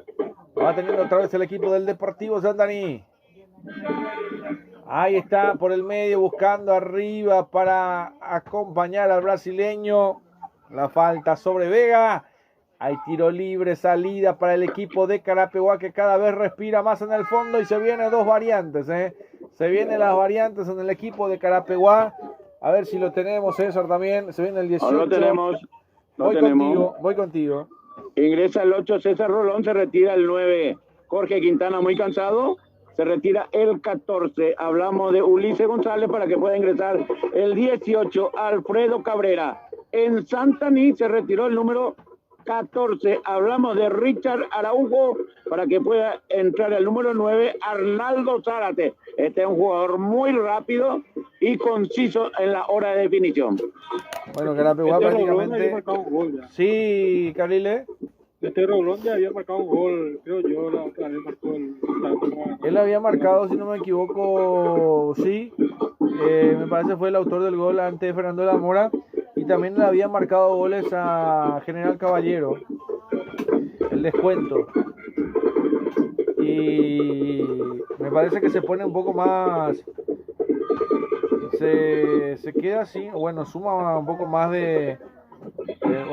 Va teniendo otra vez el equipo del Deportivo Santaní. Ahí está por el medio buscando arriba para acompañar al brasileño. La falta sobre Vega. Hay tiro libre, salida para el equipo de Carapeguá que cada vez respira más en el fondo y se vienen dos variantes. Se vienen las variantes en el equipo de Carapeguá. A ver si lo tenemos, César, también. Se viene el 18.
No lo tenemos.
Voy contigo.
Ingresa el 8 César Rolón, se retira el 9 Jorge Quintana, muy cansado. Se retira el 14. Hablamos de Ulises González para que pueda ingresar el 18 Alfredo Cabrera. En Santaní se retiró el número 14. Hablamos de Richard Araujo para que pueda entrar el número 9 Arnaldo Zárate. Este es un jugador muy rápido y conciso en la hora de definición.
Bueno, Carapeguá prácticamente. Sí, Carile.
Este Rolón ya había marcado un gol, creo yo, la otra vez marcó
Él había marcado, si no me equivoco, sí. Me parece fue el autor del gol ante Fernando de la Mora. Y también le había marcado goles a General Caballero. El descuento. Y me parece que se pone un poco más. Se queda así, bueno, suma un poco más de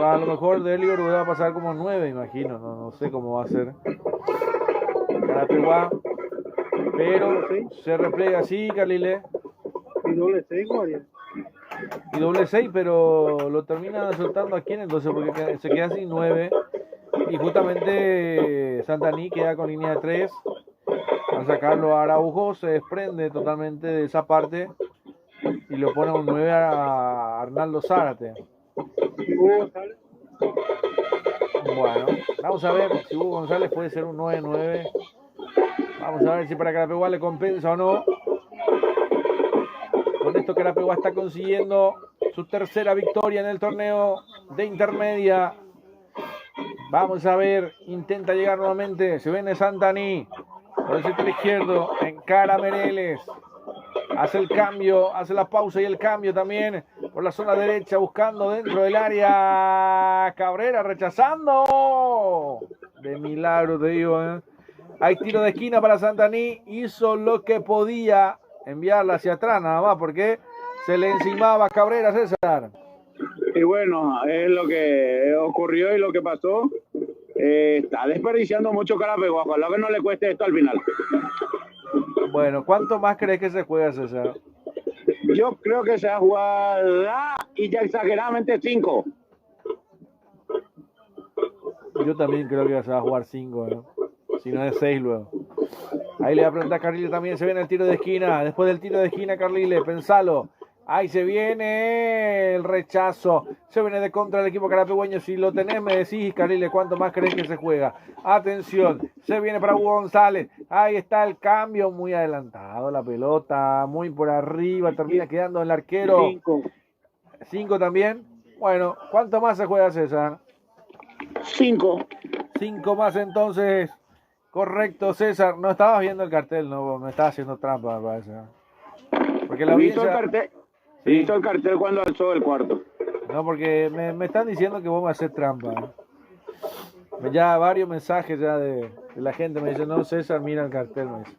a lo mejor Delio va a pasar como 9, imagino, no sé cómo va a ser Carapeguá, pero se replega así, Carlile.
Y doble 6, María.
Y doble 6, pero lo termina soltando a quién entonces, porque se queda sin 9 y justamente Santaní queda con línea de 3. Al sacarlo a Araujo se desprende totalmente de esa parte y lo pone un 9 a Arnaldo Zárate.
Hugo González.
Bueno, vamos a ver si Hugo González puede ser un 9-9. Vamos a ver si para Carapeguá le compensa o no. Con esto Carapeguá está consiguiendo su tercera victoria en el torneo de intermedia. Vamos a ver, intenta llegar nuevamente. Se viene Santaní por el sector izquierdo, encara Mereles. Hace el cambio, hace la pausa y el cambio también por la zona derecha, buscando dentro del área. Cabrera rechazando. De milagro te digo, Hay tiro de esquina para Santaní. Hizo lo que podía, enviarla hacia atrás nada más, porque se le encimaba a Cabrera, César.
Y bueno, es lo que ocurrió y lo que pasó. Está desperdiciando mucho Carapeguá. Ojalá que no le cueste esto al final.
Bueno, ¿cuánto más crees que se juega, César?
Yo creo que se va a jugar y ya exageradamente 5.
Yo también creo que se va a jugar 5, si no es 6 luego. Ahí le va a preguntar a Carlile también, se viene el tiro de esquina. Después del tiro de esquina, Carlile, pensalo. Ahí se viene el rechazo. Se viene de contra el equipo carapegueño. Si lo tenés, me decís, Carlile, ¿cuánto más crees que se juega? Atención, se viene para Hugo González. Ahí está el cambio, muy adelantado la pelota, muy por arriba, termina quedando el arquero. 5 también. Bueno, ¿cuánto más se juega, César?
5.
5 más entonces. Correcto, César. No estabas viendo el cartel, no, me estaba haciendo trampa, me parece. Porque la
¿Visto
audiencia...
el cartel?
Sí.
¿Visto el cartel cuando alzó el cuarto?
No, porque me están diciendo que vos me haces trampa. Ya varios mensajes ya de la gente me dicen, no, César, mira el cartel, me dice.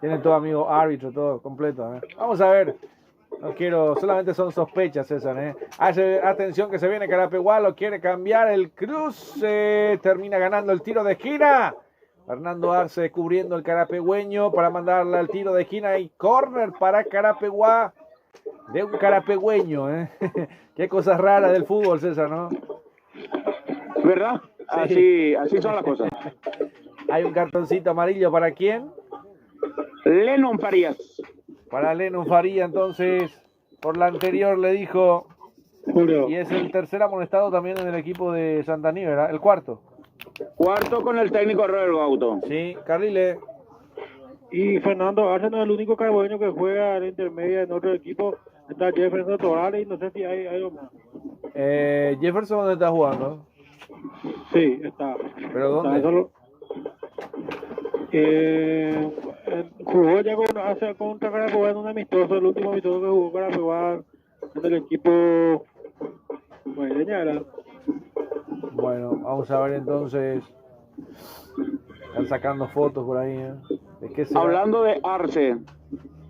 Tienen todo amigo árbitro, todo completo. Vamos a ver. No quiero, solamente son sospechas, César. Atención que se viene Carapeguá, lo quiere cambiar el cruce. Termina ganando el tiro de esquina. Fernando Arce cubriendo el carapegüeño para mandarle al tiro de esquina y córner para Carapeguá. De un carapegüeño, Qué cosas raras del fútbol, César, ¿no?
¿Verdad?
Sí.
Así son las cosas.
Hay un cartoncito amarillo, ¿para quién?
Lennon Farías.
Para Lennon Faría, entonces, por la anterior le dijo,
Julio.
y es el tercer amonestado también en el equipo de Santaní, ¿verdad? El cuarto.
Cuarto con el técnico Robert Gauto.
Sí, Carrile.
Y Fernando Arce no es el único carabeño que juega en la intermedia en otro equipo. Está Jefferson Torales y no sé si hay algo más.
Jefferson, ¿dónde está jugando?
Sí, está.
¿Pero dónde?
Está solo... jugó ya contra Carapeguá en un amistoso, el último amistoso que jugó Carapeguá en el equipo Guaireña, ¿verdad?
Bueno, vamos a ver entonces. Están sacando fotos por ahí, ¿De qué será?
Hablando de Arce,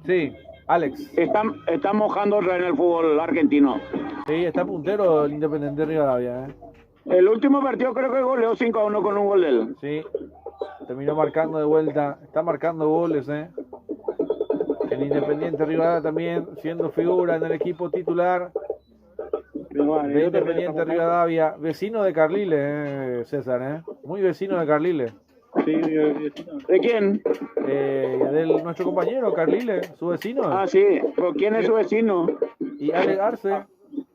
Sí, Alex.
Están mojando otra vez en el fútbol argentino.
Sí, está puntero el Independiente Rivadavia, ¿eh?
El último partido creo que goleó 5-1 con un gol de él.
Sí, terminó marcando de vuelta. Está marcando goles, ¿eh? El Independiente Rivadavia también siendo figura en el equipo titular de Independiente Rivadavia. Vecino de Carliles, César, ¿eh? Muy vecino de Carliles.
Sí,
¿De quién?
De nuestro compañero Carliles, su vecino.
Ah, sí. ¿Pero quién es su vecino?
Y Ale Arce.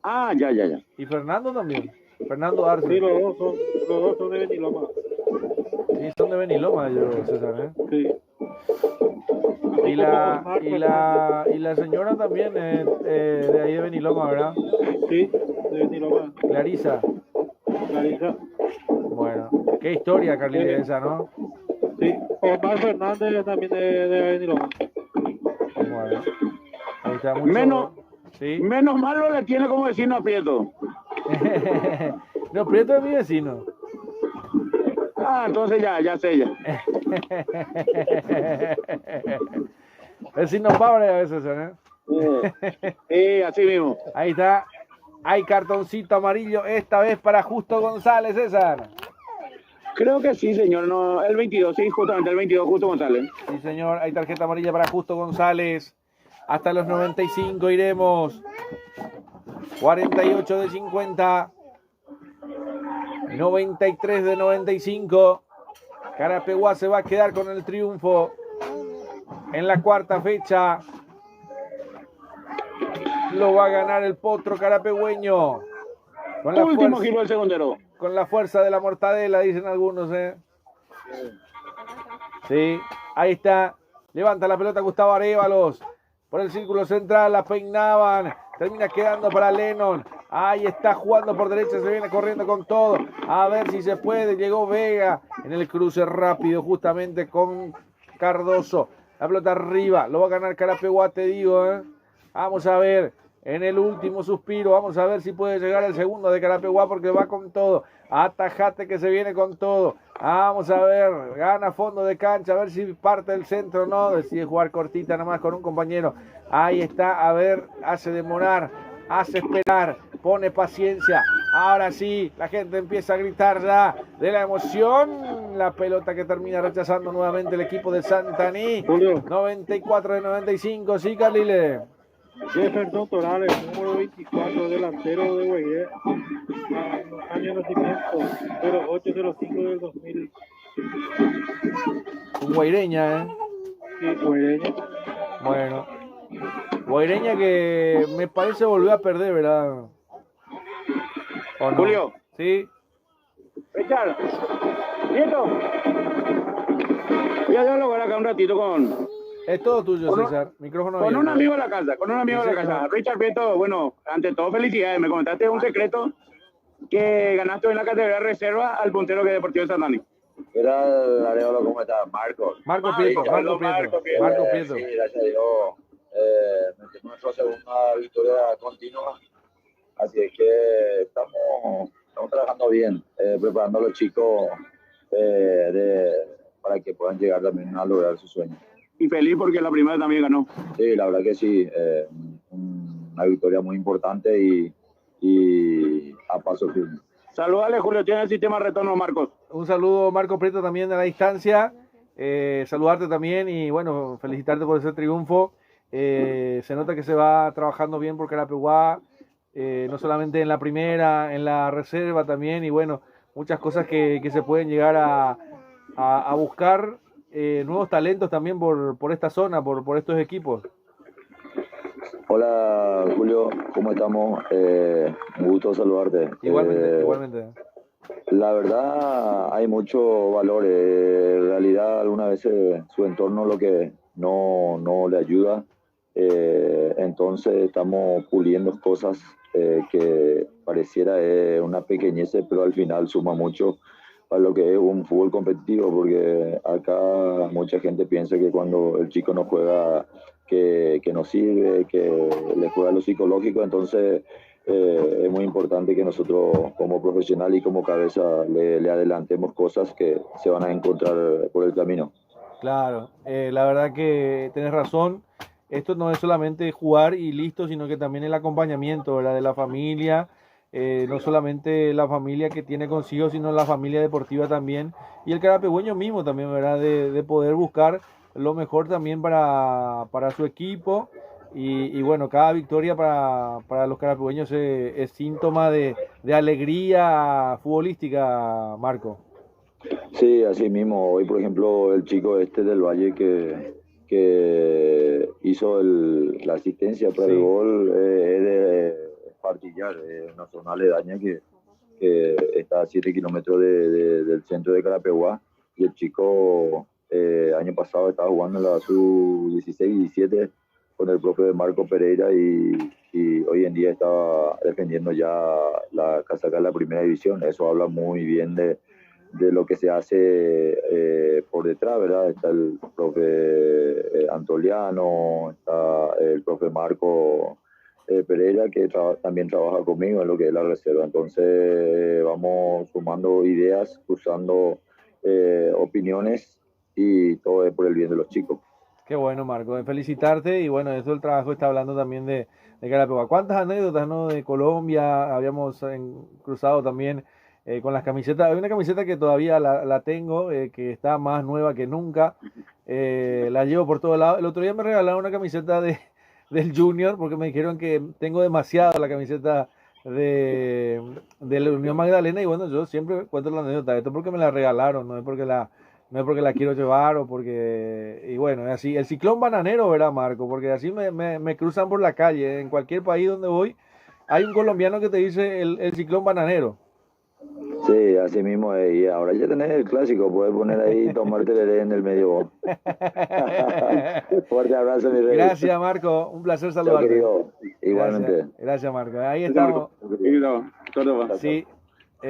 Ah, ya.
Y Fernando también. Fernando Arce.
sí, los dos son de Beniloma.
Sí, son de Beniloma, yo, César, ¿eh?
Sí.
Y la señora también de ahí de Beniloma, ¿verdad?
Sí, de Beniloma.
Clarisa.
Clarisa.
Bueno, qué historia, Carliles, esa, ¿no?
Sí, Omar Fernández también de Beniloma.
Bueno, ahí está mucho. ¿Sí?
Menos malo le tiene como vecino a Prieto.
No, Prieto es mi vecino.
Ah, entonces ya sé ya.
Vecinos pobres a veces, ¿eh?
Así mismo.
Ahí está. Hay cartoncito amarillo esta vez para Justo González, César.
Creo que sí, señor. No, el 22, sí, justamente el 22, Justo González.
Sí, señor. Hay tarjeta amarilla para Justo González. Hasta los 95 iremos. 48 de 50. 93 de 95. Carapeguá se va a quedar con el triunfo en la cuarta fecha. Lo va a ganar el potro carapegüeño. Con la
Último giro del segundero.
Con la fuerza de la mortadela, dicen algunos, ¿eh? Sí, ahí está. Levanta la pelota Gustavo Arévalos. Por el círculo central la peinaban. Termina quedando para Lennon. Ahí está jugando por derecha. Se viene corriendo con todo. A ver si se puede. Llegó Vega en el cruce rápido justamente con Cardoso. La pelota arriba. Lo va a ganar Carapeguá, te digo, ¿eh? Vamos a ver. En el último suspiro. Vamos a ver si puede llegar el segundo de Carapeguá porque va con todo. Atajate que se viene con todo. Vamos a ver. Gana fondo de cancha. A ver si parte del centro o no. Decide jugar cortita nada más con un compañero. Ahí está. A ver. Hace demorar. Hace esperar. Pone paciencia. Ahora sí. La gente empieza a gritar ya de la emoción. La pelota que termina rechazando nuevamente el equipo de Santaní.
Julio.
94 de 95. Sí, Carlile.
Jefferson Torales, número 24, delantero de Guairé, año de nacimiento, 0805 del 2000.
Un guaireña, ¿eh?
Sí, guaireño.
Bueno. Guaireña que me parece volvió a perder, ¿verdad? ¿O no?
Julio.
Sí.
Richard. Nieto. Voy a dialogar acá un ratito con
Es todo tuyo,
Con un-
César. Micrófono
un
abierto.
amigo de la casa, con un amigo de la
Sí,
casa.
claro.
Richard Prieto, bueno, ante todo felicidades. Me comentaste un secreto que ganaste en la categoría reserva al puntero que es Deportivo de Santaní.
Era Arevalo, ¿cómo está? Marcos.
Marco
Ah,
Prieto,
sí,
Marco Prieto.
Marco Prieto.
Marco Prieto.
Sí, gracias a Dios. Metimos nuestra segunda victoria continua. Así es que estamos trabajando bien, preparando a los chicos para que puedan llegar también a lograr su sueño.
Y feliz porque la primera también ganó.
Sí, la verdad que sí. Una victoria muy importante y a paso firme.
Saludale, Julio, tiene el sistema de retorno, Marcos.
Un saludo, Marco Prieto, también a la distancia. Saludarte también y, bueno, felicitarte por ese triunfo. Se nota que se va trabajando bien por Carapeguá, no solamente en la primera, en la reserva también. Y, bueno, muchas cosas que se pueden llegar a buscar. Nuevos talentos también por esta zona, por estos equipos.
Hola Julio, ¿cómo estamos? Un gusto saludarte.
Igualmente, igualmente.
La verdad hay mucho valor. En realidad algunas veces su entorno lo que no le ayuda. Entonces estamos puliendo cosas que pareciera una pequeñez, pero al final suma mucho para lo que es un fútbol competitivo, porque acá mucha gente piensa que cuando el chico no juega que no sirve, que le juega lo psicológico. Entonces es muy importante que nosotros como profesional y como cabeza le adelantemos cosas que se van a encontrar por el camino.
Claro, la verdad que tenés razón.
esto no es solamente jugar y listo, sino que también el acompañamiento, ¿verdad? De la familia, no solamente la familia que tiene consigo, sino la familia deportiva también, y el carapegüeño mismo también, ¿verdad? De poder buscar lo mejor también para su equipo. Y bueno, cada victoria para los carapegüeños es síntoma de alegría futbolística, Marco.
Sí, así mismo. Hoy, por ejemplo, el chico este del Valle que hizo la asistencia para el
Sí.
gol es de Partillar, una zona aledaña que está a 7 kilómetros del centro de Carapeguá. Y el chico año pasado estaba jugando en la sub-16 y 17 con el propio Marco Pereira y hoy en día está defendiendo ya la casaca de la primera división. Eso habla muy bien de lo que se hace por detrás, ¿verdad? Está el profe Antoliano, está el profe Marco Pereira, que también trabaja conmigo en lo que es la reserva. Entonces vamos sumando ideas, cruzando opiniones y todo es por el bien de los chicos.
Qué bueno, Marco, felicitarte y bueno, eso el trabajo está hablando también de Carapeguá. ¿Cuántas anécdotas, no? De Colombia, habíamos cruzado también con las camisetas. Hay una camiseta que todavía la tengo, que está más nueva que nunca. La llevo por todos lados. El otro día me regalaron una camiseta del Junior porque me dijeron que tengo demasiado la camiseta de la Unión Magdalena y bueno, yo siempre cuento la anécdota. Esto porque me la regalaron, no es porque la quiero llevar o porque... Y bueno, es así. El ciclón bananero, ¿verdad, Marco? Porque así me cruzan por la calle. En cualquier país donde voy, hay un colombiano que te dice el ciclón bananero.
Sí, así mismo es. Y ahora ya tenés el clásico, puedes poner ahí y tomarte el en el medio. Fuerte abrazo, mi rey.
Gracias, Marco. Un placer
Chao,
saludarte.
querido. Igualmente.
Gracias, Marco. Ahí
Marco.
estamos.
Todo va.
Sí.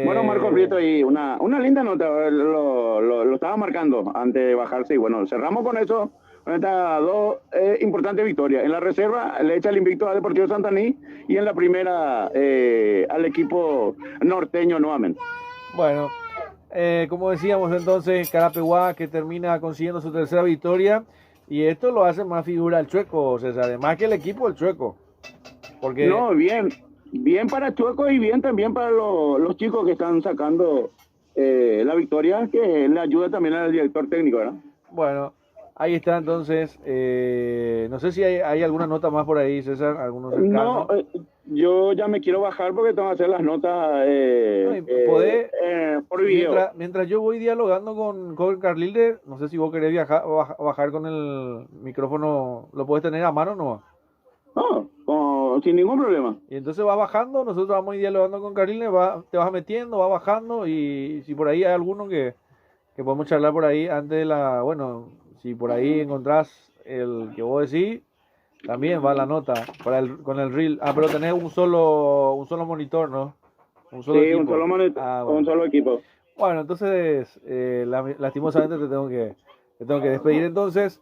Bueno, Marco Prieto, y una linda nota, lo estaba marcando antes de bajarse y bueno, cerramos con eso, con estas dos importantes victorias. En la reserva le echa el invicto a Deportivo Santaní y en la primera al equipo norteño nuevamente.
Bueno, como decíamos entonces, Carapeguá que termina consiguiendo su tercera victoria y esto lo hace más figura el Chueco, César, además que el equipo el Chueco. Porque...
No, bien para Chueco y bien también para los chicos que están sacando la victoria, que le ayuda también al director técnico, ¿verdad?
Bueno, ahí está entonces. No sé si hay alguna nota más por ahí, César, algunos cercanos.
No, yo ya me quiero bajar porque tengo que hacer las notas por video.
Mientras yo voy dialogando con Carlilde, no sé si vos querés bajar con el micrófono, ¿lo podés tener a mano o no?
No, sin ningún problema.
Y entonces va bajando, nosotros vamos a ir dialogando con Carlilde, te vas metiendo, va bajando y si por ahí hay alguno que podemos charlar por ahí antes de bueno, si por ahí encontrás el que vos decís, también va la nota con el reel. Pero tenés un solo monitor, ¿no?
Un solo monitor,
bueno.
un solo equipo.
Bueno, entonces, lastimosamente te tengo que despedir. Entonces,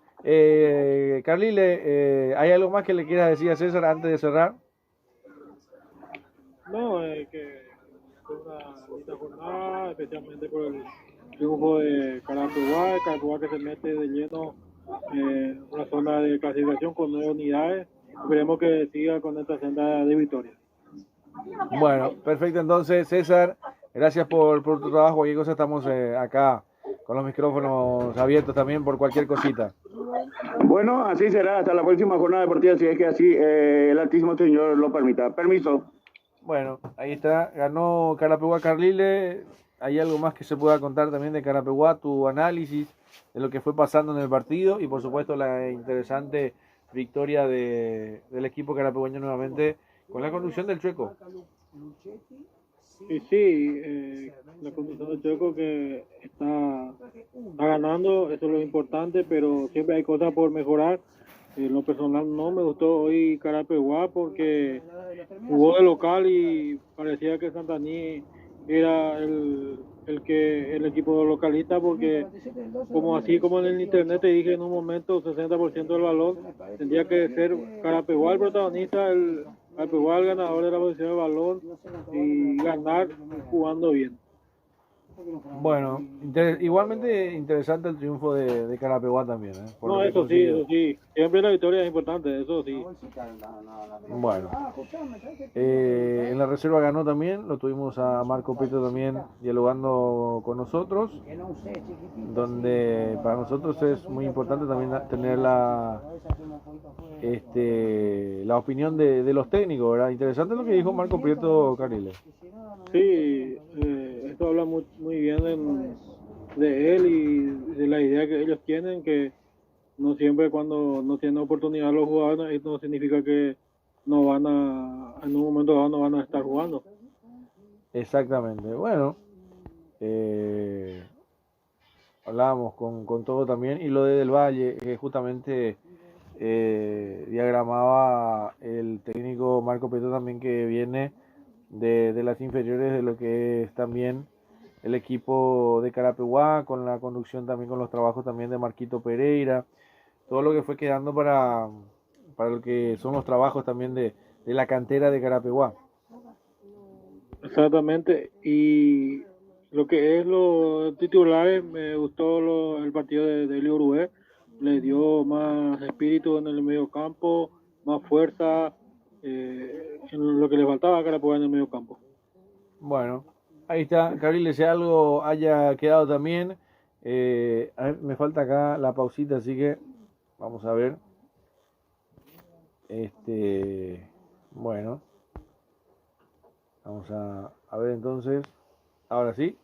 Carlile, ¿hay algo más que le quieras decir a César antes de cerrar?
No, que fue una bonita jornada, especialmente por el triunfo de Carapeguá que se mete de lleno en una zona de clasificación con 9 unidades. Esperemos que siga con esta senda de victoria.
Bueno, perfecto. Entonces, César, gracias por tu trabajo. Cualquier cosa estamos acá con los micrófonos abiertos también por cualquier cosita.
Bueno, así será. Hasta la próxima jornada deportiva, si es que así el Altísimo Señor lo permita. Permiso.
Bueno, ahí está. Ganó Carapeguá Carlile. ¿Hay algo más que se pueda contar también de Carapeguá? Tu análisis de lo que fue pasando en el partido y por supuesto la interesante victoria del equipo carapegueño nuevamente con la conducción del Chueco.
Y sí, la condición del Chueco que está ganando, eso es lo importante, pero siempre hay cosas por mejorar. En lo personal no me gustó hoy Carapeguá porque jugó de local y parecía que Santaní era el equipo localista, porque como en el internet te dije en un momento, 60% del balón tendría que ser Carapeguá el protagonista, el Carapeguá el ganador de la posición del balón y ganar jugando bien.
Bueno, igualmente interesante el triunfo de Carapeguá también, ¿eh? Por lo
No,
que
eso sí,
consiguió.
eso sí. Siempre la victoria es importante, eso sí.
Bueno, en la reserva ganó también, lo tuvimos a Marco Prieto también dialogando con nosotros, donde para nosotros es muy importante también tener la opinión de los técnicos, ¿verdad? Interesante lo que dijo Marco Prieto Carile.
Sí, esto habla muy bien de él y de la idea que ellos tienen, que no siempre cuando no tienen oportunidad los jugadores, esto no significa que no van en un momento dado no van a estar jugando.
Exactamente, bueno, hablábamos con todo también, y lo de Del Valle, que justamente diagramaba el técnico Marco Prieto también, que viene de las inferiores de lo que es también el equipo de Carapeguá, con la conducción también, con los trabajos también de Marquito Pereira, todo lo que fue quedando para lo que son los trabajos también de la cantera de Carapeguá.
Exactamente, y lo que es los titulares, me gustó el partido de Elio Uruguay, le dio más espíritu en el medio campo, más fuerza, en lo que le faltaba a Carapuá en el medio campo.
Bueno, ahí está, Cabriles, si algo haya quedado también. A ver, me falta acá la pausita, así que vamos a ver. Bueno, vamos a ver entonces. Ahora sí.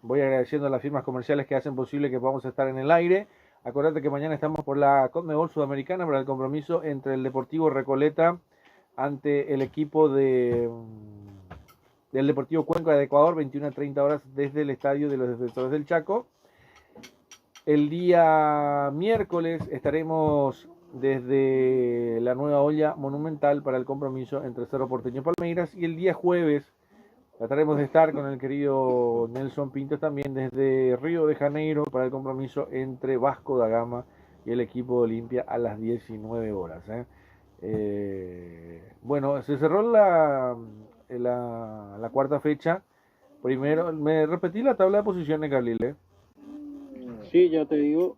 Voy agradeciendo a las firmas comerciales que hacen posible que podamos estar en el aire. Acordate que mañana estamos por la Conmebol Sudamericana para el compromiso entre el Deportivo Recoleta ante el equipo del Deportivo Cuenca de Ecuador, 21 a 30 horas desde el Estadio de los Defensores del Chaco. El día miércoles estaremos desde la Nueva Olla Monumental para el compromiso entre Cerro Porteño y Palmeiras, y el día jueves trataremos de estar con el querido Nelson Pinto también desde Río de Janeiro para el compromiso entre Vasco da Gama y el equipo de Olimpia a las 19 horas. Bueno, se cerró la cuarta fecha. Primero, me repetí la tabla de posiciones, Carlile.
Sí, ya te digo,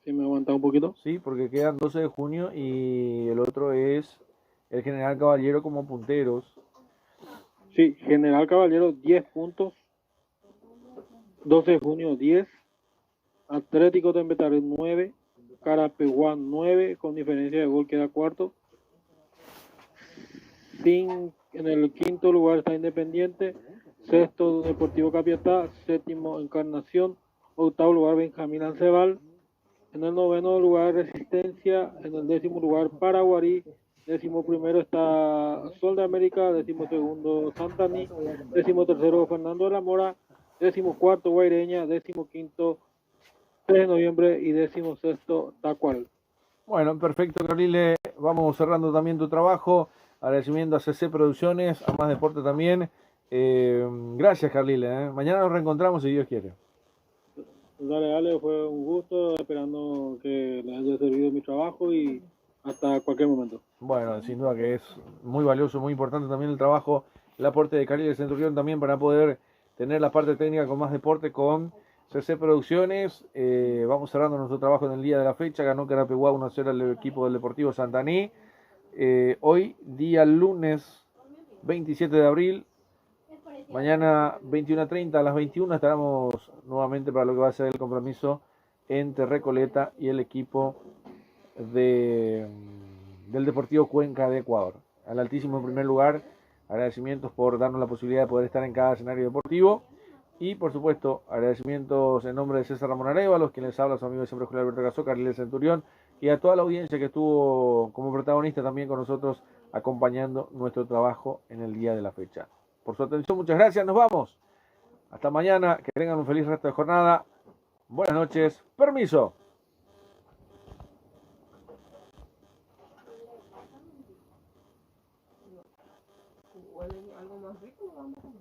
si me aguanta un poquito.
Sí, porque quedan 12 de junio y el otro es el General Caballero como punteros.
Sí, General Caballero 10 puntos, 12 de junio 10, Atlético de Embetares 9, Carapeguá 9, con diferencia de gol queda cuarto. En el quinto lugar está Independiente, sexto Deportivo Capiatá, séptimo Encarnación, octavo lugar Benjamín Ancebal, en el noveno lugar Resistencia, en el décimo lugar Paraguarí, décimo primero está Sol de América, décimo segundo Santaní, décimo tercero Fernando de la Mora, décimo cuarto Guaireña, décimo quinto 3 de noviembre y décimo sexto Tacual.
Bueno, perfecto, Carlile. Vamos cerrando también tu trabajo. Agradecimiento a CC Producciones, a Más Deporte también. Gracias, Carlile. Mañana nos reencontramos si Dios quiere.
Dale, fue un gusto, esperando que les haya servido mi trabajo y hasta cualquier momento.
Bueno, sin duda que es muy valioso, muy importante también el trabajo, el aporte de Carlile Centurión también para poder tener la parte técnica con Más Deporte con CC Producciones. Vamos cerrando nuestro trabajo en el día de la fecha. Ganó Carapeguá 1-0 el equipo del Deportivo Santaní. Hoy, día lunes 27 de abril. Mañana 21:30 a las 21 estaremos nuevamente para lo que va a ser el compromiso entre Recoleta y el equipo del Deportivo Cuenca de Ecuador. Al altísimo primer lugar, agradecimientos por darnos la posibilidad de poder estar en cada escenario deportivo. Y por supuesto, agradecimientos en nombre de César Ramón Arevalo, quien les habla, su amigo de siempre Julio Alberto Gasó, Carliles Centurión, y a toda la audiencia que estuvo como protagonista también con nosotros, acompañando nuestro trabajo en el día de la fecha. Por su atención, muchas gracias, nos vamos. Hasta mañana, que tengan un feliz resto de jornada. Buenas noches, permiso.
¿Algo más rico? Vamos a comer.